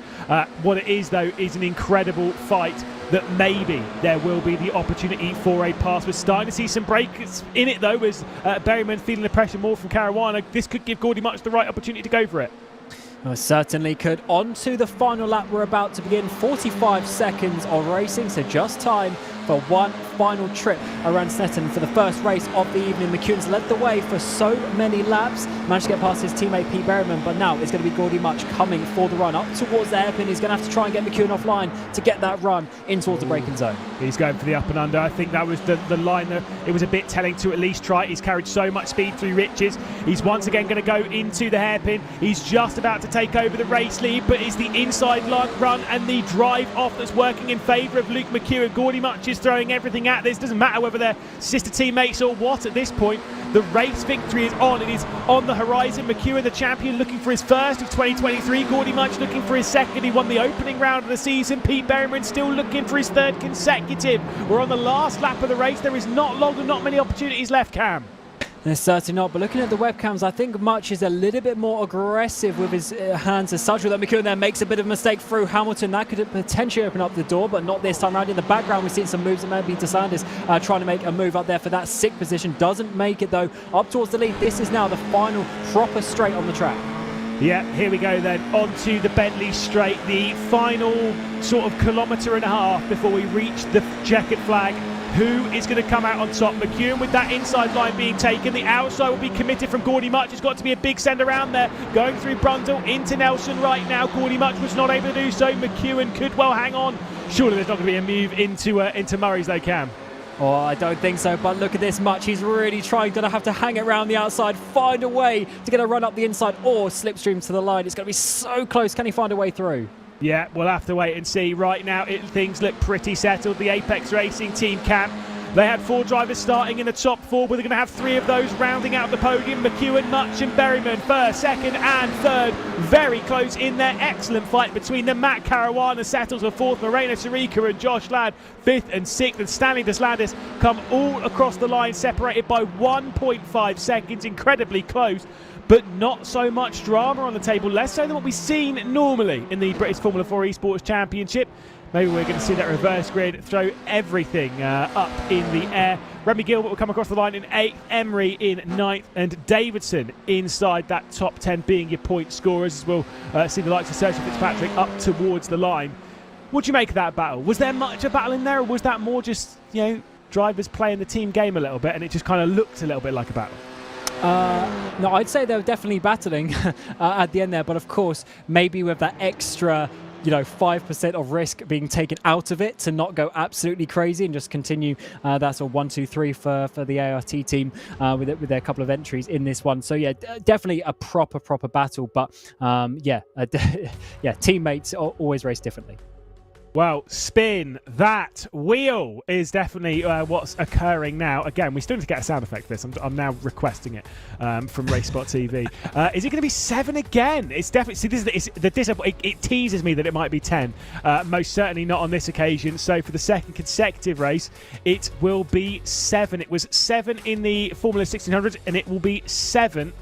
S3: What it is, though, is an incredible fight that maybe there will be the opportunity for a pass. We're starting to see some breaks in it, though, as Berryman feeling the pressure more from Caruana. This could give Gordy Much the right opportunity to go for it.
S4: Well, certainly could. On to the final lap we're about to begin. 45 seconds of racing, so just time for one final trip around Snetterton for the first race of the evening. McEwen's led the way for so many laps, managed to get past his teammate Pete Berryman, but now it's going to be Gordy Much coming for the run up towards the hairpin. He's going to have to try and get McEwen offline to get that run in towards the braking zone.
S3: He's going for the up and under. I think that was the line that it was a bit telling to at least try. He's carried so much speed through Riches. He's once again going to go into the hairpin. He's just about to take over the race lead, but it's the inside run and the drive off that's working in favour of Luke McEwen. Gordy Much is throwing everything at this. Doesn't matter whether they're sister teammates or what at this point. The race victory is on. It is on the horizon. McEwen, the champion, looking for his first of 2023. Gordy Much looking for his second. He won the opening round of the season. Pete Berryman still looking for his third consecutive. We're on the last lap of the race. There is not many opportunities left, Cam.
S4: There's certainly not, but looking at the webcams, I think Much is a little bit more aggressive with his hands as such. That McEwen then makes a bit of a mistake through Hamilton. That could potentially open up the door, but not this time around. In the background, we've seen some moves that maybe DeSanders trying to make a move up there for that sixth position. Doesn't make it, though, up towards the lead. This is now the final proper straight on the track.
S3: Yeah, here we go then, onto the Bentley straight. The final sort of kilometre and a half before we reach the checkered flag. Who is going to come out on top? McEwen with that inside line being taken. The outside will be committed from Gordy Much. It's got to be a big send around there. Going through Brundle into Nelson right now. Gordy Much was not able to do so. McEwen could well hang on. Surely there's not going to be a move into Murray's though, Cam.
S4: Oh, I don't think so, but look at this Much. He's really trying. Going to have to hang it around the outside, find a way to get a run up the inside or slipstream to the line. It's going to be so close. Can he find a way through?
S3: Yeah, we'll have to wait and see. Right now, things look pretty settled. The Apex Racing team, Cam, they had 4 drivers starting in the top 4, but they're going to have 3 of those rounding out the podium. McEwen, Much and Berryman, first, second and third. Very close in their excellent fight between them. Matt Caruana settles for 4th. Moreno Sirica and Josh Ladd 5th and 6th. And Stanley Deslandis come all across the line, separated by 1.5 seconds. Incredibly close, but not so much drama on the table. Less so than what we've seen normally in the British Formula 4 Esports Championship. Maybe we're going to see that reverse grid throw everything up in the air. Remy Gilbert will come across the line in 8th, Emery in 9th, and Davidson inside that top 10 being your point scorers. We'll see the likes of Sergio Fitzpatrick up towards the line. What do you make of that battle? Was there much of a battle in there, or was that more just, you know, drivers playing the team game a little bit and it just kind of looked a little bit like a battle?
S4: No, I'd say they were definitely battling at the end there, but of course, maybe with that extra 5% of risk being taken out of it to not go absolutely crazy and just continue that sort of 1, 2, 3 for the ART team with their couple of entries in this one. So yeah, definitely a proper battle, but teammates always race differently.
S3: Well, spin that wheel is definitely what's occurring now. Again, we still need to get a sound effect for this. I'm now requesting it from RaceSpotTV. Is it going to be 7 again? It's definitely. See, this is it teases me that it might be 10. Most certainly not on this occasion. So for the second consecutive race, it will be 7. It was 7 in the Formula 1600, and it will be 7.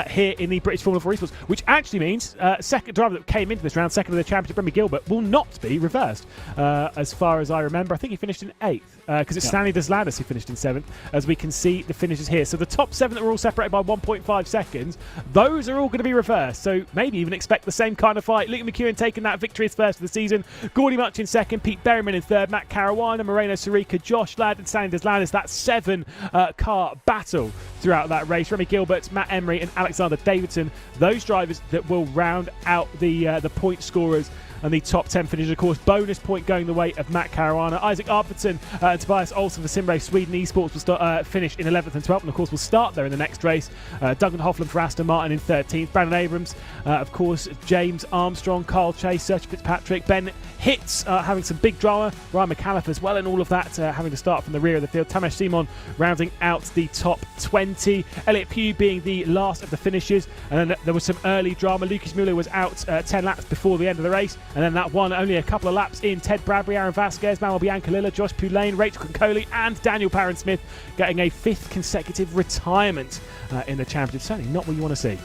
S3: Here in the British Formula 4 Esports, which actually means second driver that came into this round, second of the championship, Remy Gilbert, will not be reversed. As far as I remember, I think he finished in 8th, because it's Stanley Deslandis who finished in 7th, as we can see the finishes here. So the top 7 that were all separated by 1.5 seconds, those are all going to be reversed. So maybe even expect the same kind of fight. Luke McEwen taking that victory as first of the season, Gordy Much in 2nd, Pete Berryman in 3rd, Matt Caruana, Moreno Sirica, Josh Ladd and Stanley Deslandis. That 7-car battle throughout that race. Remy Gilbert, Matt Emery and Alexander Davidson, those drivers that will round out the point scorers and the top 10 finishes. Of course, bonus point going the way of Matt Caruana. Isaac Arvidsson and Tobias Olsson for Simrace Sweden Esports will finish in 11th and 12th, and of course will start there in the next race. Duncan Hoffland for Aston Martin in 13th. Brandon Abrams, of course, James Armstrong, Carl Chase, Sergio Fitzpatrick, Ben Hitz having some big drama, Ryan McAuliffe as well, and all of that having to start from the rear of the field. Tamesh Simon rounding out the top 20. Elliot Pugh being the last of the finishers, and then there was some early drama. Lucas Mueller was out 10 laps before the end of the race, and then that one only a couple of laps in. Ted Bradbury, Aaron Vasquez, Manuel Biancalilla, Josh Poulain, Rachel Concoli and Daniel Parron-Smith getting a 5th consecutive retirement in the championship. Certainly not what you want to see.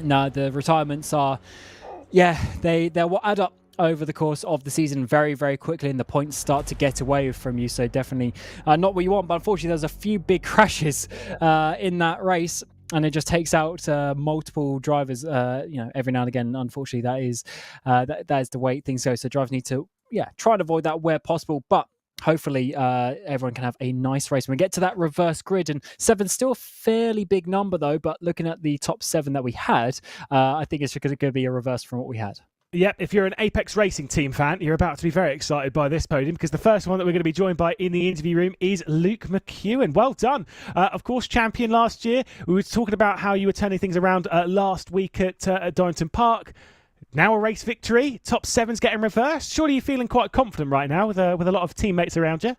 S4: No, the retirements are, they'll add up over the course of the season very, very quickly, and the points start to get away from you. So definitely not what you want. But unfortunately, there's a few big crashes in that race. and it just takes out multiple drivers. Every now and again. Unfortunately, that is the way things go. So drivers need to try and avoid that where possible, but. Hopefully, everyone can have a nice race. When we get to that reverse grid, and 7's still a fairly big number, though. But looking at the top 7 that we had, I think it's going to be a reverse from what we had.
S3: Yep, if you're an Apex Racing team fan, you're about to be very excited by this podium because the first one that we're going to be joined by in the interview room is Luke McEwen. Well done. Of course, champion last year. We were talking about how you were turning things around last week at Donington Park. Now a race victory, top 7's getting reversed. Surely you're feeling quite confident right now with a lot of teammates around you?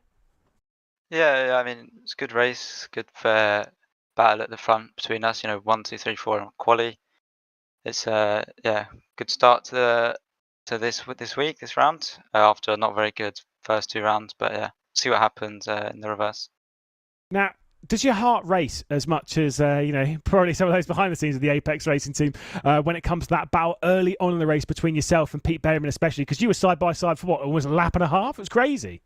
S7: Yeah, I mean, it's a good race, good fair battle at the front between us, 1, 2, 3, 4 on quali. It's good start to this week, this round, after a not very good first 2 rounds, but see what happens in the reverse.
S3: Now, does your heart race as much as, probably some of those behind the scenes of the Apex Racing team when it comes to that battle early on in the race between yourself and Pete Berryman especially? Because you were side by side for almost a lap and a half? It was crazy.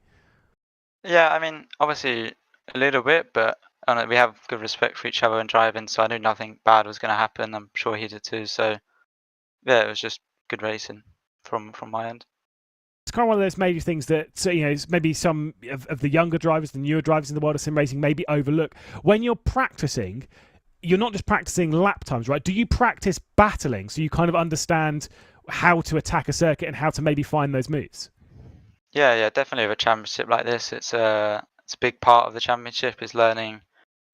S7: Yeah, I mean, obviously a little bit, but we have good respect for each other when driving, so I knew nothing bad was going to happen. I'm sure he did too. So, yeah, it was just good racing from my end.
S3: It's kind of one of those major things that maybe some of the younger drivers, the newer drivers in the world of sim racing maybe overlook. When you're practicing, you're not just practicing lap times, right? Do you practice battling so you kind of understand how to attack a circuit and how to maybe find those moves?
S7: Yeah, definitely. With a championship like this, it's a big part of the championship is learning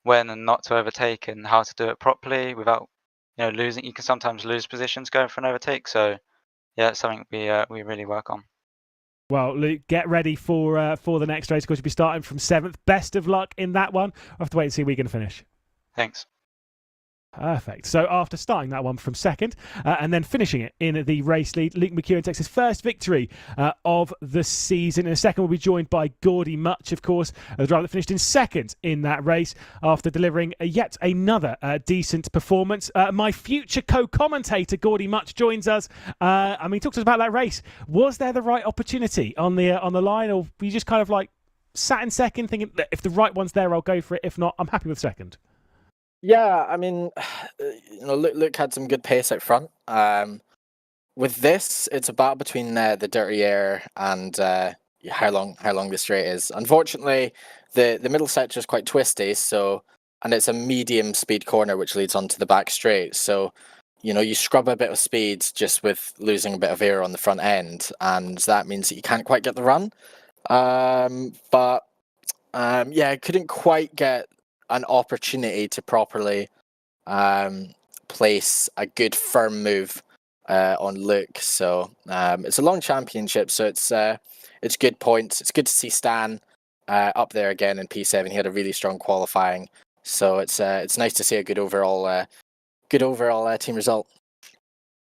S7: when and not to overtake and how to do it properly without losing. You can sometimes lose positions going for an overtake, so yeah, it's something we really work on.
S3: Well, Luke, get ready for the next race. Of course, you'll be starting from 7th. Best of luck in that one. We'll have to wait and see where you're going to finish.
S7: Thanks.
S3: Perfect. So after starting that one from 2nd and then finishing it in the race lead, Luke McEwen takes his first victory of the season. In a second, we'll be joined by Gordy Much, of course, the driver that finished in 2nd in that race after delivering yet another decent performance. My future co-commentator, Gordy Much, joins us. Talk to us about that race. Was there the right opportunity on the line, or were you just kind of like sat in 2nd thinking, if the right one's there, I'll go for it. If not, I'm happy with 2nd?
S8: Yeah, I mean, Luke had some good pace out front. With this, it's a battle between the dirty air and how long the straight is. Unfortunately, the middle sector is quite twisty, and it's a medium speed corner which leads onto the back straight. So, you scrub a bit of speed just with losing a bit of air on the front end, and that means that you can't quite get the run. I couldn't quite get an opportunity to properly place a good firm move on Luke. So it's a long championship, so it's good points. It's good to see Stan up there again in P7. He had a really strong qualifying, so it's nice to see a good overall team result.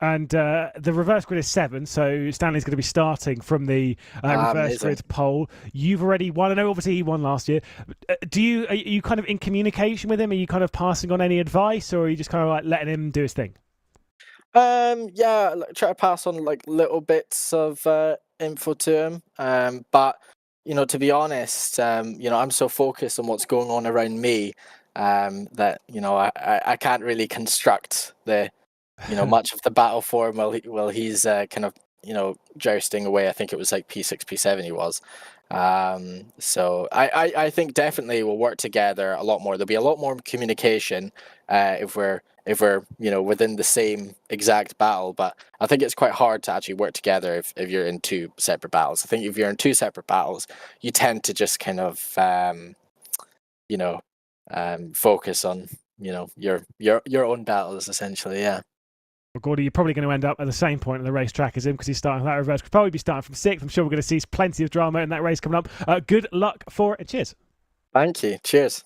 S3: And the reverse grid is 7, so Stanley's going to be starting from the reverse grid pole. You've already won. I know obviously he won last year. Are you kind of in communication with him? Are you kind of passing on any advice, or are you just kind of like letting him do his thing?
S8: Try to pass on like little bits of info to him. But to be honest, I'm so focused on what's going on around me that I can't really construct much of the battle for him while he's kind of jousting away. I think it was like P6, P7 he was. So I think definitely we'll work together a lot more. There'll be a lot more communication if we're within the same exact battle. But I think it's quite hard to actually work together if you're in 2 separate battles. I think if you're in 2 separate battles, you tend to just kind of focus on your own battles essentially. Yeah.
S3: Well, Gordy, you're probably going to end up at the same point on the racetrack as him because he's starting that reverse. Could probably be starting from 6th. I'm sure we're going to see plenty of drama in that race coming up. Good luck for it. Cheers.
S8: Thank you. Cheers.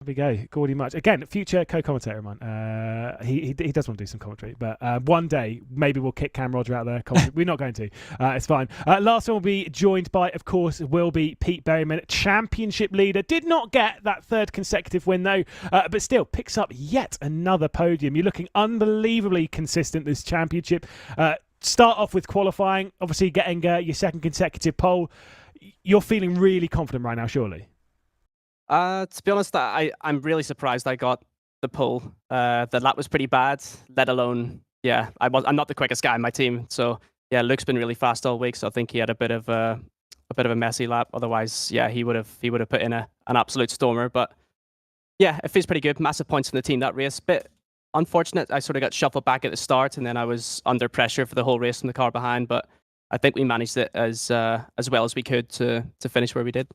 S3: There we go, Gordy Much. Again, future co-commentator of mine. He does want to do some commentary, but one day maybe we'll kick Cam Roger out there. We're not going to. It's fine. Last one will be joined by, of course, will be Pete Berryman, championship leader. Did not get that 3rd consecutive win though, but still picks up yet another podium. You're looking unbelievably consistent this championship. Start off with qualifying, obviously getting your 2nd consecutive pole. You're feeling really confident right now, surely?
S9: To be honest, I'm really surprised I got the pull. The lap was pretty bad, let alone, yeah, I'm not the quickest guy in my team. So yeah, Luke's been really fast all week, so I think he had a bit of a messy lap. Otherwise, yeah, he would have put in an absolute stormer. But yeah, it feels pretty good. Massive points from the team that race. Bit unfortunate, I sort of got shuffled back at the start, and then I was under pressure for the whole race from the car behind. But I think we managed it as well as we could to finish where we did.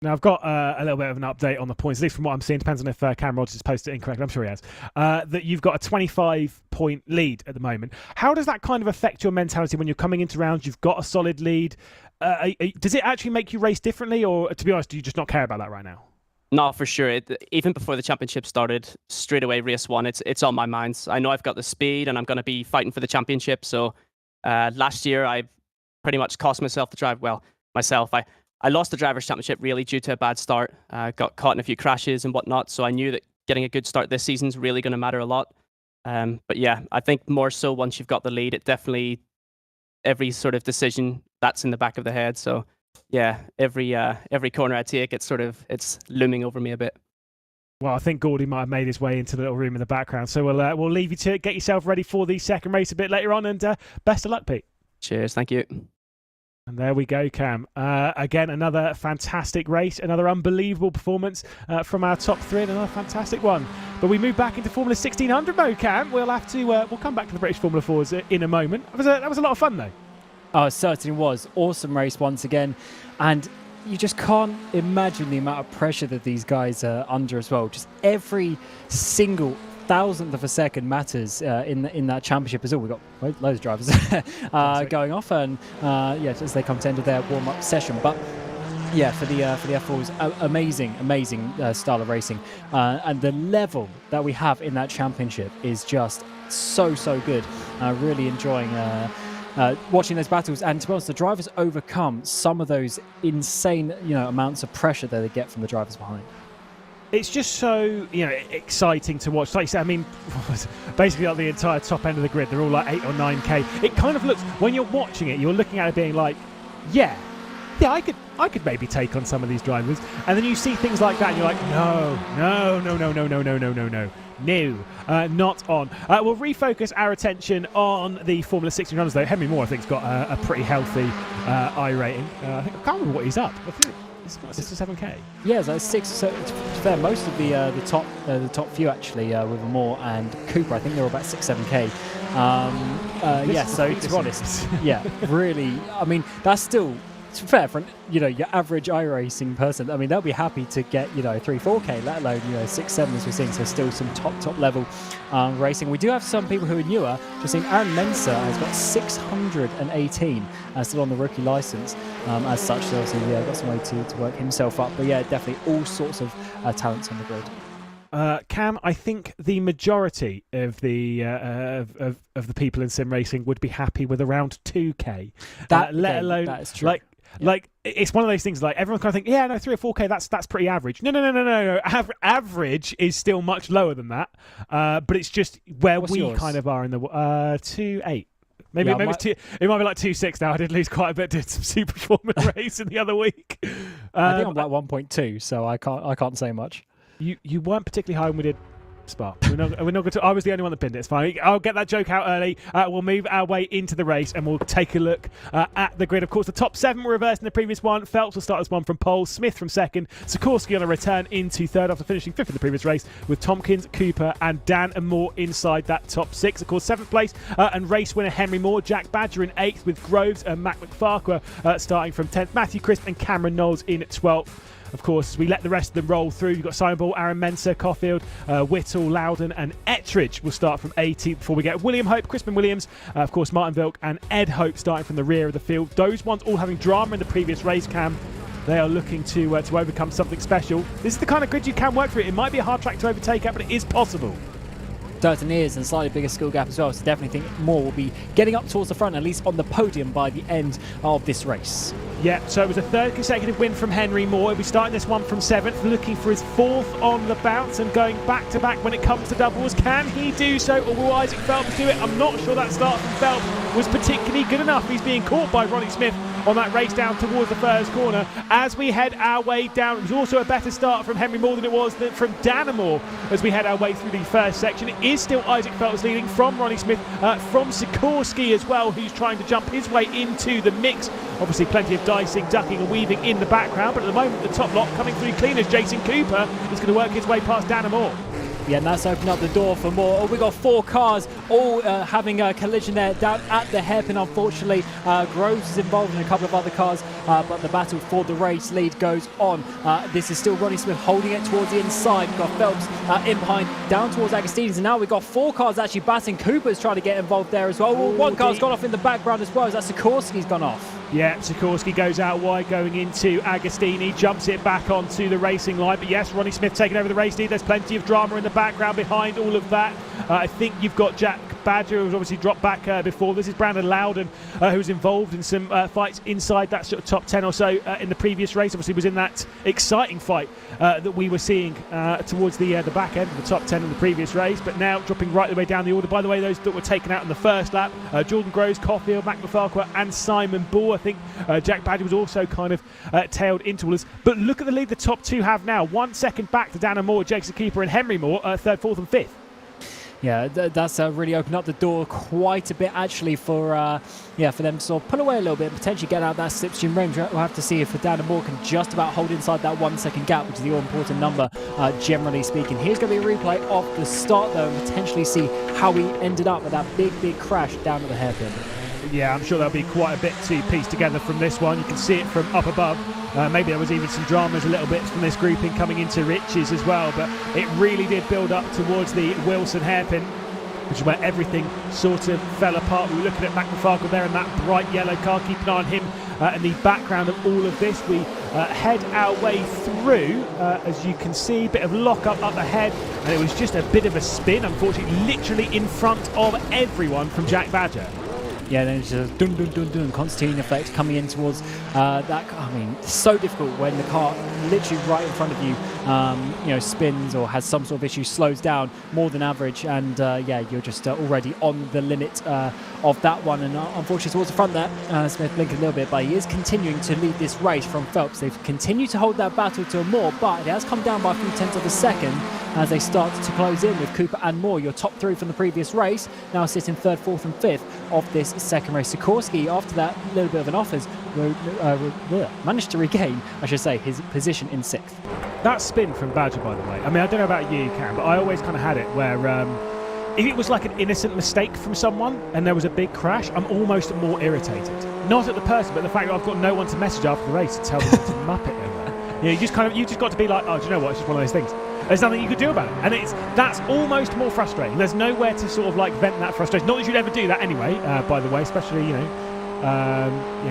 S3: Now, I've got a little bit of an update on the points, at least from what I'm seeing. Depends on if Cam Rogers has posted it incorrectly. I'm sure he has. That you've got a 25-point lead at the moment. How does that kind of affect your mentality when you're coming into rounds? You've got a solid lead. Does it actually make you race differently? Or, to be honest, do you just not care about that right now?
S9: No, for sure. Even before the championship started, straight away, race one, it's on my mind. I know I've got the speed and I'm going to be fighting for the championship. So last year, I pretty much cost myself the drive. Well, myself, I lost the Drivers' Championship really due to a bad start. Got caught in a few crashes and whatnot. So I knew that getting a good start this season is really going to matter a lot. But yeah, I think more so once you've got the lead, it definitely, every sort of decision, that's in the back of the head. So yeah, every corner I take, it's looming over me a bit.
S3: Well, I think Gordy might have made his way into the little room in the background. So we'll leave you to it. Get yourself ready for the second race a bit later on. And best of luck, Pete.
S9: Cheers. Thank you.
S3: And there we go, Cam. Again, another fantastic race, another unbelievable performance from our top three, and another fantastic one. But we move back into Formula 1600 mode, Cam. We'll have to. We'll come back to the British Formula 4s in a moment. That was a lot of fun, though.
S4: Oh, it certainly was. Awesome race once again, and you just can't imagine the amount of pressure that these guys are under as well. Just every single thousandth of a second matters in that championship as well. We've got loads of drivers going off, and as they come to end of their warm-up session. But yeah, for the F4s, amazing style of racing, and the level that we have in that championship is just so good. Really enjoying watching those battles, and to be honest, the drivers overcome some of those insane amounts of pressure that they get from the drivers behind.
S3: It's just so exciting to watch. Like you said, I mean, basically like the entire top end of the grid, they're all like 8 or 9K. It kind of looks, when you're watching it, you're looking at it being like, yeah, I could maybe take on some of these drivers. And then you see things like that and you're like, no, not on. We'll refocus our attention on the Formula 1600s though. Henry Moore, I think, has got a pretty healthy I rating. I can't remember what he's up. I think it's got 6 or 7K. Yeah,
S4: so 6. So to be fair, most of the top few actually with Moore and Cooper, I think they were about 6-7K. So to be honest, yeah, really, I mean, that's still, to be fair, for your average iRacing person, I mean, they'll be happy to get 3-4K, let alone 6-7 as we're seeing. So still some top level racing. We do have some people who are newer. Just seeing Aaron Mensah has got 618 still on the rookie license. As such, so obviously got some way to work himself up. But yeah, definitely all sorts of talents on the grid.
S3: Cam, I think the majority of the of the people in sim racing would be happy with around 2K. Let alone
S4: that is true.
S3: Like it's one of those things. Like everyone kind of think, yeah, no, 3 or 4K, that's pretty average. No. Average is still much lower than that. But it's just where
S4: What's
S3: we
S4: yours?
S3: kind of are in the 2.8. Maybe it might be like 2.6 now. I did lose quite a bit. Did some super formula racing the other week.
S4: I think I'm like 1.2, so I can't say much.
S3: You weren't particularly high when we did Spa. We're not going to. I was the only one that pinned it. It's fine. I'll get that joke out early. We'll move our way into the race and we'll take a look at the grid. Of course, the top 7 were reversed in the previous one. Phelps will start as 1 from pole. Smith from 2nd. Sikorsky on a return into 3rd after finishing 5th in the previous race, with Tompkins, Cooper, and Dan and Moore inside that top 6. Of course, 7th place and race winner Henry Moore. Jack Badger in 8th, with Groves and Mac McFarquhar starting from 10th. Matthew Crisp and Cameron Knowles in 12th. Of course, we let the rest of them roll through. You've got Simon Ball, Aaron Mensah, Caulfield, Whittle, Loudon, and Ettridge will start from 18th before we get William Hope, Crispin Williams, of course, Martin Vilk, and Ed Hope starting from the rear of the field. Those ones all having drama in the previous race, Cam. They are looking to overcome something special. This is the kind of grid you can work through. It might be a hard track to overtake at, but it is possible.
S4: Certainly is, and slightly bigger skill gap as well. So definitely think Moore will be getting up towards the front, at least on the podium by the end of this race.
S3: Yeah, so it was a 3rd consecutive win from Henry Moore. He'll be starting this one from 7th, looking for his 4th on the bounce and going back-to-back when it comes to doubles. Can he do so, or will Isaac Phelps do it? I'm not sure that start from Phelps was particularly good enough. He's being caught by Ronnie Smith on that race down towards the first corner. As we head our way down, it was also a better start from Henry Moore than it was from Danamore as we head our way through the first section. It is still Isaac Phelps leading from Ronnie Smith, from Sikorsky as well, who's trying to jump his way into the mix. Obviously plenty of dicing, ducking and weaving in the background, but at the moment the top lot coming through clean as Jason Cooper is going to work his way past Danamore.
S4: Yeah, and that's opened up the door for more. Oh, we got 4 cars all having a collision there down at the hairpin, unfortunately. Groves is involved in a couple of other cars, but the battle for the race lead goes on. This is still Ronnie Smith holding it towards the inside. We've got Phelps in behind, down towards Agostini's, and now we've got 4 cars actually battling. Cooper's trying to get involved there as well. One car's gone off in the background as well, as that Sikorsky's gone off.
S3: Yeah, Sikorsky goes out wide going into Agostini, jumps it back onto the racing line. But yes, Ronnie Smith taking over the race lead. There's plenty of drama in the background behind all of that. I think you've got Jack Badger, who's obviously dropped back before. This is Brandon Loudon, who's involved in some fights inside that sort of top 10 or so in the previous race. Obviously was in that exciting fight that we were seeing towards the back end of the top 10 in the previous race. But now dropping right the way down the order. By the way, those that were taken out in the first lap, Jordan Groves, Caulfield, Mac McFarquhar and Simon Bull. I think Jack Badger was also kind of tailed into us. But look at the lead the top 2 have now. 1 second back to Dana Moore, Jason Cooper and Henry Moore, 3rd, 4th and 5th.
S4: Yeah, that's really opened up the door quite a bit actually for them to sort of pull away a little bit and potentially get out that slipstream range. We'll have to see if Dana Moore can just about hold inside that 1 second gap, which is the all-important number, generally speaking. Here's going to be a replay of the start though, and potentially see how we ended up with that big crash down at the hairpin.
S3: Yeah, I'm sure there'll be quite a bit to piece together from this one. You can see it from up above. Maybe there was even some dramas a little bit from this grouping coming into Riches as well, but it really did build up towards the Wilson hairpin, which is where everything sort of fell apart. We were looking at Mac McFarquhar there in that bright yellow car, keep an eye on him in the background of all of this. We head our way through, as you can see, bit of lock-up up ahead, and it was just a bit of a spin, unfortunately, literally in front of everyone from Jack Badger.
S4: Yeah, then it's just dun dun dun dun, concertina effect coming in towards that. I mean, it's so difficult when the car literally right in front of you, spins or has some sort of issue, slows down more than average, and you're just already on the limit of that one. And unfortunately, towards the front there, Smith blinking a little bit, but he is continuing to lead this race from Phelps. They've continued to hold that battle to Moore, but it has come down by a few tenths of a second as they start to close in with Cooper and Moore. Your top 3 from the previous race now sitting 3rd, 4th and 5th of this second race. Sikorsky, after that little bit of an offers, managed to regain, I should say, his position in 6th.
S3: That spin from Badger, by the way, I mean, I don't know about you, Cam, but I always kind of had it where if it was like an innocent mistake from someone and there was a big crash, I'm almost more irritated. Not at the person, but the fact that I've got no one to message after the race to tell them to muppet over. You just got to be like, oh, do you know what? It's just one of those things. There's nothing you could do about it, and that's almost more frustrating. There's nowhere to sort of like vent that frustration. Not that you'd ever do that anyway, by the way, especially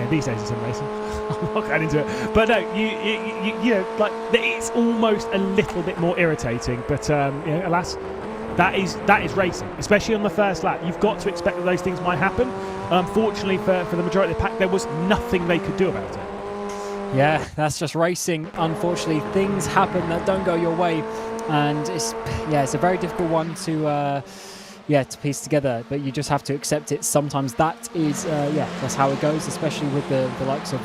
S3: these days in sim racing. I'm not going into it, but no, it's almost a little bit more irritating. But alas, that is racing, especially on the first lap. You've got to expect that those things might happen. Unfortunately for the majority of the pack, there was nothing they could do about it.
S4: Yeah, that's just racing. Unfortunately, things happen that don't go your way, and it's a very difficult one to piece together. But you just have to accept it. Sometimes that is that's how it goes, especially with the likes of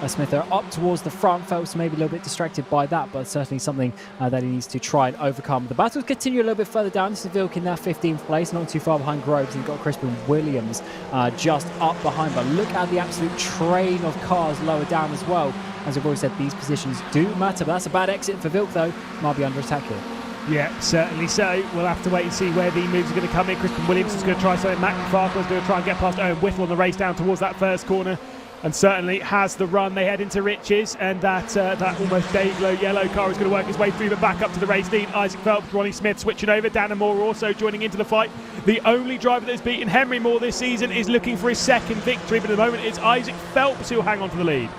S4: Smith. They're up towards the front. Phelps maybe a little bit distracted by that, but certainly something that he needs to try and overcome. The battles continue a little bit further down. This is Vilk in that 15th place, not too far behind Groves, and you've got Crispin Williams just up behind. But look at the absolute train of cars lower down as well. As I've always said, these positions do matter. But that's a bad exit for Vilk, though. Might be under attack here.
S3: Yeah, certainly so. We'll have to wait and see where the moves are going to come in. Crispin Williams is going to try something. Mac McFarquhar is going to try and get past Owen Whittle on the race down towards that first corner, and certainly has the run. They head into Riches, and that almost day-glow yellow car is going to work his way through, but back up to the race lead. Isaac Phelps, Ronnie Smith switching over. Dana Moore also joining into the fight. The only driver that's beaten Henry Moore this season is looking for his second victory, but at the moment it's Isaac Phelps who'll hang on to the lead.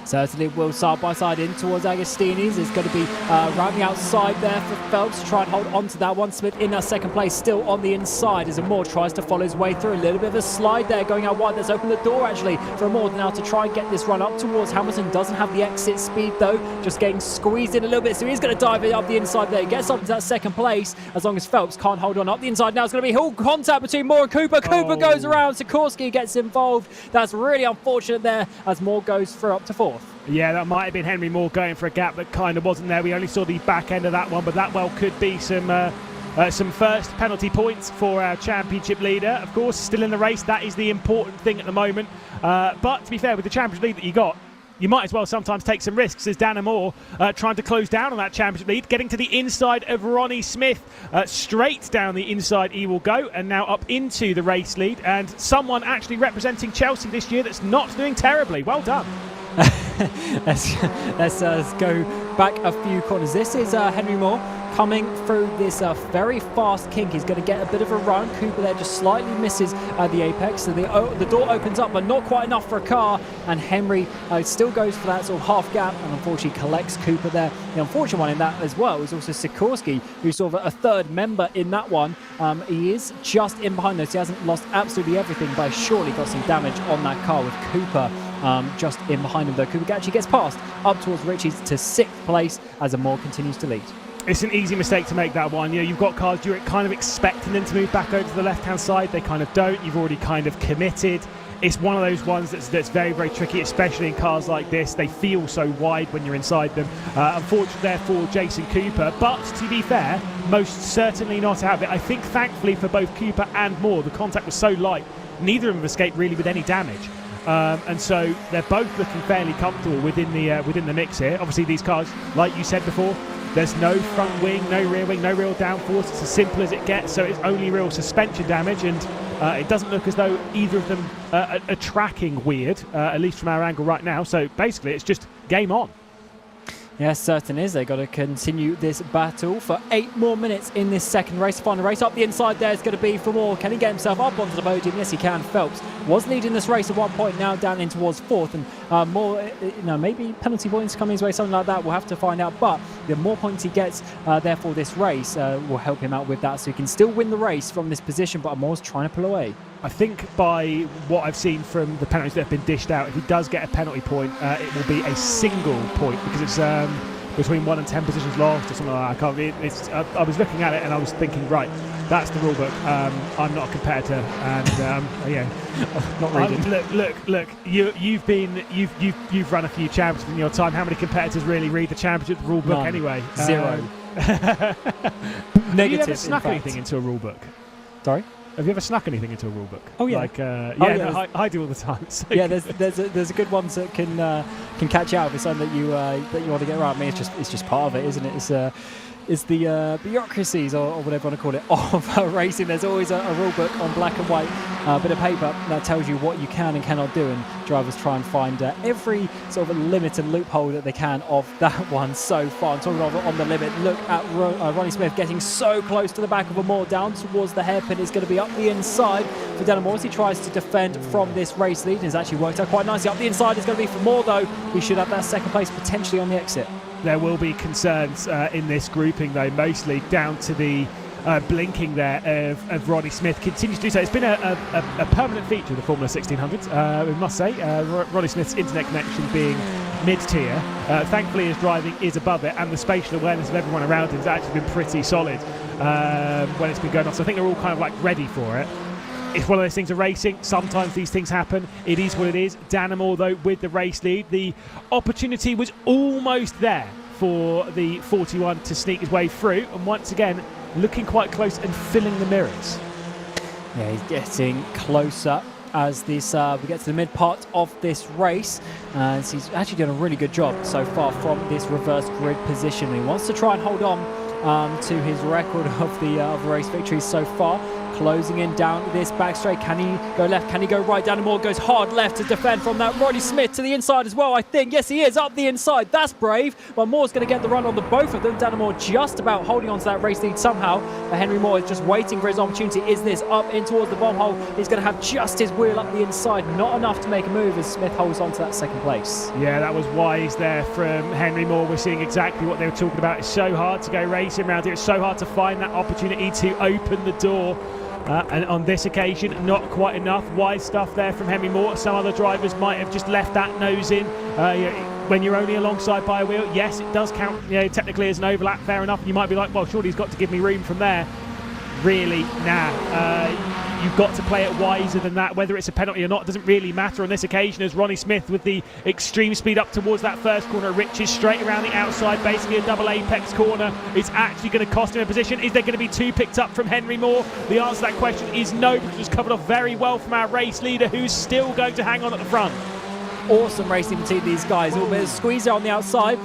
S4: Certainly will side by side in towards Agostini's. It's going to be rounding outside there for Phelps to try and hold on to that one. Smith in second place, still on the inside as Amor tries to follow his way through. A little bit of a slide there going out wide. Let's open the door actually for Amor now to try and get this run up towards Hamilton. Doesn't have the exit speed though, just getting squeezed in a little bit. So he's going to dive it up the inside there. He gets up to that second place as long as Phelps can't hold on. Up the inside now it's going to be full contact between Moore and Cooper. Cooper goes around. Sikorsky gets involved. That's really unfortunate there as Moore goes through up to fourth.
S3: Yeah, that might have been Henry Moore going for a gap that kind of wasn't there. We only saw the back end of that one, but that well could be some first penalty points for our championship leader. Of course, still in the race. That is the important thing at the moment. But to be fair, with the championship lead that you got, you might as well sometimes take some risks, as Dan Moore trying to close down on that championship lead, getting to the inside of Ronnie Smith. Straight down the inside he will go, and now up into the race lead. And someone actually representing Chelsea this year that's not doing terribly. Well done.
S4: Let's go back a few corners. This is Henry Moore coming through this very fast kink. He's going to get a bit of a run. Cooper there just slightly misses the apex. So the door opens up, but not quite enough for a car. And Henry still goes for that sort of half gap and unfortunately collects Cooper there. The unfortunate one in that as well is also Sikorsky, who's sort of a third member in that one. He is just in behind those. He hasn't lost absolutely everything, but surely got some damage on that car with Cooper just in behind him though. Cooper actually gets past up towards Richie's to 6th place as Amor continues to lead.
S3: It's an easy mistake to make, that one. You know, you've got cars, you're kind of expecting them to move back over to the left-hand side. They kind of don't. You've already kind of committed. It's one of those ones that's very, very tricky, especially in cars like this. They feel so wide when you're inside them. Unfortunately, therefore, Jason Cooper. But to be fair, most certainly not out of it. I think, thankfully, for both Cooper and Moore, the contact was so light, neither of them escaped really with any damage. And so they're both looking fairly comfortable within the mix here. Obviously, these cars, like you said before, there's no front wing, no rear wing, no real downforce. It's as simple as it gets, so it's only real suspension damage, and it doesn't look as though either of them are tracking weird, at least from our angle right now. So basically, it's just game on.
S4: Yes, certain is. They've got to continue this battle for 8 more minutes in this second race. Final race up the inside there is going to be for Moore. Can he get himself up onto the podium? Yes, he can. Phelps was leading this race at one point, now down in towards 4th. And Moore, maybe penalty points coming his way, something like that. We'll have to find out. But the more points he gets, therefore, this race will help him out with that. So he can still win the race from this position, but Moore's trying to pull away.
S3: I think by what I've seen from the penalties that have been dished out, if he does get a penalty point, it will be a single point, because it's between 1 and 10 positions lost or something like that. I can't. I was looking at it and I was thinking, right, that's the rule book. I'm not a competitor, and
S4: not reading.
S3: Look. You've run a few championships in your time. How many competitors really read the championship rule book anyway?
S4: 0.
S3: Negative. Have you ever snuck anything into a rule book?
S4: Sorry.
S3: Have you ever snuck anything into a rule book?
S4: Oh yeah,
S3: I do all the time. So
S4: yeah, there's a good ones that can catch out if it's something that you want to get right. I mean, it's just part of it, isn't it? It's the bureaucracies or whatever you want to call it of racing. There's always a rule book on black and white, bit of paper that tells you what you can and cannot do, and drivers try and find every sort of limit and loophole that they can of that one so far. And talking of on the limit, look at Ronnie Smith getting so close to the back of Amor, down towards the hairpin. It's going to be up the inside for Dan Amor as he tries to defend from this race lead, and it's actually worked out quite nicely. Up the inside is going to be for Moore though. He should have that second place potentially on the exit.
S3: There will be concerns in this grouping, though, mostly down to the blinking there of Ronnie Smith. Continues to do so. It's been a permanent feature of the Formula 1600s, we must say. Ronnie Smith's internet connection being mid-tier. Thankfully, his driving is above it, and the spatial awareness of everyone around him has actually been pretty solid when it's been going on. So I think they're all kind of like ready for it. It's one of those things of racing. Sometimes these things happen. It is what it is. Dan Moore, though, with the race lead. The opportunity was almost there for the 41 to sneak his way through. And once again, looking quite close and filling the mirrors.
S4: Yeah, he's getting closer as this we get to the mid part of this race. And he's actually done a really good job so far from this reverse grid position. He wants to try and hold on to his record of the race victories so far. closing in down this back straight. Can he go left? Can he go right? Dannemore goes hard left to defend from that. Ronnie Smith to the inside as well, I think. Yes, he is up the inside. That's brave. But Moore's going to get the run on the both of them. Dannemore just about holding on to that race lead somehow. Henry Moore is just waiting for his opportunity. Is this up in towards the bomb hole? He's going to have just his wheel up the inside. Not enough to make a move as Smith holds on to that second place.
S3: Yeah, that was wise there from Henry Moore. We're seeing exactly what they were talking about. It's so hard to go racing around here. It's so hard to find that opportunity to open the door. And on this occasion, not quite enough. Wise stuff there from Henry Moore. Some other drivers might have just left that nose in. When you're only alongside by a wheel, yes, it does count technically as an overlap, fair enough. You might be like, well, surely he's got to give me room from there. Really, nah. You've got to play it wiser than that. Whether it's a penalty or not doesn't really matter on this occasion, as Ronnie Smith with the extreme speed up towards that first corner. Rich is straight around the outside, basically a double apex corner. It's actually going to cost him a position. Is there going to be two picked up from Henry Moore? The answer to that question is no, because it was covered off very well from our race leader, who's still going to hang on at the front.
S4: Awesome racing between these guys. A little bit of squeeze there on the outside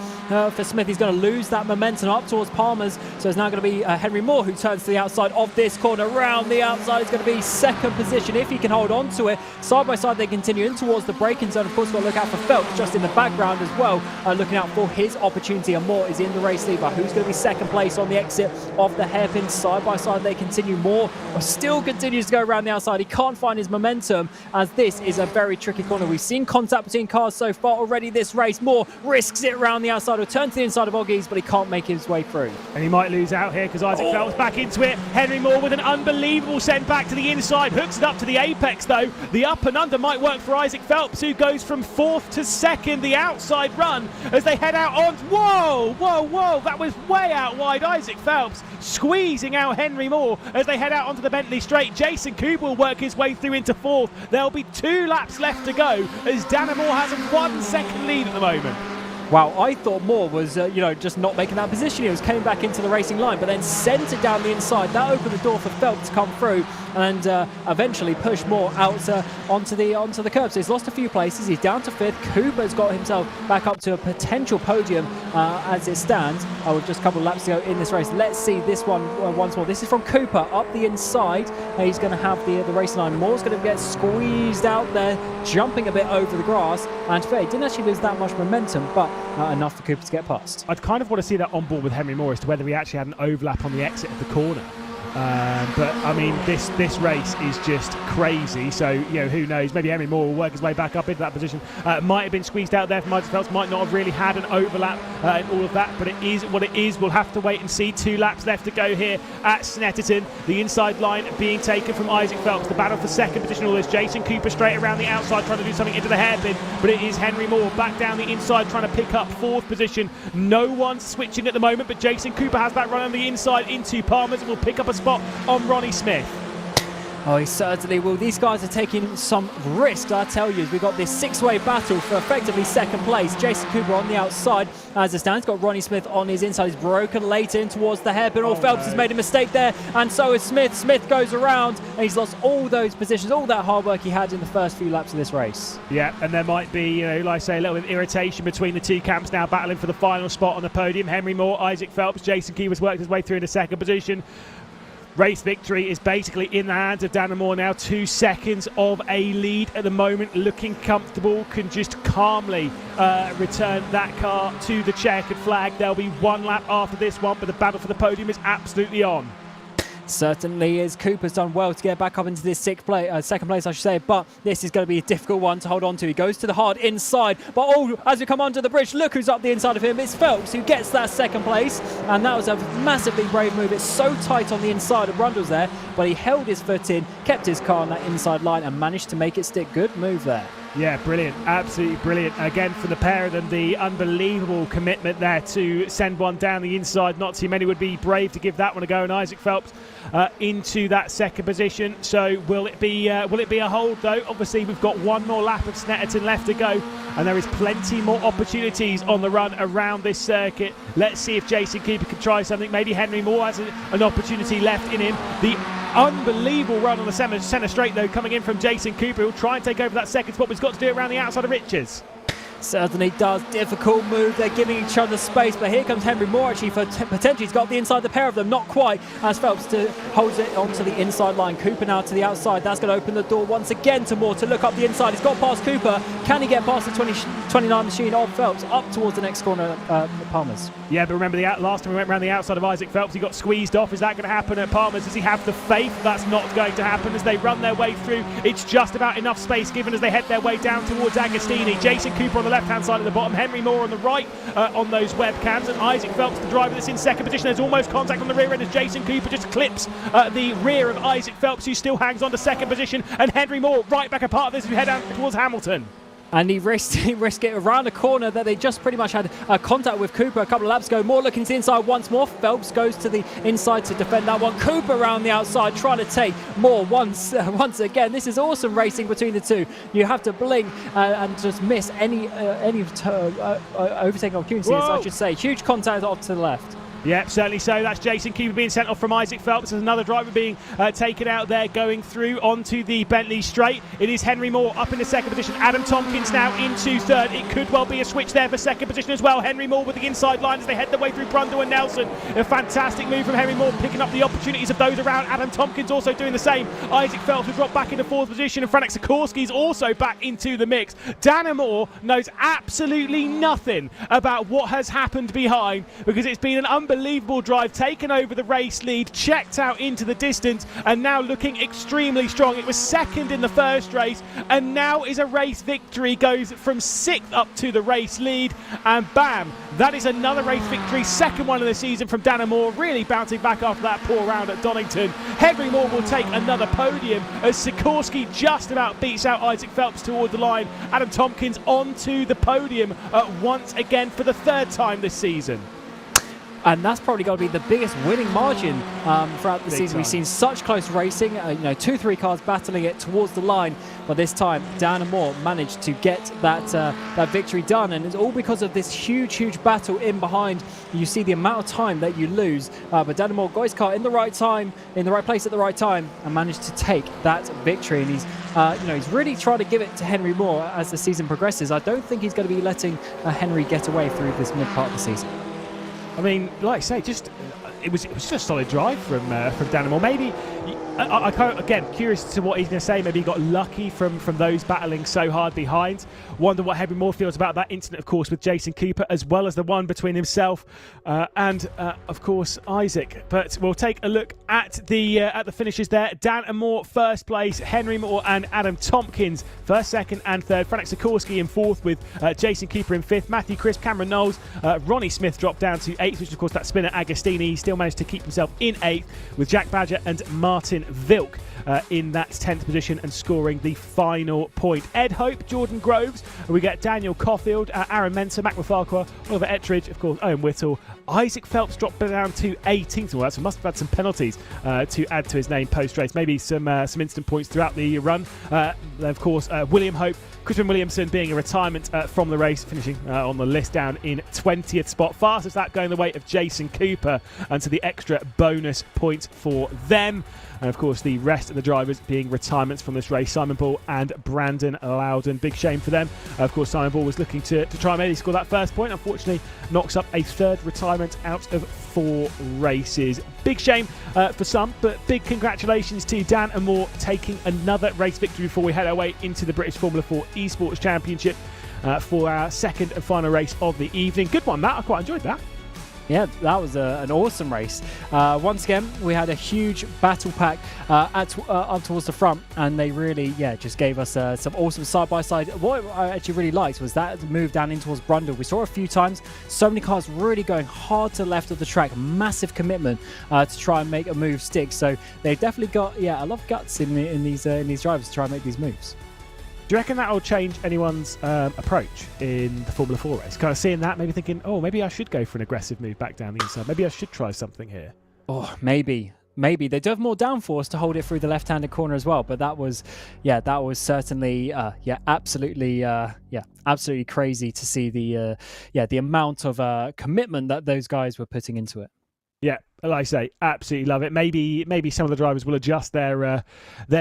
S4: for Smith. He's going to lose that momentum up towards Palmer's. So it's now going to be Henry Moore who turns to the outside of this corner. Around the outside, it's going to be second position if he can hold on to it. Side by side, they continue in towards the braking zone. Of course, got to look out for Phelps just in the background as well, looking out for his opportunity. And Moore is in the race lead, but who's going to be second place on the exit of the hairpin? Side by side, they continue. Moore still continues to go around the outside. He can't find his momentum, as this is a very tricky corner. We've seen contact between cars so far already this race. Moore risks it around the outside, will turn to the inside of Oggies, but he can't make his way through.
S3: And he might lose out here because Isaac Phelps back into it. Henry Moore with an unbelievable send back to the inside, hooks it up to the apex though. The up and under might work for Isaac Phelps, who goes from 4th to 2nd. The outside run as they head out on. Whoa, that was way out wide. Isaac Phelps squeezing out Henry Moore as they head out onto the Bentley straight. Jason Cooper will work his way through into 4th. There'll be 2 laps left to go as Dannemore has a 1 second lead at the moment.
S4: Wow, I thought Moore was, just not making that position. He was coming back into the racing line, but then sent it down the inside. That opened the door for Phelps to come through and eventually push Moore out onto the curb. So he's lost a few places. He's down to 5th. Cooper's got himself back up to a potential podium as it stands. With just a couple of laps to go in this race. Let's see this one once more. This is from Cooper up the inside. He's going to have the racing line. Moore's going to get squeezed out there, jumping a bit over the grass. And fair, he didn't actually lose that much momentum, but enough for Cooper to get past.
S3: I'd kind of want to see that on board with Henry Moore as to whether he actually had an overlap on the exit of the corner. But I mean, this race is just crazy. So who knows? Maybe Henry Moore will work his way back up into that position. Might have been squeezed out there from Isaac Phelps. Might not have really had an overlap and all of that. But it is what it is. We'll have to wait and see. 2 laps left to go here at Snetterton. The inside line being taken from Isaac Phelps. The battle for second position. All this. Jason Cooper straight around the outside trying to do something into the hairpin. But it is Henry Moore back down the inside trying to pick up 4th position. No one's switching at the moment, but Jason Cooper has that run on the inside into Palmer's and will pick up a spot on Ronnie Smith.
S4: Oh, he certainly will. These guys are taking some risks, I tell you. We've got this 6-way battle for effectively second place. Jason Cooper on the outside as it stands. Got Ronnie Smith on his inside. He's broken late in towards the hairpin. Phelps has made a mistake there, and so is Smith. Smith goes around, and he's lost all those positions, all that hard work he had in the first few laps of this race.
S3: Yeah, and there might be, like I say, a little bit of irritation between the 2 camps now battling for the final spot on the podium. Henry Moore, Isaac Phelps, Jason Cooper's worked his way through into second position. Race victory is basically in the hands of Dannemore now. 2 seconds of a lead at the moment, looking comfortable, can just calmly return that car to the checkered flag. There'll be 1 lap after this one, but the battle for the podium is absolutely on.
S4: Certainly is. Cooper's done well to get back up into this second place, I should say, but this is going to be a difficult one to hold on to. He goes to the hard inside, but as we come onto the bridge, look who's up the inside of him. It's Phelps who gets that second place, and that was a massively brave move. It's so tight on the inside of Rundle's there, but he held his foot in, kept his car on that inside line, and managed to make it stick. Good move there.
S3: Yeah, brilliant. Absolutely brilliant. Again, for the pair of them, the unbelievable commitment there to send one down the inside. Not too many would be brave to give that one a go. And Isaac Phelps into that second position. So will it be a hold, though? Obviously, we've got 1 more lap of Snetterton left to go. And there is plenty more opportunities on the run around this circuit. Let's see if Jason Cooper can try something. Maybe Henry Moore has an opportunity left in him. The unbelievable run on the centre straight, though, coming in from Jason Cooper. He'll try and take over that second spot, but he's got to do it around the outside of Richards.
S4: Certainly does. Difficult move. They're giving each other space, but here comes Henry Moore actually for potentially. He's got the inside, the pair of them, not quite, as Phelps holds it onto the inside line. Cooper now to the outside. That's going to open the door once again to Moore to look up the inside. He's got past Cooper. Can he get past the 29 machine of Phelps up towards the next corner, Palmer's? Yeah, but remember last time we went around the outside of Isaac Phelps, he got squeezed off. Is that going to happen at Palmer's? Does he have the faith? That's not going to happen as they run their way through. It's just about enough space given as they head their way down towards Agostini. Jason Cooper on the left-hand side at the bottom, Henry Moore on the right on those webcams, and Isaac Phelps, the driver that's in second position. There's almost contact on the rear end as Jason Cooper just clips the rear of Isaac Phelps, who still hangs on to second position, and Henry Moore right back a part of this as we head down towards Hamilton. And he risked it around a corner that they just pretty much had contact with Cooper a couple of laps ago. Moore looking to the inside once more. Phelps goes to the inside to defend that one. Cooper around the outside trying to take Moore once again. This is awesome racing between the two. You have to blink and just miss any overtaking opportunities, I should say. Huge contact off to the left. Yeah, certainly so. That's Jason Cooper being sent off from Isaac Phelps. There's another driver being taken out there going through onto the Bentley straight. It is Henry Moore up in the second position. Adam Tompkins now into third. It could well be a switch there for second position as well. Henry Moore with the inside line as they head their way through Brundle and Nelson. A fantastic move from Henry Moore, picking up the opportunities of those around. Adam Tompkins also doing the same. Isaac Phelps will drop back into fourth position, and Franek Sikorsky's also back into the mix. Dana Moore knows absolutely nothing about what has happened behind, because it's been an unbelievable drive, taken over the race lead, checked out into the distance, and now looking extremely strong. It was second in the first race, and now is a race victory, goes from sixth up to the race lead, and bam, that is another race victory, second one of the season from Dana Moore, really bouncing back after that poor round at Donington. Henry Moore will take another podium as Sikorsky just about beats out Isaac Phelps toward the line. Adam Tompkins onto the podium once again for the third time this season. And that's probably got to be the biggest winning margin throughout the season. We've seen such close racing, 2-3 cars battling it towards the line, but this time Dana Moore managed to get that victory done, and it's all because of this huge battle in behind. You see the amount of time that you lose, but Dana Moore got his car in the right time, in the right place at the right time, and managed to take that victory. And he's he's really trying to give it to Henry Moore as the season progresses. I don't think he's going to be letting Henry get away through this mid part of the season. I mean, like I say, it was just a solid drive from Dana Moore. Maybe, again, curious to what he's going to say. Maybe he got lucky from those battling so hard behind. Wonder what Henry Moore feels about that incident, of course, with Jason Cooper, as well as the one between himself and, of course, Isaac. But we'll take a look at the finishes there. Dana Moore first place, Henry Moore and Adam Tompkins first, second, and third. Franek Sikorsky in fourth with Jason Cooper in fifth. Matthew Crisp, Cameron Knowles, Ronnie Smith dropped down to eighth, which is, of course, that spinner Agostini. He still managed to keep himself in eighth, with Jack Badger and Martin Vilk in that 10th position and scoring the final point. Ed Hope, Jordan Groves, we get Daniel Caulfield, Aaron Mensah, Mac Mafalqua, Oliver Ettridge, of course, Owen Whittle. Isaac Phelps dropped down to 18th. Well, so must have had some penalties to add to his name post-race. Maybe some instant points throughout the run. Of course, William Hope, Crispin Williamson being a retirement from the race, finishing on the list down in 20th spot. Fastest that going the way of Jason Cooper, and to the extra bonus points for them. And of course, the rest of the drivers being retirements from this race. Simon Ball and Brandon Loudon. Big shame for them. Of course, Simon Ball was looking to try and maybe score that first point. Unfortunately, knocks up a third retirement out of 4 races. Big shame for some, but big congratulations to Dan and Moore taking another race victory before we head our way into the British Formula 4 Esports Championship for our second and final race of the evening. Good one, Matt. I quite enjoyed that. Yeah, that was an awesome race. Once again, we had a huge battle pack up towards the front, and they really, just gave us some awesome side-by-side. What I actually really liked was that move down in towards Brundle. We saw it a few times. So many cars really going hard to the left of the track. Massive commitment to try and make a move stick. So they've definitely got, a lot of guts in these drivers to try and make these moves. Do you reckon that will change anyone's approach in the Formula 4 race? Kind of seeing that, maybe thinking, oh, maybe I should go for an aggressive move back down the inside. Maybe I should try something here. Oh, maybe. They do have more downforce to hold it through the left-handed corner as well. But that was certainly, absolutely crazy to see the amount of commitment that those guys were putting into it.
S3: Yeah, like I say, absolutely love it. Maybe some of the drivers will adjust their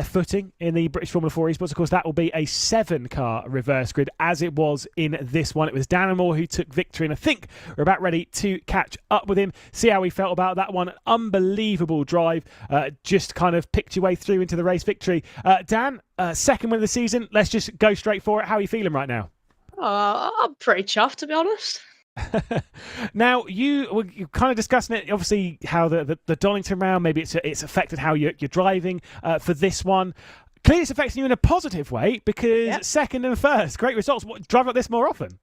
S3: footing in the British Formula 4 Esports. Of course, that will be a 7-car reverse grid, as it was in this one. It was Darren Moore who took victory, and I think we're about ready to catch up with him, see how he felt about that one. An unbelievable drive, just kind of picked your way through into the race victory. Dan, second win of the season. Let's just go straight for it. How are you feeling right now?
S6: I'm pretty chuffed, to be honest.
S3: Now you're kind of discussing it, obviously, how the Donington round, maybe it's affected how you're driving for this one. Clearly it's affecting you in a positive way, because second and first, great results. Drive like this more often?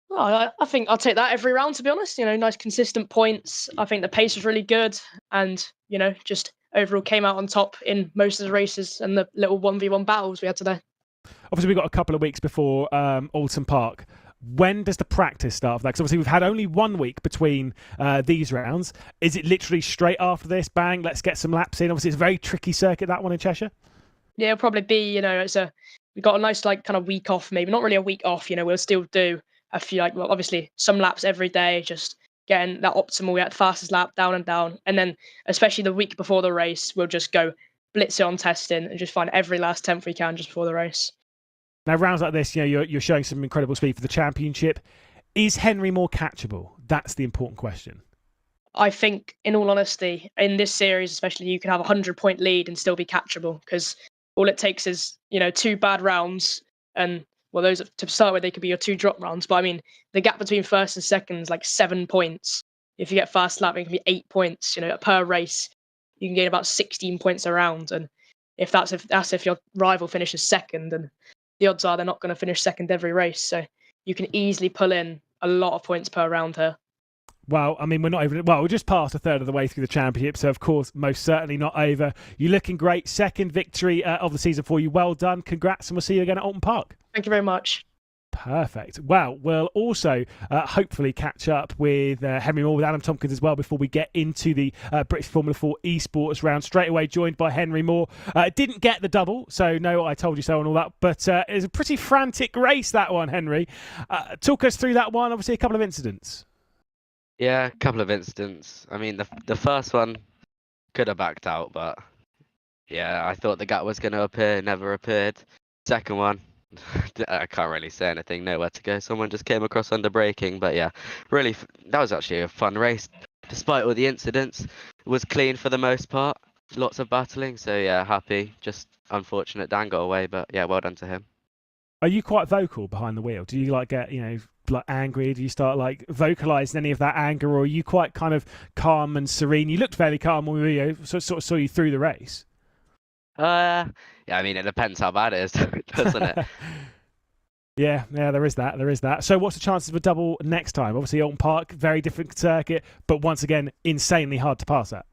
S6: Well, I think I'll take that every round, to be honest. Nice consistent points. I think the pace was really good, and just overall came out on top in most of the races and the little 1v1 battles we had today.
S3: Obviously we've got a couple of weeks before Alton Park. When does the practice start for that? Because obviously we've had only 1 week between these rounds. Is it literally straight after this, bang, let's get some laps in? Obviously it's a very tricky circuit, that one in Cheshire.
S6: Yeah, it'll probably be, we've got a nice kind of week off, maybe not really a week off. We'll still do a few obviously some laps every day, just getting that optimal, the fastest lap down and down. And then especially the week before the race, we'll just go blitz it on testing and just find every last tenth we can just before the race.
S3: Now, rounds like this, you're showing some incredible speed for the championship. Is Henry more catchable? That's the important question.
S6: I think, in all honesty, in this series especially, you can have a 100-point lead and still be catchable, because all it takes is 2 bad rounds, and those to start with, they could be your 2 drop rounds. But I mean, the gap between first and second is like 7 points. If you get fast lap, it can be 8 points. Per race, you can gain about 16 points a round, and if your rival finishes second, and the odds are they're not going to finish second every race. So you can easily pull in a lot of points per round here.
S3: Well, I mean, we're just past a third of the way through the championship, so of course, most certainly not over. You're looking great. Second victory of the season for you. Well done. Congrats, and we'll see you again at Alton Park.
S6: Thank you very much.
S3: Perfect. Well, we'll also hopefully catch up with Henry Moore, with Adam Tompkins as well, before we get into the British Formula 4 Esports round. Straight away joined by Henry Moore. Didn't get the double, so no, I told you so and all that, but it was a pretty frantic race, that one, Henry. Talk us through that one. Obviously a couple of incidents.
S5: Yeah, a couple of incidents. I mean, the first one could have backed out, but yeah, I thought the gap was going to appear, never appeared. Second one, I can't really say anything, nowhere to go. Someone just came across under braking, but yeah, really, that was actually a fun race. Despite all the incidents, it was clean for the most part. Lots of battling, so yeah, happy. Just unfortunate Dan got away, but yeah, well done to him.
S3: Are you quite vocal behind the wheel? Do you get, angry? Do you start vocalizing any of that anger, or are you quite kind of calm and serene? You looked fairly calm when we sort of saw you through the race.
S5: Yeah, I mean, it depends how bad it is, doesn't it?
S3: Yeah, there is that. So what's the chances of a double next time? Obviously, Alton Park, very different circuit, but once again, insanely hard to pass that.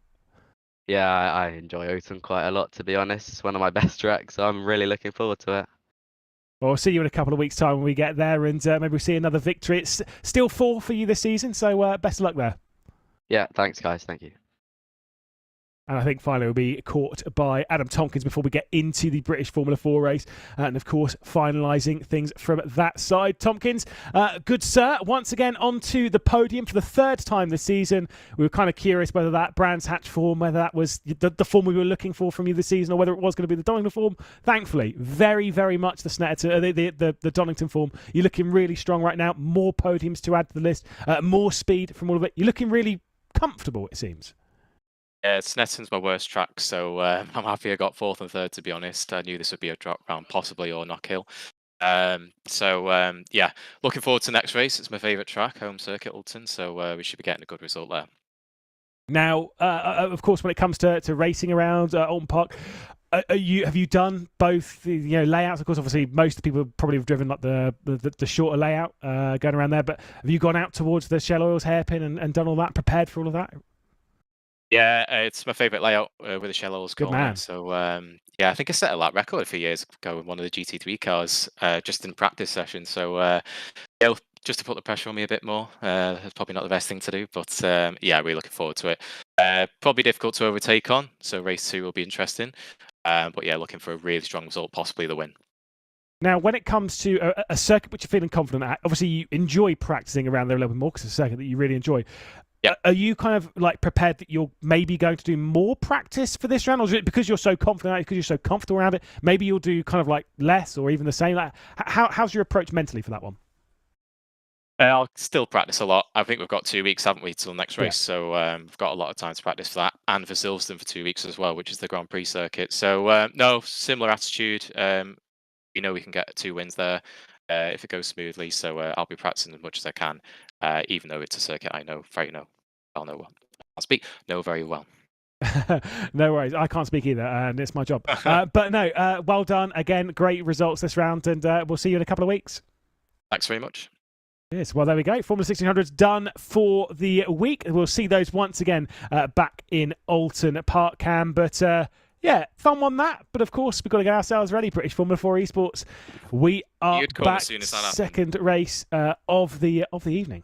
S5: Yeah, I enjoy Alton quite a lot, to be honest. It's one of my best tracks, so I'm really looking forward to it.
S3: Well, we'll see you in a couple of weeks' time when we get there, and maybe we'll see another victory. It's still 4 for you this season, so best of luck there.
S5: Yeah, thanks, guys. Thank you.
S3: And I think finally we'll be caught by Adam Tompkins before we get into the British Formula 4 race. And of course, finalising things from that side. Tompkins, good sir, once again onto the podium for the 3rd time this season. We were kind of curious whether that Brands Hatch form, whether that was the form we were looking for from you this season, or whether it was going to be the Donington form. Thankfully, very, very much the Snetterton, the Donington form. You're looking really strong right now. More podiums to add to the list. More speed from all of it. You're looking really comfortable, it seems.
S10: Yeah, Snetterton's my worst track, so I'm happy I got 4th and 3rd, to be honest. I knew this would be a drop round, possibly, or knockhill. Yeah, looking forward to the next race. It's my favourite track, home circuit, Alton, so we should be getting a good result there.
S3: Now, of course, when it comes to racing around Alton Park, have you done both layouts? Of course, obviously, most people probably have driven like the shorter layout going around there, but have you gone out towards the Shell Oils hairpin and done all that, prepared for all of that?
S10: Yeah, it's my favourite layout with the Shell Oils
S3: Good man.
S10: So, yeah, I think I set a lap record a few years ago with one of the GT3 cars just in practice session. So, yeah, just to put the pressure on me a bit more. It's probably not the best thing to do, but yeah, really looking forward to it. Probably difficult to overtake on, so race 2 will be interesting. But yeah, looking for a really strong result, possibly the win.
S3: Now, when it comes to a circuit which you're feeling confident at, obviously you enjoy practicing around there a little bit more because it's a circuit that you really enjoy.
S10: Yeah.
S3: Are you kind of like prepared that you're maybe going to do more practice for this round, or is it because you're so confident, because you're so comfortable around it? Maybe you'll do kind of like less or even the same. Like, how's your approach mentally for that one?
S10: I'll still practice a lot. I think we've got 2 weeks, haven't we, till next race?
S3: Yeah.
S10: So we've got a lot of time to practice for that, and for Silverstone for 2 weeks as well, which is the Grand Prix circuit. So no, similar attitude. We know we can get 2 wins there if it goes smoothly. So I'll be practicing as much as I can, even though it's a circuit I know very well. Know very well.
S3: No worries, I can't speak either, and it's my job. But no, well done again. Great results this round, and we'll see you in a couple of weeks.
S10: Thanks very much.
S3: Yes, well, there we go. Formula 1600's done for the week. We'll see those once again back in Alton Park, Cam. But yeah, fun one that. But of course, we've got to get ourselves ready. British Formula 4 Esports. We are back. Second race of the evening.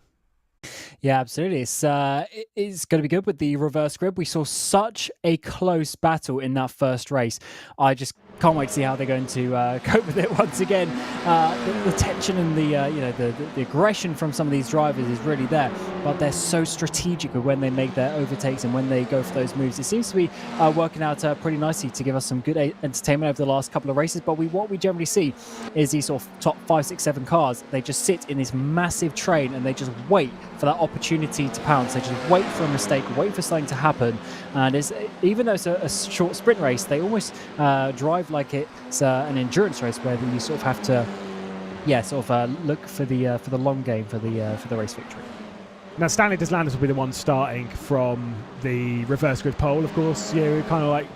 S4: Yeah, absolutely. It's going to be good with the reverse grid. We saw such a close battle in that first race. I just can't wait to see how they're going to cope with it once again. The tension and the aggression from some of these drivers is really there, but they're so strategic with when they make their overtakes and when they go for those moves. It seems to be working out pretty nicely to give us some good entertainment over the last couple of races. But what we generally see is these sort of top 5, 6, 7 cars. They just sit in this massive train and they just wait for that opportunity to pounce. They just wait for a mistake, wait for something to happen. And even though it's a short sprint race, they almost drive like it's an endurance race where you sort of have to, look for the long game for the race victory.
S3: Now, Stanley Deslandis will be the one starting from the reverse grid pole, of course. Yeah, we're kind of like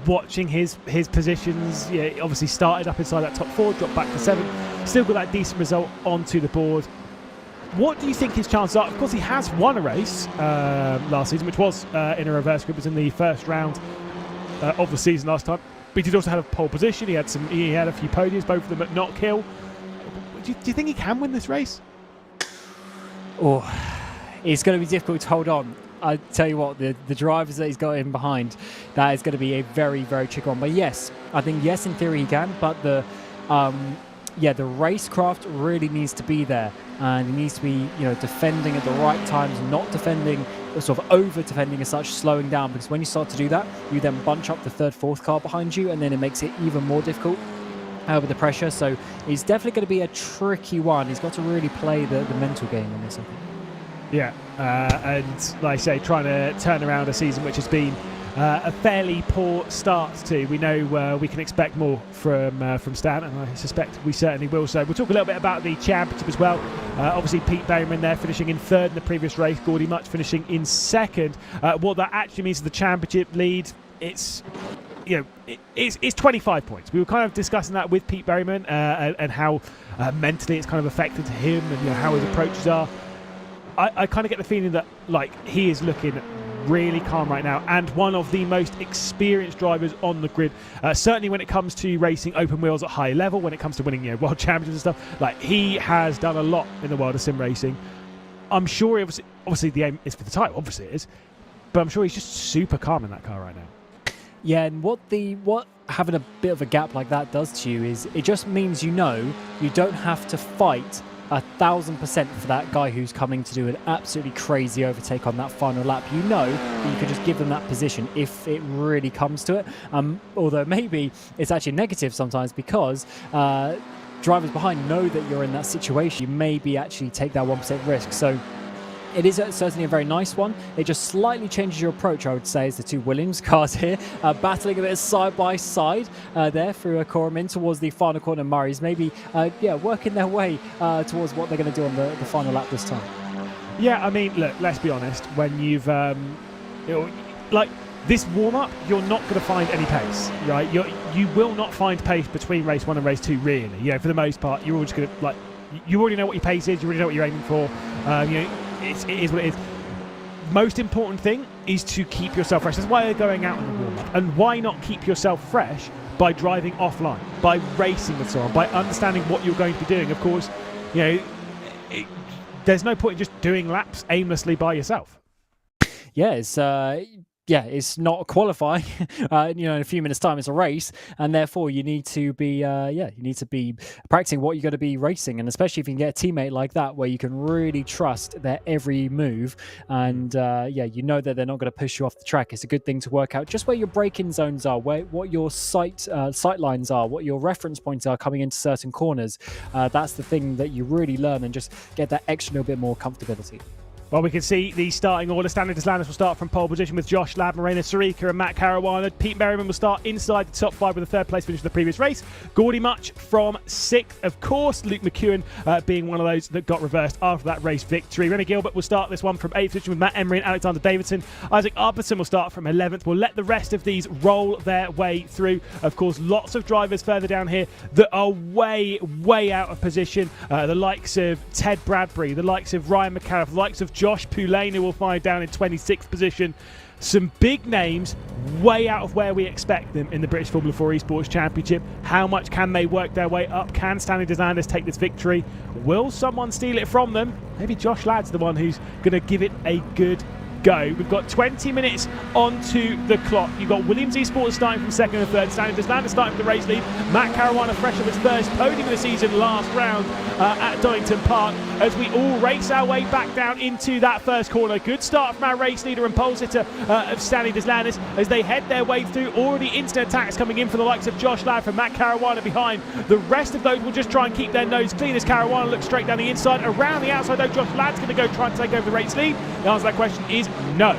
S3: watching his positions. Yeah, obviously started up inside that top 4, dropped back to 7, still got that decent result onto the board. What do you think his chances are? Of course, he has won a race last season, which was in a reverse grid. It was in the first round of the season last time. But he did also have a pole position. He had a few podiums, both of them at Knock Hill. Do you think he can win this race?
S4: Oh, it's going to be difficult to hold on. I tell you what, the drivers that he's got in behind, that is going to be a very, very tricky one. But yes, I think yes, in theory he can. But the racecraft really needs to be there, and he needs to be defending at the right times, not defending, sort of over defending as such, slowing down, because when you start to do that, you then bunch up the 3rd, 4th car behind you, and then it makes it even more difficult with the pressure. So it's definitely going to be a tricky one. He's got to really play the mental game on this, I think.
S3: Yeah, and like I say, trying to turn around a season which has been a fairly poor start to. We know we can expect more from Stan, and I suspect we certainly will. So we'll talk a little bit about the championship as well. Obviously, Pete Berryman there finishing in 3rd in the previous race, Gordy Much finishing in 2nd. What that actually means for the championship lead, it's 25 points. We were kind of discussing that with Pete Berryman and how mentally it's kind of affected him and how his approaches are. I kind of get the feeling that he is looking really calm right now, and one of the most experienced drivers on the grid, certainly when it comes to racing open wheels at high level, when it comes to winning world championships and stuff. He has done a lot in the world of sim racing. I'm sure obviously the aim is for the title, obviously it is, but I'm sure he's just super calm in that car right now.
S4: Yeah, and what having a bit of a gap like that does to you is it just means you don't have to fight 1,000% for that guy who's coming to do an absolutely crazy overtake on that final lap. That you can just give them that position if it really comes to it. Although maybe it's actually negative sometimes, because drivers behind know that you're in that situation. You maybe actually take that 1% risk. So it is certainly a very nice one. It just slightly changes your approach, I would say, as the 2 Williams cars here battling a bit side by side there through a Coram in towards the final corner. Murray's maybe working their way towards what they're going to do on the final lap this time.
S3: Yeah, I mean, look, let's be honest. When you've this warm-up, you're not going to find any pace, right? You will not find pace between race 1 and race 2, really. For the most part, you're all just going to you already know what your pace is. You already know what you're aiming for. It is what it is. Most important thing is to keep yourself fresh. That's why they're going out in the warm-up. And why not keep yourself fresh by driving offline, by racing with someone, by understanding what you're going to be doing. Of course, there's no point in just doing laps aimlessly by yourself.
S4: Yeah, it's it's not qualifying. In a few minutes' time, it's a race, and therefore you need to be, practicing what you're going to be racing, and especially if you can get a teammate like that where you can really trust their every move, and you know that they're not going to push you off the track. It's a good thing to work out just where your braking zones are, what your sight lines are, what your reference points are coming into certain corners. That's the thing that you really learn, and just get that extra little bit more comfortability.
S3: Well, we can see the starting order. Stanley Deslandis will start from pole position with Josh Ladd, Morena Sarika and Matt Caruana. Pete Merriman will start inside the top 5 with a third place finish of the previous race. Gordy Much from 6th, of course. Luke McEwen being one of those that got reversed after that race victory. Remy Gilbert will start this one from 8th position with Matt Emery and Alexander Davidson. Isaac Arberson will start from 11th. We'll let the rest of these roll their way through. Of course, lots of drivers further down here that are way, way out of position. The likes of Ted Bradbury, the likes of Ryan McAuliffe, the likes of Josh Poulain, who will find down in 26th position. Some big names way out of where we expect them in the British Formula 4 Esports Championship. How much can they work their way up? Can Stanley Deslandis take this victory? Will someone steal it from them? Maybe Josh Ladd's the one who's going to give it a good go. We've got 20 minutes onto the clock. You've got Williams Esports starting from 2nd and 3rd. Stanley Deslandis starting with the race lead. Matt Caruana fresh off his first podium of the season last round at Donington Park, as we all race our way back down into that first corner. Good start from our race leader and pole sitter of Stanley Deslandis as they head their way through. Already instant attacks coming in for the likes of Josh Ladd from Matt Caruana behind. The rest of those will just try and keep their nose clean as Caruana looks straight down the inside. Around the outside though, Josh Ladd's going to go try and take over the race lead. The answer to that question is no.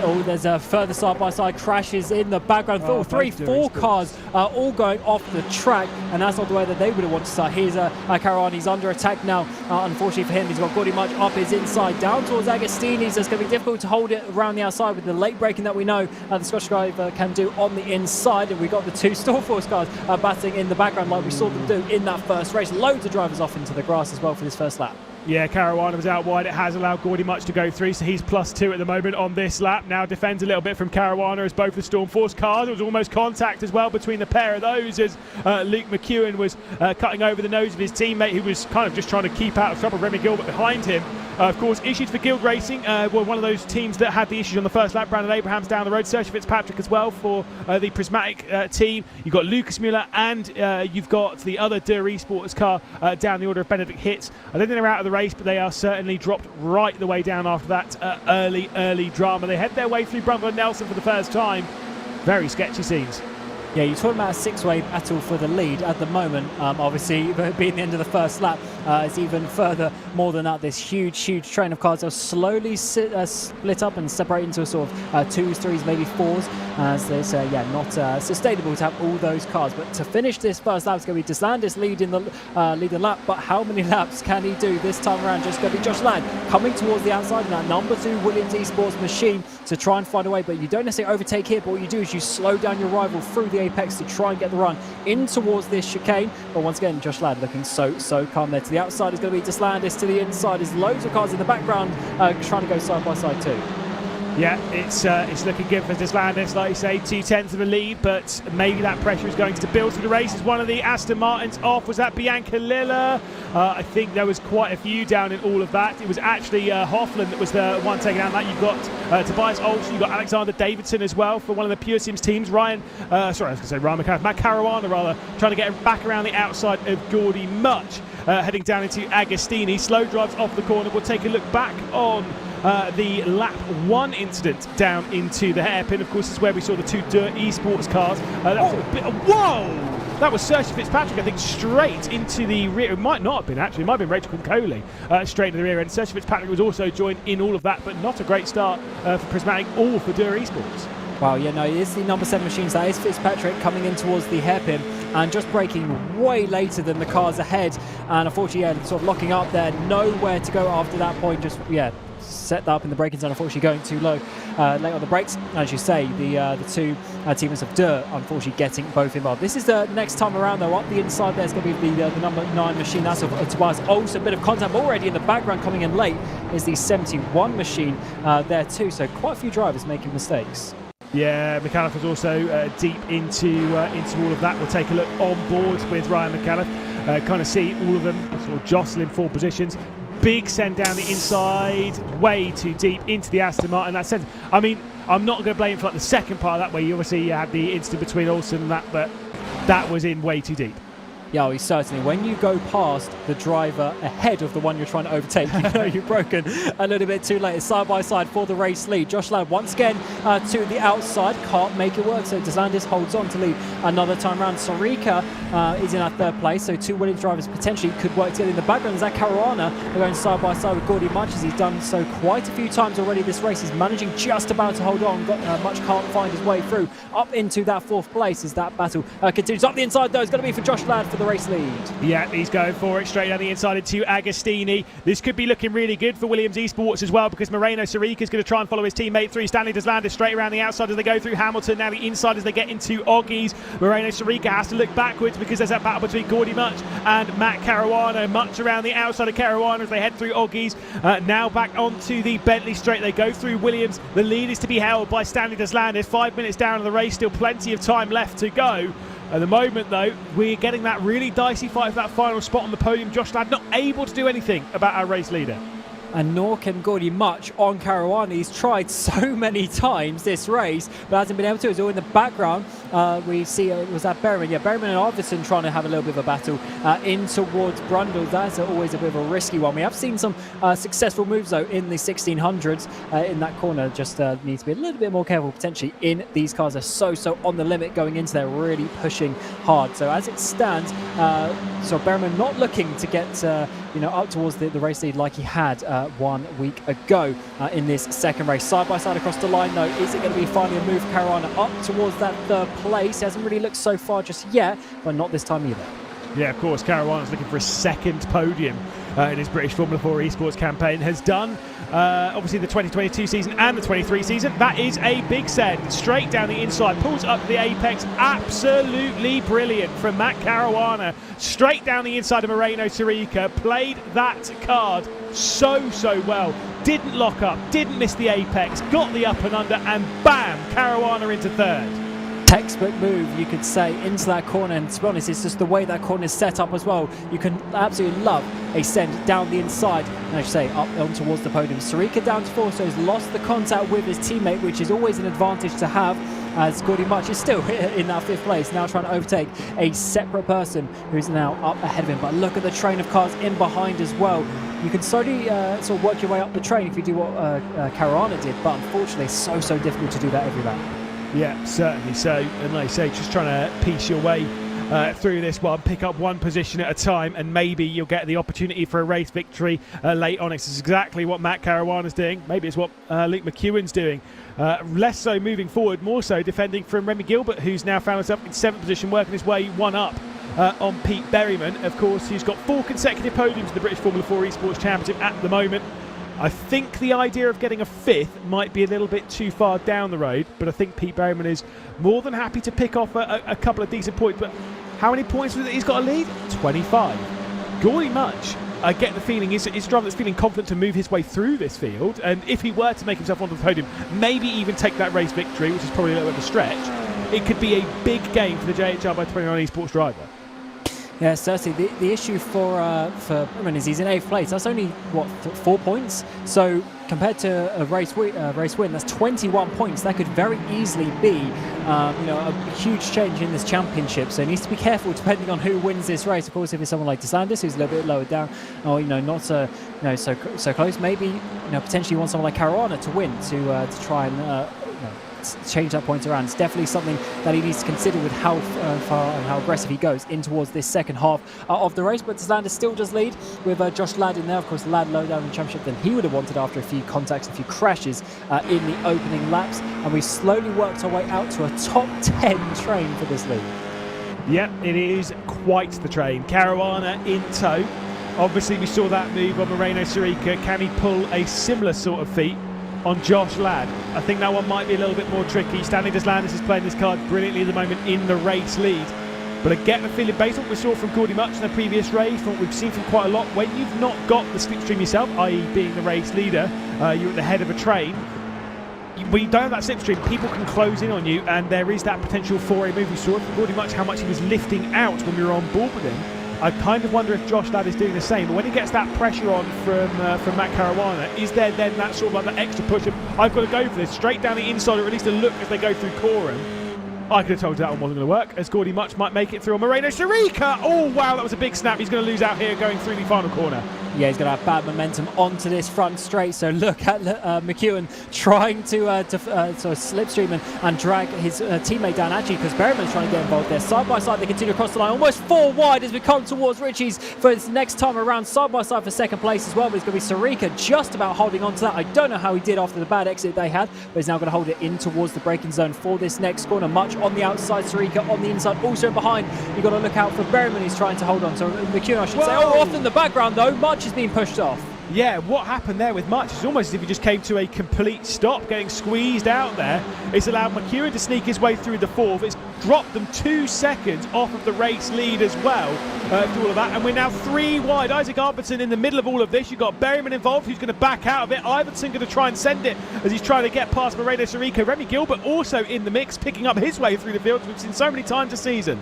S4: Oh, there's a further side-by-side crashes in the background. 4 cars all going off the track, and that's not the way that they would have wanted to start. Here's Caruana. He's under attack now. Unfortunately for him, he's got Gordy Much up his inside, down towards Agostini's. It's going to be difficult to hold it around the outside with the late braking that we know the Scottish driver can do on the inside. And we've got the 2 Stormforce cars battling in the background like we saw them do in that first race. Loads of drivers off into the grass as well for this first lap.
S3: Yeah, Caruana was out wide. It has allowed Gordy Much to go through, so he's +2 at the moment on this lap. Now defends a little bit from Caruana as both the Stormforce cars. It was almost contact as well between the pair of those as Luke McEwen was cutting over the nose of his teammate, who was kind of just trying to keep out of trouble. Remy Gilbert behind him. Of course, issues for Guild Racing were one of those teams that had the issues on the first lap. Brandon Abraham's down the road. Sergio Fitzpatrick as well for the Prismatic team. You've got Lucas Mueller and you've got the other Der Esports car down the order of Benedict Hitz. I don't think they're out of the race, but they are certainly dropped right the way down after that early drama. They head their way through Brundle and Nelson for the first time. Very sketchy scenes.
S4: Yeah, you're talking about a 6-way battle for the lead at the moment. Obviously, being the end of the first lap, it's even further more than that. This huge train of cars will slowly split up and separate into a sort of 2s, 3s, maybe 4s, as there's not sustainable to have all those cars. But to finish this first lap, it's going to be Deslandis leading the lap. But how many laps can he do this time around? Just going to be Josh Ladd coming towards the outside in that number 2 Williams Esports machine to try and find a way. But you don't necessarily overtake here, but what you do is you slow down your rival through the apex to try and get the run in towards this chicane. But once again, Josh Ladd looking so calm there. To the outside is going to be Deslandis. To the inside is loads of cars in the background trying to go side by side too.
S3: Yeah, it's looking good for Deslandis, like you say, 2/10 of a lead, but maybe that pressure is going to build through the race as one of the Aston Martins off. Was that Bianca Lilla? I think there was quite a few down in all of that. It was actually Hoffland that was the one taking out that. You've got Tobias Olsen, you've got Alexander Davidson as well for one of the Pure Sims teams. Ryan McAuliffe, Matt Caruana rather, trying to get back around the outside of Gordy Much, heading down into Agostini. Slow drives off the corner. We'll take a look back on the lap 1 incident down into the hairpin. Of course, this is where we saw the 2 Der Esports cars. That was a bit whoa! That was Sergio Fitzpatrick, I think, straight into the rear. It might not have been, actually. It might have been Rachel Concoli straight into the rear end. Sergio Fitzpatrick was also joined in all of that, but not a great start for Prismatic or for Der Esports.
S4: Wow, yeah, no, it is the number 7 machines. That is Fitzpatrick coming in towards the hairpin and just braking way later than the cars ahead. And unfortunately, sort of locking up there. Nowhere to go after that point. Just, set that up in the braking zone. Unfortunately, going too low late on the brakes. As you say, the 2 teammates of Der, unfortunately, getting both involved. This is the next time around, though. Up the inside, there's going to be the number 9 machine. That's of Tobias Olsen. A bit of contact already in the background. Coming in late is the 71 machine there too. So quite a few drivers making mistakes.
S3: Yeah, McAuliffe was also deep into all of that. We'll take a look on board with Ryan McAuliffe. Kind of see all of them sort of jostling 4 positions. Big send down the inside, way too deep into the Aston Martin. That sends, I mean, I'm not going to blame for like the second part of that, where you obviously had the incident between Olsen and that, but that was in way too deep.
S4: Yeah, well, certainly. When you go past the driver ahead of the one you're trying to overtake, you know you've broken a little bit too late. It's side by side for the race lead. Josh Ladd once again to the outside, can't make it work. So Deslandis holds on to lead another time round. Sarika is in our third place. So two Williams drivers potentially could work together in the background. Zach Caruana are going side by side with Gordy Much, as he's done so quite a few times already this race. He's managing just about to hold on. Much can't find his way through up into that fourth place as that battle continues. Up the inside though, it's going to be for Josh Ladd for the race lead.
S3: Yeah, he's going for it straight down the inside into Agostini. This could be looking really good for Williams Esports as well, because Moreno Sarika is going to try and follow his teammate through. Stanley Deslandis straight around the outside as they go through Hamilton. Now the inside as they get into Oggies. Moreno Sarika has to look backwards because there's that battle between Gordy Much and Matt Caruana. Much around the outside of Caruana as they head through Oggies. Now back onto the Bentley straight. They go through Williams. The lead is to be held by Stanley Deslandis. 5 minutes down in the race, still plenty of time left to go. At the moment, though, we're getting that really dicey fight for that final spot on the podium. Josh Ladd not able to do anything about our race leader.
S4: And nor can Gordy Much on Caruana. He's tried so many times this race, but hasn't been able to. It's all in the background. We see, was that Berryman? Yeah, Berryman and Arvidsson trying to have a little bit of a battle in towards Brundle. That's always a bit of a risky one. We have seen some successful moves, though, in the 1600s in that corner. Just need to be a little bit more careful, potentially, in these cars. They're so on the limit going into there, really pushing hard. So as it stands, so Berryman not looking to get up towards the race lead like he had 1 week ago in this second race. Side by side across the line though, is it going to be finally a move Caruana up towards that third place? He hasn't really looked so far just yet, but not this time either.
S3: Yeah, of course, Caruana's looking for a second podium in his British Formula 4 Esports campaign. Has done obviously the 2022 season and the 23 season. That is a big send. Straight down the inside, pulls up to the apex. Absolutely brilliant from Matt Caruana. Straight down the inside of Moreno Sarika. Played that card so well. Didn't lock up, didn't miss the apex, got the up and under, and bam, Caruana into third.
S4: Textbook move, you could say, into that corner, and to be honest, it's just the way that corner is set up as well. You can absolutely love a send down the inside, and I should say up on towards the podium. Sarika down to 4, so he's lost the contact with his teammate, which is always an advantage to have, as Gordy Much is still in that 5th place, now trying to overtake a separate person who's now up ahead of him. But look at the train of cars in behind as well. You can slowly sort of work your way up the train if you do what Caruana did, but unfortunately so difficult to do that every lap.
S3: Yeah, certainly so. And like I say, just trying to piece your way through this one, pick up one position at a time, and maybe you'll get the opportunity for a race victory late on. This is exactly what Matt Caruana's doing. Maybe it's what Luke McEwen's doing. Less so moving forward, more so defending from Remy Gilbert, who's now found himself in 7th position, working his way one up on Pete Berryman, of course, who's got 4 consecutive podiums in the British Formula 4 Esports Championship at the moment. I think the idea of getting a 5th might be a little bit too far down the road, but I think Pete Berryman is more than happy to pick off a couple of decent points. But how many points has he's got a lead? 25. Gordy Much, I get the feeling, is a driver that's feeling confident to move his way through this field, and if he were to make himself onto the podium, maybe even take that race victory, which is probably a little bit of a stretch, it could be a big game for the JHR by 29 Esports driver.
S4: Yeah, certainly. The issue for Berryman is he's in 8th place. That's only, 4 points? So compared to a race win, that's 21 points. That could very easily be a huge change in this championship. So he needs to be careful depending on who wins this race. Of course, if it's someone like DeSantis, who's a little bit lower down, or not so close, maybe potentially you want someone like Caruana to win to try and change that point around. It's definitely something that he needs to consider with how far and how aggressive he goes in towards this second half of the race. But Deslandis still does lead with Josh Ladd in there. Of course, Ladd lower down in the championship than he would have wanted after a few contacts, a few crashes in the opening laps. And we slowly worked our way out to a top 10 train for this league.
S3: Yep, it is quite the train. Caruana in tow. Obviously, we saw that move on Moreno Sarika. Can he pull a similar sort of feat on Josh Ladd? I think that one might be a little bit more tricky. Stanley Deslandis is playing this card brilliantly at the moment in the race lead. But I get the feeling, based on what we saw from Gordy Much in the previous race, from what we've seen from quite a lot, when you've not got the slipstream yourself, i.e. being the race leader, you're at the head of a train, when you don't have that slipstream, people can close in on you, and there is that potential for a move. We saw it from Gordy Much, how much he was lifting out when we were on board with him I kind of wonder if Josh Ladd is doing the same. But when he gets that pressure on from Matt Caruana, is there then that sort of like that extra push of, I've got to go for this, straight down the inside, or at least a look as they go through Coram? I could have told you that one wasn't going to work, as Gordy Much might make it through on Moreno Sharika. Oh, wow, that was a big snap. He's going to lose out here going through the final corner.
S4: Yeah, he's going to have bad momentum onto this front straight. So look at McEwen trying to slipstream and drag his teammate down, actually, because Berryman's trying to get involved there. Side by side, they continue across the line, almost 4 wide as we come towards Richie's for his next time around. Side by side for second place as well, but it's going to be Sharika just about holding on to that. I don't know how he did after the bad exit they had, but he's now going to hold it in towards the braking zone for this next corner. Much on the outside, Sharika on the inside, also behind. You've got to look out for Berryman, who's trying to hold on. So McEwen, I should say. Oh, off in the background though, Much is being pushed off.
S3: Yeah, what happened there with Much is almost as if he just came to a complete stop, getting squeezed out there. It's allowed McEwen to sneak his way through the fourth. It's dropped them 2 seconds off of the race lead as well through all of that. And we're now 3 wide. Isaac Arvidsson in the middle of all of this. You've got Berryman involved, who's going to back out of it. Iverson going to try and send it as he's trying to get past Moreno Sharika. Remy Gilbert also in the mix, picking up his way through the field, which we've seen so many times this season.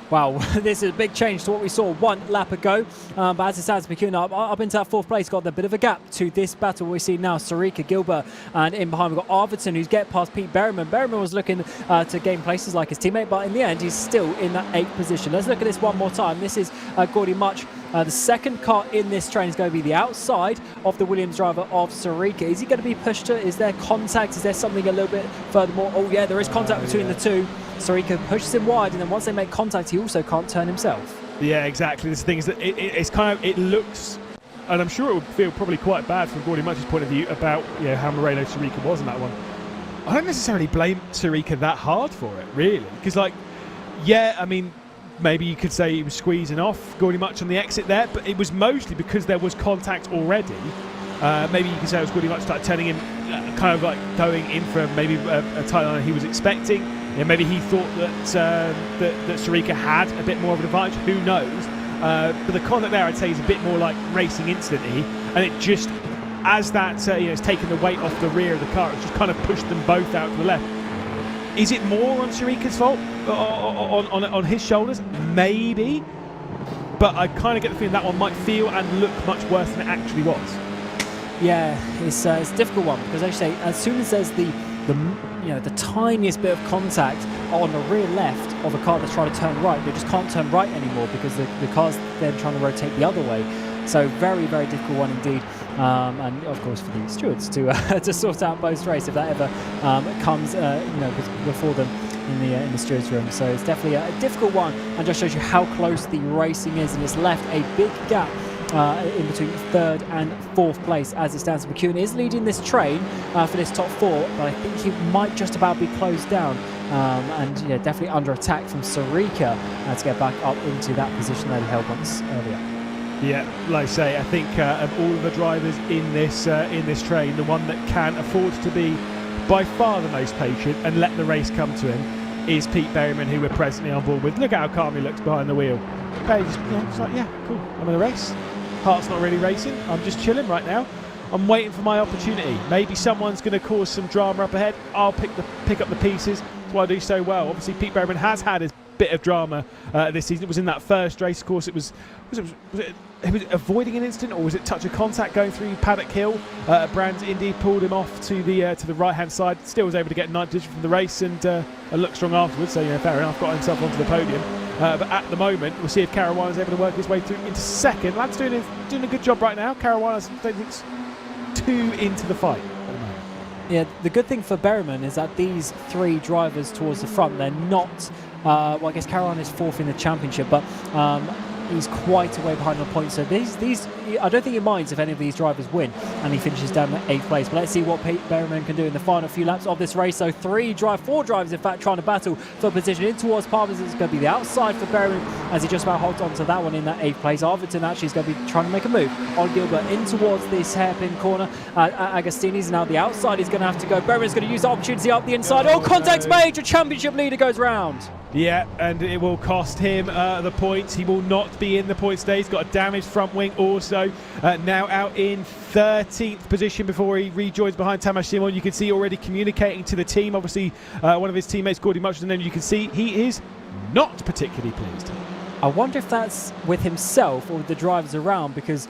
S4: Wow, this is a big change to what we saw 1 lap ago. But as it stands, McEwen up into that 4th place, got a bit of a gap to this battle we see now. Sharika, Gilbert, and in behind we've got Arvidsson, who's get past Pete Berryman. Berryman was looking to gain places like his teammate, but in the end, he's still in that 8th position. Let's look at this one more time. This is Gordy Much. The second car in this train is going to be the outside of the Williams driver of Sharika. Is he going to be pushed to? Is there contact? Is there something a little bit furthermore? Oh yeah, there is contact between the two. Sharika pushes him wide, and then once they make contact, he also can't turn himself.
S3: Yeah, exactly. This thing is that it's kind of, it looks, and I'm sure it would feel probably quite bad from Gordy Much's point of view about how Moreno Sharika was in that one. I don't necessarily blame Sharika that hard for it, really, because I mean, maybe you could say he was squeezing off Gordy Much on the exit there, but it was mostly because there was contact already. Maybe you could say it was Gordy Much started turning in, kind of like going in for maybe a tight line he was expecting. Maybe he thought that Sharika had a bit more of an advantage. Who knows? But the contact there, I'd say, is a bit more like racing incident-y, and it just, as that it's taken the weight off the rear of the car, it's just kind of pushed them both out to the left. Is it more on Sharika's fault, on his shoulders? Maybe, but I kind of get the feeling that one might feel and look much worse than it actually was.
S4: Yeah, it's a difficult one because, as you say, as soon as there's the tiniest bit of contact on the rear left of a car that's trying to turn right, they just can't turn right anymore because the car's then trying to rotate the other way. So very, very difficult one indeed. And of course for the stewards to sort out post-race if that ever comes before them in the stewards room. So it's definitely a difficult one, and just shows you how close the racing is, and it's left a big gap in between 3rd and 4th place as it stands. McEwen is leading this train for this top 4, but I think he might just about be closed down, and definitely under attack from Sharika to get back up into that position that he held once earlier.
S3: Yeah, like I say, I think of all of the drivers in this train, the one that can afford to be by far the most patient and let the race come to him is Pete Berryman, who we're presently on board with. Look at how calm he looks behind the wheel. It's like, yeah, cool, I'm in a race. Heart's not really racing. I'm just chilling right now. I'm waiting for my opportunity. Maybe someone's going to cause some drama up ahead. I'll pick up the pieces. That's why I do so well. Obviously, Pete Berryman has had his bit of drama this season. It was in that first race, of course. It was avoiding an incident, or was it touch of contact going through Paddock Hill? Brands Indy pulled him off to the right-hand side. Still was able to get 9th position from the race and look strong afterwards. So fair enough, got himself onto the podium. But at the moment, we'll see if Caruana's able to work his way through into 2nd. Lad's doing a good job right now. Caruana's, I don't think, 2 into the fight.
S4: Yeah, the good thing for Berryman is that these 3 drivers towards the front, they're not. I guess Caruana is 4th in the championship, but he's quite a way behind on the points. So these, I don't think he minds if any of these drivers win and he finishes down at 8th place. But let's see what Pete Berryman can do in the final few laps of this race. So 4 drivers, in fact, trying to battle for position in towards Palmer's. It's going to be the outside for Berryman as he just about holds on to that one in that 8th place. Arvidsson actually is going to be trying to make a move on Gilbert in towards this hairpin corner. Agostini's now the outside. He's going to have to go. Berryman's going to use the opportunity up the inside. Oh, contact's made. Your championship leader goes round.
S3: Yeah, and it will cost him the points. He will not be in the points today. He's got a damaged front wing also. Now out in 13th position before he rejoins behind Tamas Simon. You can see already communicating to the team. Obviously, one of his teammates, Gordy Much, and then you can see he is not particularly pleased.
S4: I wonder if that's with himself or with the drivers around, because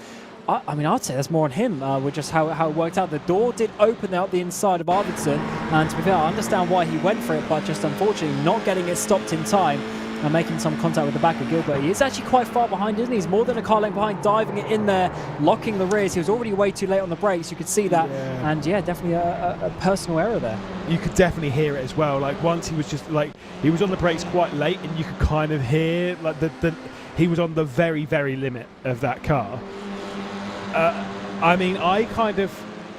S4: I mean, I'd say that's more on him with just how it worked out. The door did open out the inside of Arvidsson, and to be fair, I understand why he went for it, but just unfortunately not getting it stopped in time and making some contact with the back of Gilbert. He is actually quite far behind, isn't he? He's more than a car length behind, diving it in there, locking the rears. He was already way too late on the brakes. You could see that, and yeah, definitely a personal error there.
S3: You could definitely hear it as well. Like once he was just like, he was on the brakes quite late, and you could kind of hear like he was on the very, very limit of that car. I mean, I kind of,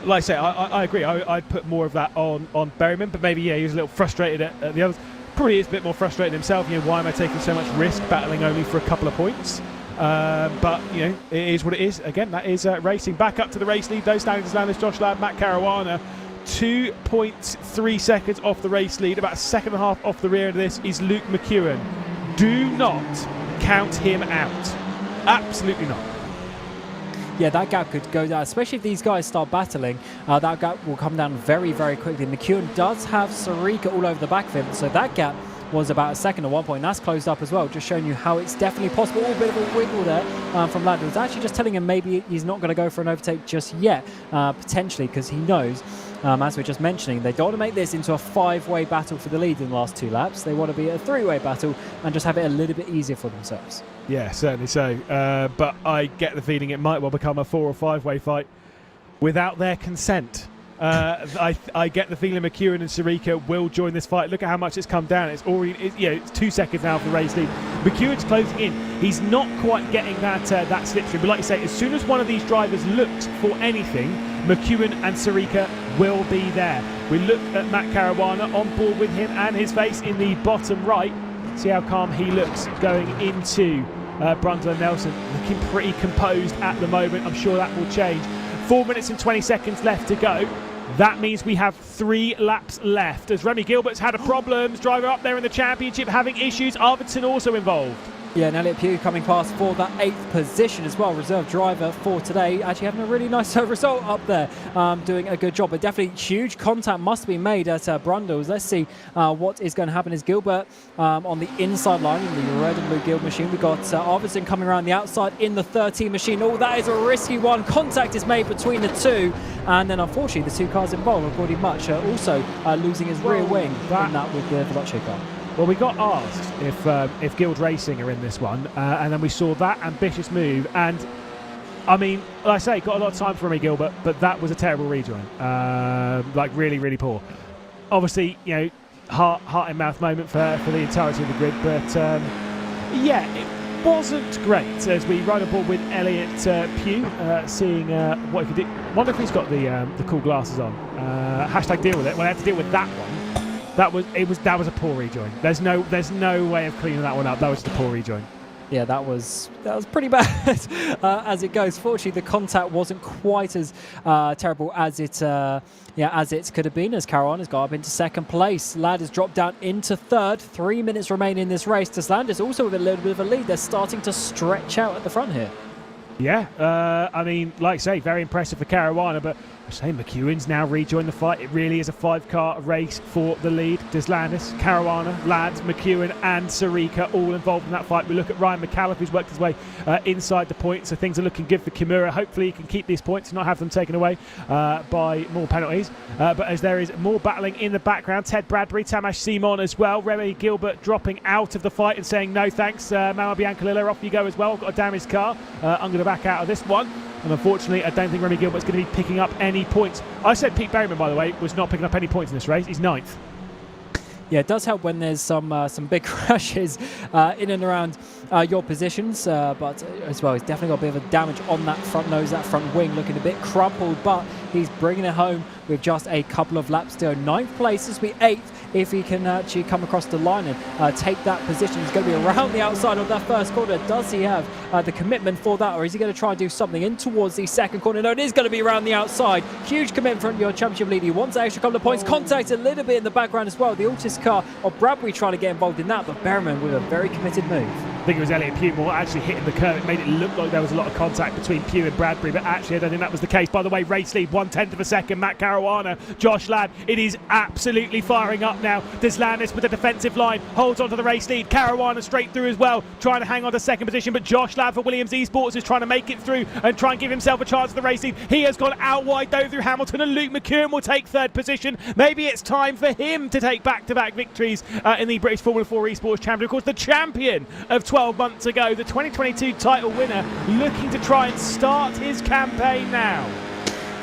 S3: like I say, I agree. I'd put more of that on Berryman, but maybe, yeah, he was a little frustrated at the others. Probably is a bit more frustrated himself. You know, why am I taking so much risk battling only for a couple of points? But, you know, it is what it is. Again, that is racing. Back up to the race lead, though. Standing Landis, Josh Ladd, Matt Caruana. 2.3 seconds off the race lead. About a second and a half off the rear of this is Luke McEwen. Do not count him out. Absolutely not.
S4: Yeah, that gap could go down, especially if these guys start battling. That gap will come down very, very quickly. McEwen does have Sarika all over the back of him, so that gap was about a second at one point, and that's closed up as well, just showing you how it's definitely possible. A bit of a wiggle there from Ladd. It was actually just telling him maybe he's not going to go for an overtake just yet, potentially, because he knows, as we were just mentioning, they don't want to make this into a 5-way battle for the lead in the last 2 laps. They want to be a 3-way battle and just have it a little bit easier for themselves.
S3: Yeah, certainly so. But I get the feeling it might well become a 4 or 5-way fight without their consent. I get the feeling McEwen and Sarika will join this fight. Look at how much it's come down. It's already, it's 2 seconds now for the race lead. McEwen's closing in. He's not quite getting that slipstream. But like you say, as soon as one of these drivers looks for anything, McEwen and Sarika will be there. We look at Matt Caruana on board with him and his face in the bottom right. See how calm he looks going into Brundle and Nelson. Looking pretty composed at the moment. I'm sure that will change. 4 minutes and 20 seconds left to go. That means we have 3 laps left. As Remy Gilbert's had a problems, driver up there in the championship having issues. Arvidsson also involved.
S4: Yeah, and Elliot Pugh coming past for that 8th position as well. Reserve driver for today. Actually having a really nice result up there. Doing a good job. But definitely huge contact must be made at Brundles. Let's see what is going to happen. Is Gilbert on the inside line in the red and blue Guild machine. We've got Arvidsson coming around the outside in the 13 machine. Oh, that is a risky one. Contact is made between the two. And then unfortunately the 2 cars involved are pretty much also losing his rear wing in that with the Veloce car.
S3: Well, we got asked if Guild Racing are in this one, and then we saw that ambitious move. And I mean, like I say, got a lot of time for Remy Gilbert, but that was a terrible rejoin. Like really, really poor. Obviously, you know, heart in mouth moment for the entirety of the grid, but yeah, it wasn't great. As we ride aboard with Elliot Pugh, seeing what he could do. Wonder if he's got the cool glasses on. Hashtag deal with it. Well, I had to deal with that one. That was a poor rejoin. There's no way of cleaning that one up. That was just a poor rejoin.
S4: Yeah, that was pretty bad as it goes. Fortunately, the contact wasn't quite as terrible as it could have been. As Caruana's got up into 2nd place, Ladd has dropped down into 3rd. 3 minutes remain in this race. Deslandis also with a little bit of a lead. They're starting to stretch out at the front here.
S3: Yeah, I mean, like I say, very impressive for Caruana, but I say McEwen's now rejoined the fight. It really is a 5-car race for the lead. Deslandis, Caruana, Ladd, McEwen and Sarika all involved in that fight. We look at Ryan McAuliffe, who's worked his way inside the points, so things are looking good for Kimura. Hopefully he can keep these points and not have them taken away by more penalties. But as there is more battling in the background, Ted Bradbury, Tamash Simon as well. Remy Gilbert dropping out of the fight and saying no thanks. Mama Biancalilla, off you go as well. Got a damaged car. I'm going to back out of this one. And unfortunately, I don't think Remy Gilbert's going to be picking up any points. I said Pete Berryman, by the way, was not picking up any points in this race. He's 9th.
S4: Yeah, it does help when there's some big crashes in and around your positions, but as well, he's definitely got a bit of a damage on that front nose, that front wing, looking a bit crumpled, but he's bringing it home with just a couple of laps to go. 9th place, this will be 8th if he can actually come across the line and take that position. He's going to be around the outside of that first corner. Does he have the commitment for that, or is he going to try and do something in towards the second corner? No, it is going to be around the outside. Huge commitment from your championship leader. He wants an extra couple of points. Contact a little bit in the background as well. The Altis car of Bradbury trying to get involved in that, but Berryman with a very committed move.
S3: think it was Elliot Pugh more actually hitting the curve. It made it look like there was a lot of contact between Pugh and Bradbury, but actually I don't think that was the case. By the way, race lead, 1/10 of a second. Matt Caruana, Josh Ladd, it is absolutely firing up now. Deslandis with the defensive line holds onto the race lead. Caruana straight through as well, trying to hang on to second position, but Josh Ladd for Williams Esports is trying to make it through and try and give himself a chance at the race lead. He has gone out wide though through Hamilton, and Luke McKeown will take third position. Maybe it's time for him to take back-to-back victories in the British Formula 4 Esports Championship. Of course, the champion of 12 months ago, the 2022 title winner, looking to try and start his campaign now.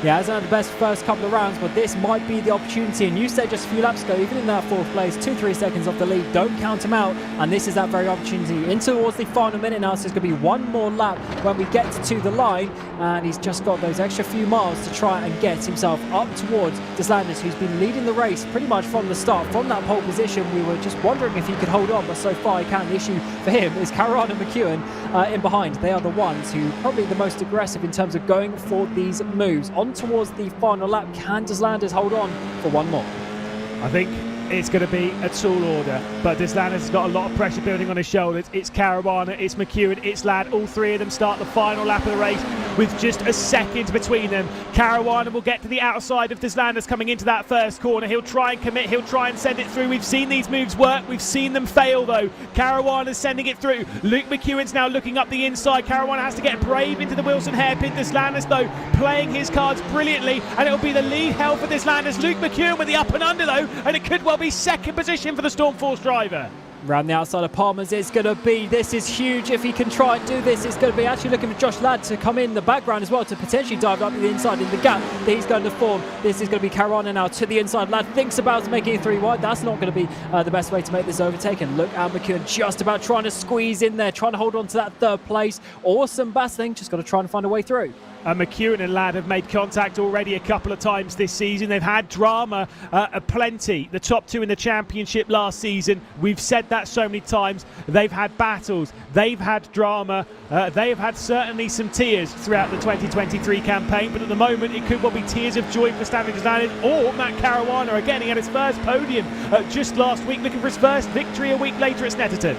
S4: Yeah, hasn't had the best first couple of rounds, but this might be the opportunity. And you said just a few laps ago, even in that fourth place, 2-3 seconds off the lead, don't count him out. And this is that very opportunity. In towards the final minute now, so there's going to be one more lap when we get to the line. And he's just got those extra few miles to try and get himself up towards Deslandis, who's been leading the race pretty much from the start. From that pole position, we were just wondering if he could hold on, but so far he can't. The issue for him is Caruana and McKeown in behind. They are the ones who probably the most aggressive in terms of going for these moves. On towards the final lap, can Deslandis hold on for one more?
S3: I think it's going to be a tall order, but Deslandis has got a lot of pressure building on his shoulders. It's Caruana, it's McKeown, it's Ladd. All three of them start the final lap of the race with just a second between them. Caruana will get to the outside of Deslandis coming into that first corner. He'll try and commit, he'll try and send it through. We've seen these moves work, we've seen them fail though. Caruana's sending it through. Luke McKeown's now looking up the inside. Caruana has to get brave into the Wilson hairpin. Deslandis though playing his cards brilliantly, and it'll be the lead held for Deslandis. Luke McKeown with the up and under though, and it could well be second position for the Stormforce driver.
S4: Round the outside of Palmer's, it's going to be, this is huge. If he can try and do this, it's going to be actually looking for Josh Ladd to come in the background as well to potentially dive up the inside in the gap that he's going to form. This is going to be Caruana now to the inside. Ladd thinks about making it 3 wide. That's not going to be the best way to make this overtaken. Look at McKeown just about trying to squeeze in there, trying to hold on to that third place. Awesome Basling, just got to try and find a way through.
S3: McKeown and Ladd have made contact already a couple of times this season. They've had drama plenty. The top two in the championship last season. We've said that so many times. They've had battles. They've had drama. They have had certainly some tears throughout the 2023 campaign. But at the moment, it could well be tears of joy for Stanley Deslandis or Matt Caruana. Again, he had his first podium just last week, looking for his first victory a week later at Snetterton.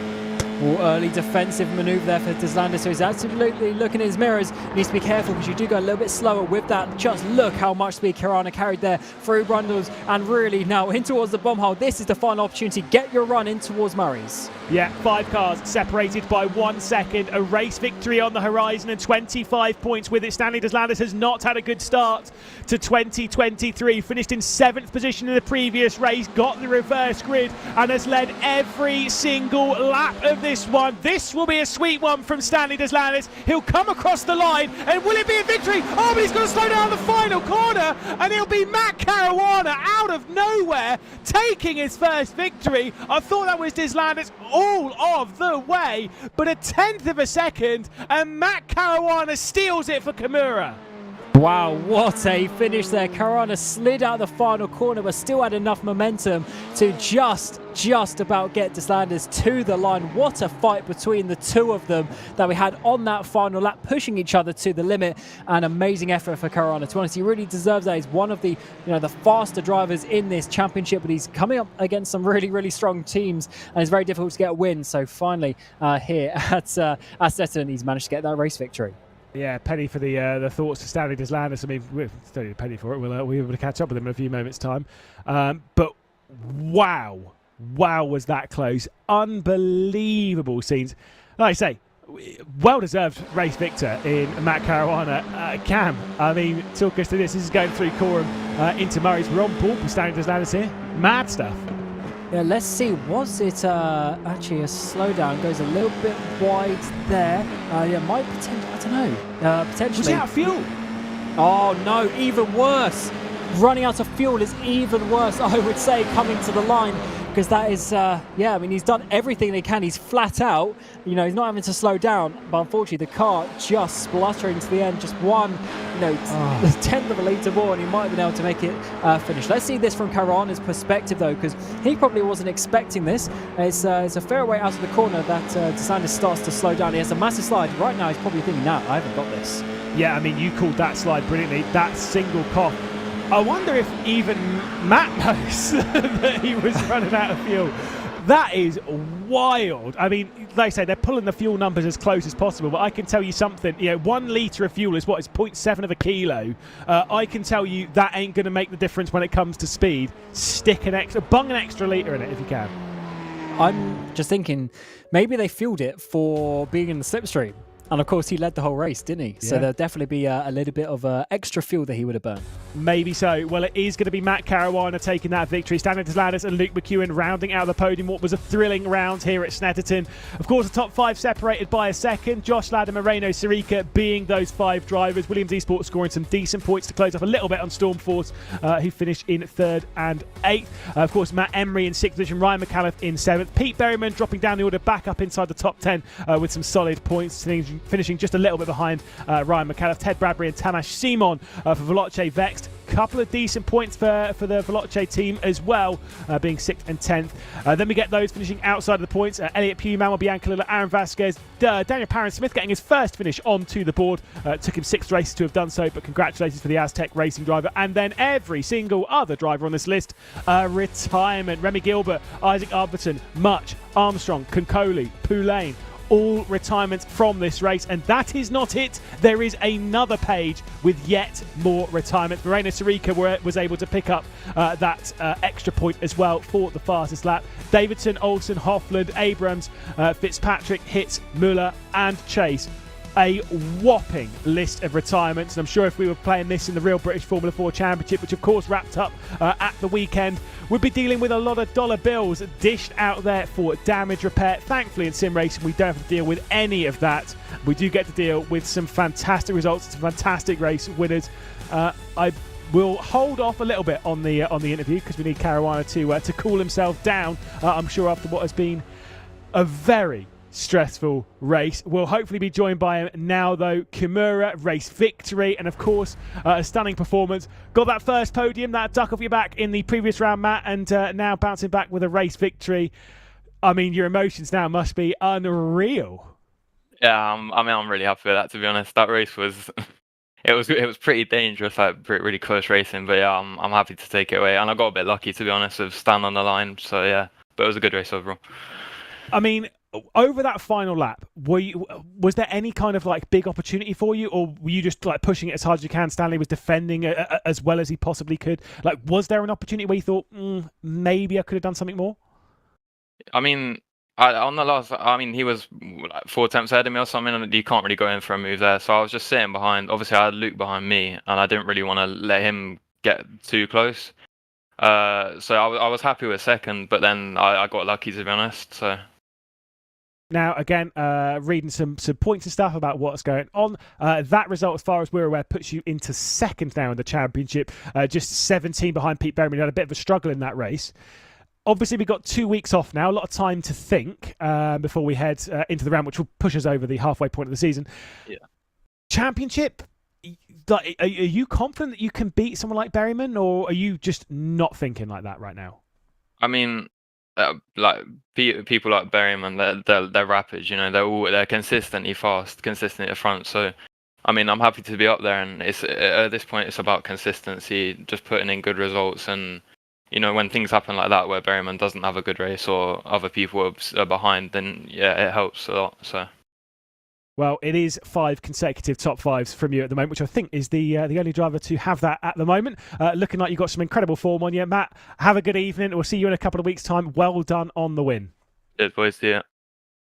S4: Well, early defensive manoeuvre there for Deslandis, so he's absolutely looking in his mirrors. He needs to be careful because you do go a little bit slower with that. Just look how much speed Caruana carried there through Brundles and really now in towards the bomb hole. This is the final opportunity. Get your run in towards Murray's.
S3: Yeah, 5 cars separated by 1 second. A race victory on the horizon and 25 points with it. Stanley Deslandis has not had a good start to 2023. Finished in 7th position in the previous race, got the reverse grid and has led every single lap of this one. This will be a sweet one from Stanley Deslandis. He'll come across the line and will it be a victory? Oh, but he's going to slow down the final corner and it'll be Matt Caruana out of nowhere taking his first victory. I thought that was Deslandis all of the way, but a 10th of a second and Matt Caruana steals it for Kimura.
S4: Wow, what a finish there. Caruana slid out the final corner but still had enough momentum to just about get Deslandis to the line. What a fight between the two of them that we had on that final lap, pushing each other to the limit. An amazing effort for Caruana. To be honest, he really deserves that. He's one of the the faster drivers in this championship, but he's coming up against some really strong teams and it's very difficult to get a win. So finally here at Snetterton, he's managed to get that race victory.
S3: Yeah, penny for the thoughts to Stanley Deslandis. I mean, we've still need a penny for it. We'll be able to catch up with him in a few moments' time. But wow, was that close. Unbelievable scenes. Like I say, well-deserved race victor in Matt Caruana. Cam, I mean, talk us to this. This is going through Coram into Murray's. We're on board with Stanley Deslandis here. Mad stuff.
S4: Yeah, let's see. Was it actually a slowdown? Goes a little bit wide there. Yeah, might potentially. I don't know. Potentially.
S3: Was he out of fuel?
S4: Oh no, even worse. Running out of fuel is even worse, I would say, coming to the line. Because that is, yeah, I mean, he's done everything he can. He's flat out. He's not having to slow down. But unfortunately, the car just spluttering to the end. Just one, the 10th of a litre more, and he might have been able to make it finish. Let's see this from Caruana's perspective, though, because he probably wasn't expecting this. It's a fair way out of the corner that Deslandis starts to slow down. He has a massive slide. Right now, he's probably thinking, no, I haven't got this.
S3: Yeah, I mean, you called that slide brilliantly. That single cough. I wonder if even Matt knows that he was running out of fuel. That is wild. I mean, like I say, they're pulling the fuel numbers as close as possible, but I can tell you something. 1 litre of fuel is what? It's 0.7 of a kilo. I can tell you that ain't going to make the difference when it comes to speed. Bung an extra litre in it if you can.
S4: I'm just thinking, maybe they fueled it for being in the slipstream. And of course, he led the whole race, didn't he? So there'll definitely be a little bit of extra fuel that he would have burned.
S3: Maybe so. Well, it is going to be Matt Caruana taking that victory. Stanislav Landis and Luke McEwen rounding out the podium. What was a thrilling round here at Snetterton. Of course, the top 5 separated by a second. Josh Ladd and Moreno Sirica being those 5 drivers. Williams Esports scoring some decent points to close off a little bit on Stormforce, who finished in 3rd and 8th. Of course, Matt Emery in 6th position. Ryan McAuliffe in 7th. Pete Berryman dropping down the order back up inside the top 10 with some solid points, finishing just a little bit behind Ryan McAuliffe. Ted Bradbury and Tamash Simon for Veloce Vexed. Couple of decent points for the Veloce team as well, being 6th and 10th. Then we get those finishing outside of the points. Elliot Pugh, Manuel Biancalilla, Aaron Vasquez, Daniel Parent-Smith getting his first finish onto the board. Took him 6 races to have done so, but congratulations for the Aztec Racing driver. And then every single other driver on this list, retirement. Remy Gilbert, Isaac Arberton, Much, Armstrong, Concoli, Poulain, all retirements from this race, and that is not it. There is another page with yet more retirements. Moreno Sirica was able to pick up that extra point as well for the fastest lap. Davidson, Olsen, Hoffland, Abrams, Fitzpatrick, Hitz, Muller and Chase. A whopping list of retirements, and I'm sure if we were playing this in the real British Formula 4 Championship, which of course wrapped up at the weekend, we'd be dealing with a lot of dollar bills dished out there for damage repair. Thankfully in sim racing we don't have to deal with any of that. We do get to deal with some fantastic results, some fantastic race winners. I will hold off a little bit on the interview because we need Caruana to cool himself down. I'm sure after what has been a very stressful race. We'll hopefully be joined by him now though. Kimura, race victory, and of course a stunning performance. Got that first podium, that duck off your back in the previous round, Matt, and now bouncing back with a race victory. I mean, your emotions now must be unreal.
S11: Yeah, I'm really happy with that, to be honest. That race was it was pretty dangerous, like really close racing, but yeah, I'm happy to take it away, and I got a bit lucky, to be honest, with stand on the line, so yeah, but it was a good race overall.
S3: I mean, over that final lap, was there any kind of like big opportunity for you, or were you just like pushing it as hard as you can? Stanley was defending as well as he possibly could. Like, was there an opportunity where you thought maybe I could have done something more?
S11: I mean, on the last, he was like 4 attempts ahead of me or something, and you can't really go in for a move there. So I was just sitting behind. Obviously, I had Luke behind me, and I didn't really want to let him get too close. So I was happy with second, but then I got lucky, to be honest. So.
S3: Now, again, reading some points and stuff about what's going on. That result, as far as we're aware, puts you into second now in the championship, just 17 behind Pete Berryman. You had a bit of a struggle in that race. Obviously, we've got 2 weeks off now, a lot of time to think before we head into the round, which will push us over the halfway point of the season. Yeah. Championship, are you confident that you can beat someone like Berryman, or are you just not thinking like that right now?
S11: I mean, like people like Berryman, they're rapid, you know, they're consistently fast, consistently at front. So, I mean, I'm happy to be up there, and it's at this point it's about consistency, just putting in good results, and you know, when things happen like that where Berryman doesn't have a good race or other people are behind, then yeah, it helps a lot. So.
S3: Well, it is 5 consecutive top 5s from you at the moment, which I think is the only driver to have that at the moment. Looking like you've got some incredible form on you. Matt, have a good evening. We'll see you in a couple of weeks' time. Well done on the win.
S11: Cheers, boys. See ya.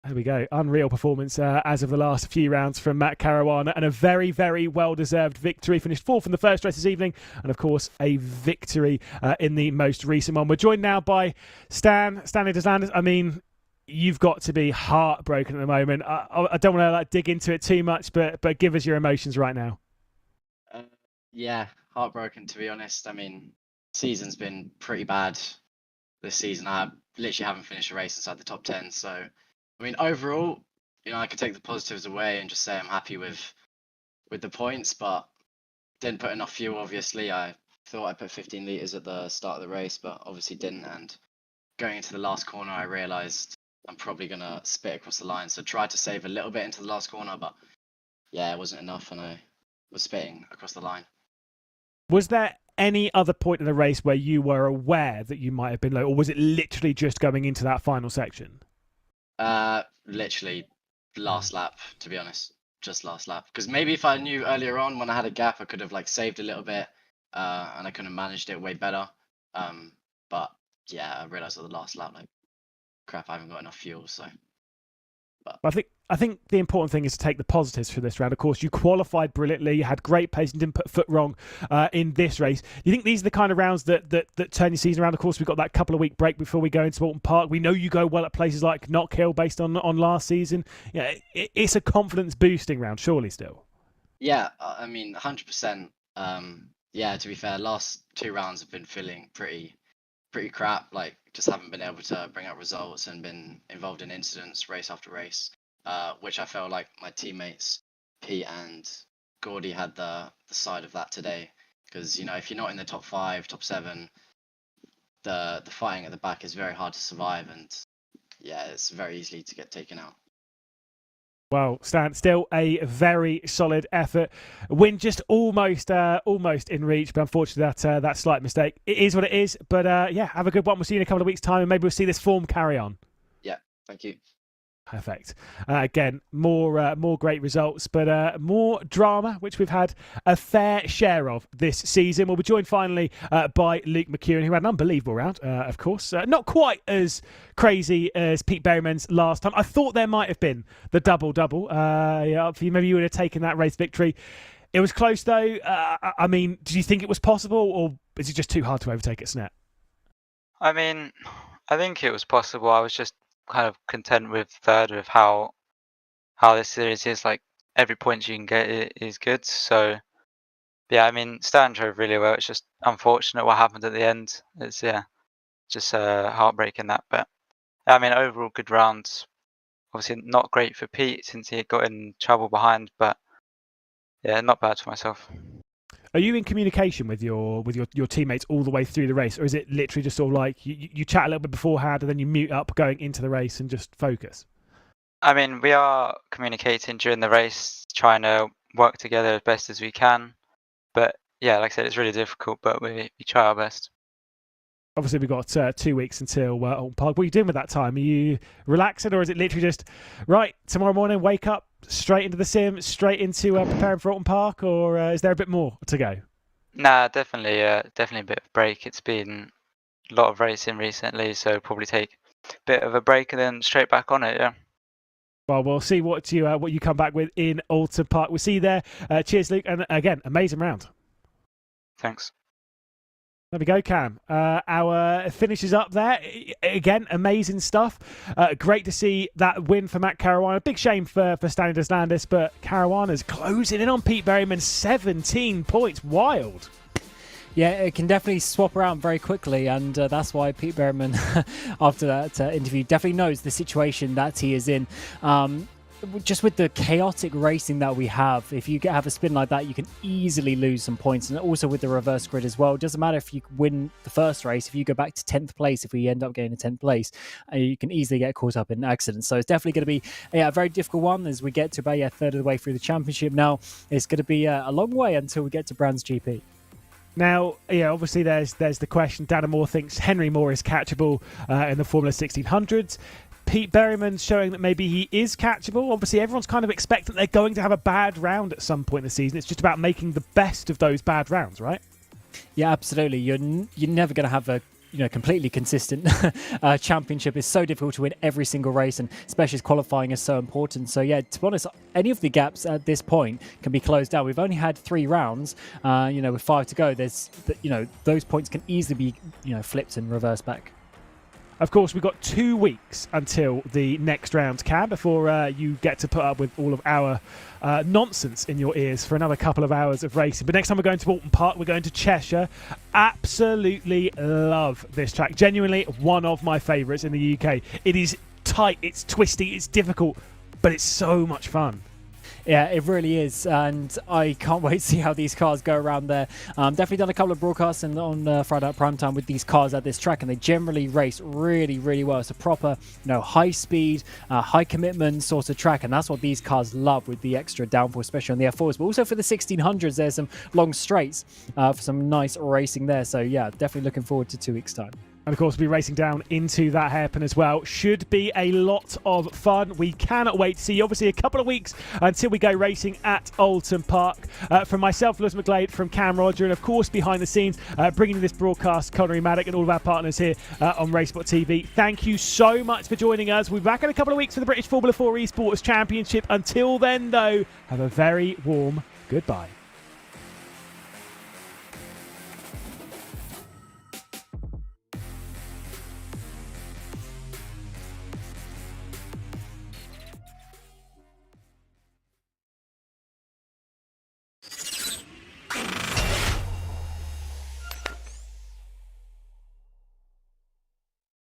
S3: There we go. Unreal performance as of the last few rounds from Matt Caruana, and a very, very well-deserved victory. Finished 4th in the first race this evening, and of course a victory in the most recent one. We're joined now by Stanley Deslanders. I mean, you've got to be heartbroken at the moment. I don't want to like dig into it too much, but give us your emotions right now.
S12: Yeah, heartbroken, to be honest. I mean, season's been pretty bad this season. I literally haven't finished a race inside the top 10. So, I mean, overall, you know, I could take the positives away and just say I'm happy with the points, but didn't put enough fuel, obviously. I thought I put 15 litres at the start of the race, but obviously didn't. And going into the last corner, I realised I'm probably going to spit across the line. So tried to save a little bit into the last corner, but yeah, it wasn't enough, and I was spitting across the line.
S3: Was there any other point in the race where you were aware that you might have been low, or was it literally just going into that final section?
S12: Literally last lap, to be honest. Just last lap. Because maybe if I knew earlier on when I had a gap, I could have like saved a little bit, and I could have managed it way better. But yeah, I realized at the last lap, like, crap, I haven't got enough fuel. So, but
S3: I think the important thing is to take the positives for this round. Of course, you qualified brilliantly. You had great pace and didn't put foot wrong in this race. Do you think these are the kind of rounds that turn your season around? Of course, we've got that couple of week break before we go into Alton Park. We know you go well at places like Knockhill based on last season. Yeah, it's a confidence boosting round, surely still.
S12: yeah, I mean, 100%. Yeah, to be fair, last 2 rounds have been feeling pretty crap. Like, just haven't been able to bring out results and been involved in incidents race after race, which I felt like my teammates Pete and Gordy had the side of that today. Because, you know, if you're not in the top 5, top 7, the fighting at the back is very hard to survive, and yeah, it's very easily to get taken out.
S3: Well, Stan, still a very solid effort. Win just almost in reach, but unfortunately that slight mistake. It is what it is, but yeah, have a good one. We'll see you in a couple of weeks' time, and maybe we'll see this form carry on.
S12: Yeah, thank you.
S3: Perfect. Again, more great results, but more drama, which we've had a fair share of this season. We'll be joined finally by Luke McEwen, who had an unbelievable round, of course. Not quite as crazy as Pete Berryman's last time. I thought there might have been the double-double. Yeah, maybe you would have taken that race victory. It was close, though. I mean, did you think it was possible, or is it just too hard to overtake at Snet?
S7: I mean, I think it was possible. I was just kind of content with third, with how this series is. Like, every point you can get is good. So yeah, I mean, Stan drove really well. It's just unfortunate what happened at the end. It's just heartbreaking that. But I mean, overall good rounds. Obviously not great for Pete since he got in trouble behind, but yeah, not bad for myself.
S3: Are you in communication with your teammates all the way through the race, or is it literally just sort of like you chat a little bit beforehand and then you mute up going into the race and just focus?
S7: I mean, we are communicating during the race, trying to work together as best as we can. But yeah, like I said, it's really difficult, but we try our best.
S3: Obviously, we've got 2 weeks until Alton Park. What are you doing with that time? Are you relaxing, or is it literally just, right, tomorrow morning, wake up, straight into the sim, straight into preparing for Alton Park, or is there a bit more to go?
S7: Nah, definitely a bit of break. It's been a lot of racing recently, so probably take a bit of a break and then straight back on it, yeah.
S3: Well, we'll see what you come back with in Alton Park. We'll see you there. Cheers, Luke, and again, amazing round.
S7: Thanks.
S3: There we go, Cam. Our finishes up there. Again, amazing stuff. Great to see that win for Matt Caruana. Big shame for Stanley Deslandis, but Caruana's closing in on Pete Berryman. 17 points. Wild.
S4: Yeah, it can definitely swap around very quickly, and that's why Pete Berryman, after that interview, definitely knows the situation that he is in. Just with the chaotic racing that we have, if you have a spin like that, you can easily lose some points. And also with the reverse grid as well, it doesn't matter if you win the first race, if you go back to 10th place, if we end up getting a 10th place, you can easily get caught up in accidents. So it's definitely going to be a very difficult one as we get to about a third of the way through the championship. Now, it's going to be a long way until we get to Brands GP.
S3: Now, yeah, obviously there's the question. Dana Moore thinks Henry Moore is catchable in the Formula 1600s. Pete Berryman's showing that maybe he is catchable. Obviously, everyone's kind of expecting they're going to have a bad round at some point in the season. It's just about making the best of those bad rounds, right?
S4: Yeah, absolutely. You're never going to have a completely consistent championship. Is so difficult to win every single race, and especially as qualifying is so important. So yeah, to be honest, any of the gaps at this point can be closed down. We've only had 3 rounds, with 5 to go. There's, those points can easily be, flipped and reversed back.
S3: Of course, we've got 2 weeks until the next round, Cam, before you get to put up with all of our nonsense in your ears for another couple of hours of racing. But next time we're going to Alton Park, we're going to Cheshire. Absolutely love this track. Genuinely one of my favourites in the UK. It is tight, it's twisty, it's difficult, but it's so much fun.
S4: Yeah, it really is, and I can't wait to see how these cars go around there. Definitely done a couple of broadcasts on Friday Night Primetime with these cars at this track, and they generally race really, really well. It's a proper, high speed, high commitment sort of track, and that's what these cars love with the extra downforce, especially on the F4s. But also for the 1600s, there's some long straights for some nice racing there. So yeah, definitely looking forward to 2 weeks' time.
S3: And of course, we'll be racing down into that hairpin as well. Should be a lot of fun. We cannot wait to see. Obviously, a couple of weeks until we go racing at Alton Park. From myself, Lewis McGlade, from Cam Roger, and of course, behind the scenes, bringing this broadcast, Connery Maddock, and all of our partners here on RaceSpotTV. Thank you so much for joining us. We'll be back in a couple of weeks for the British Formula 4 Esports Championship. Until then, though, have a very warm goodbye.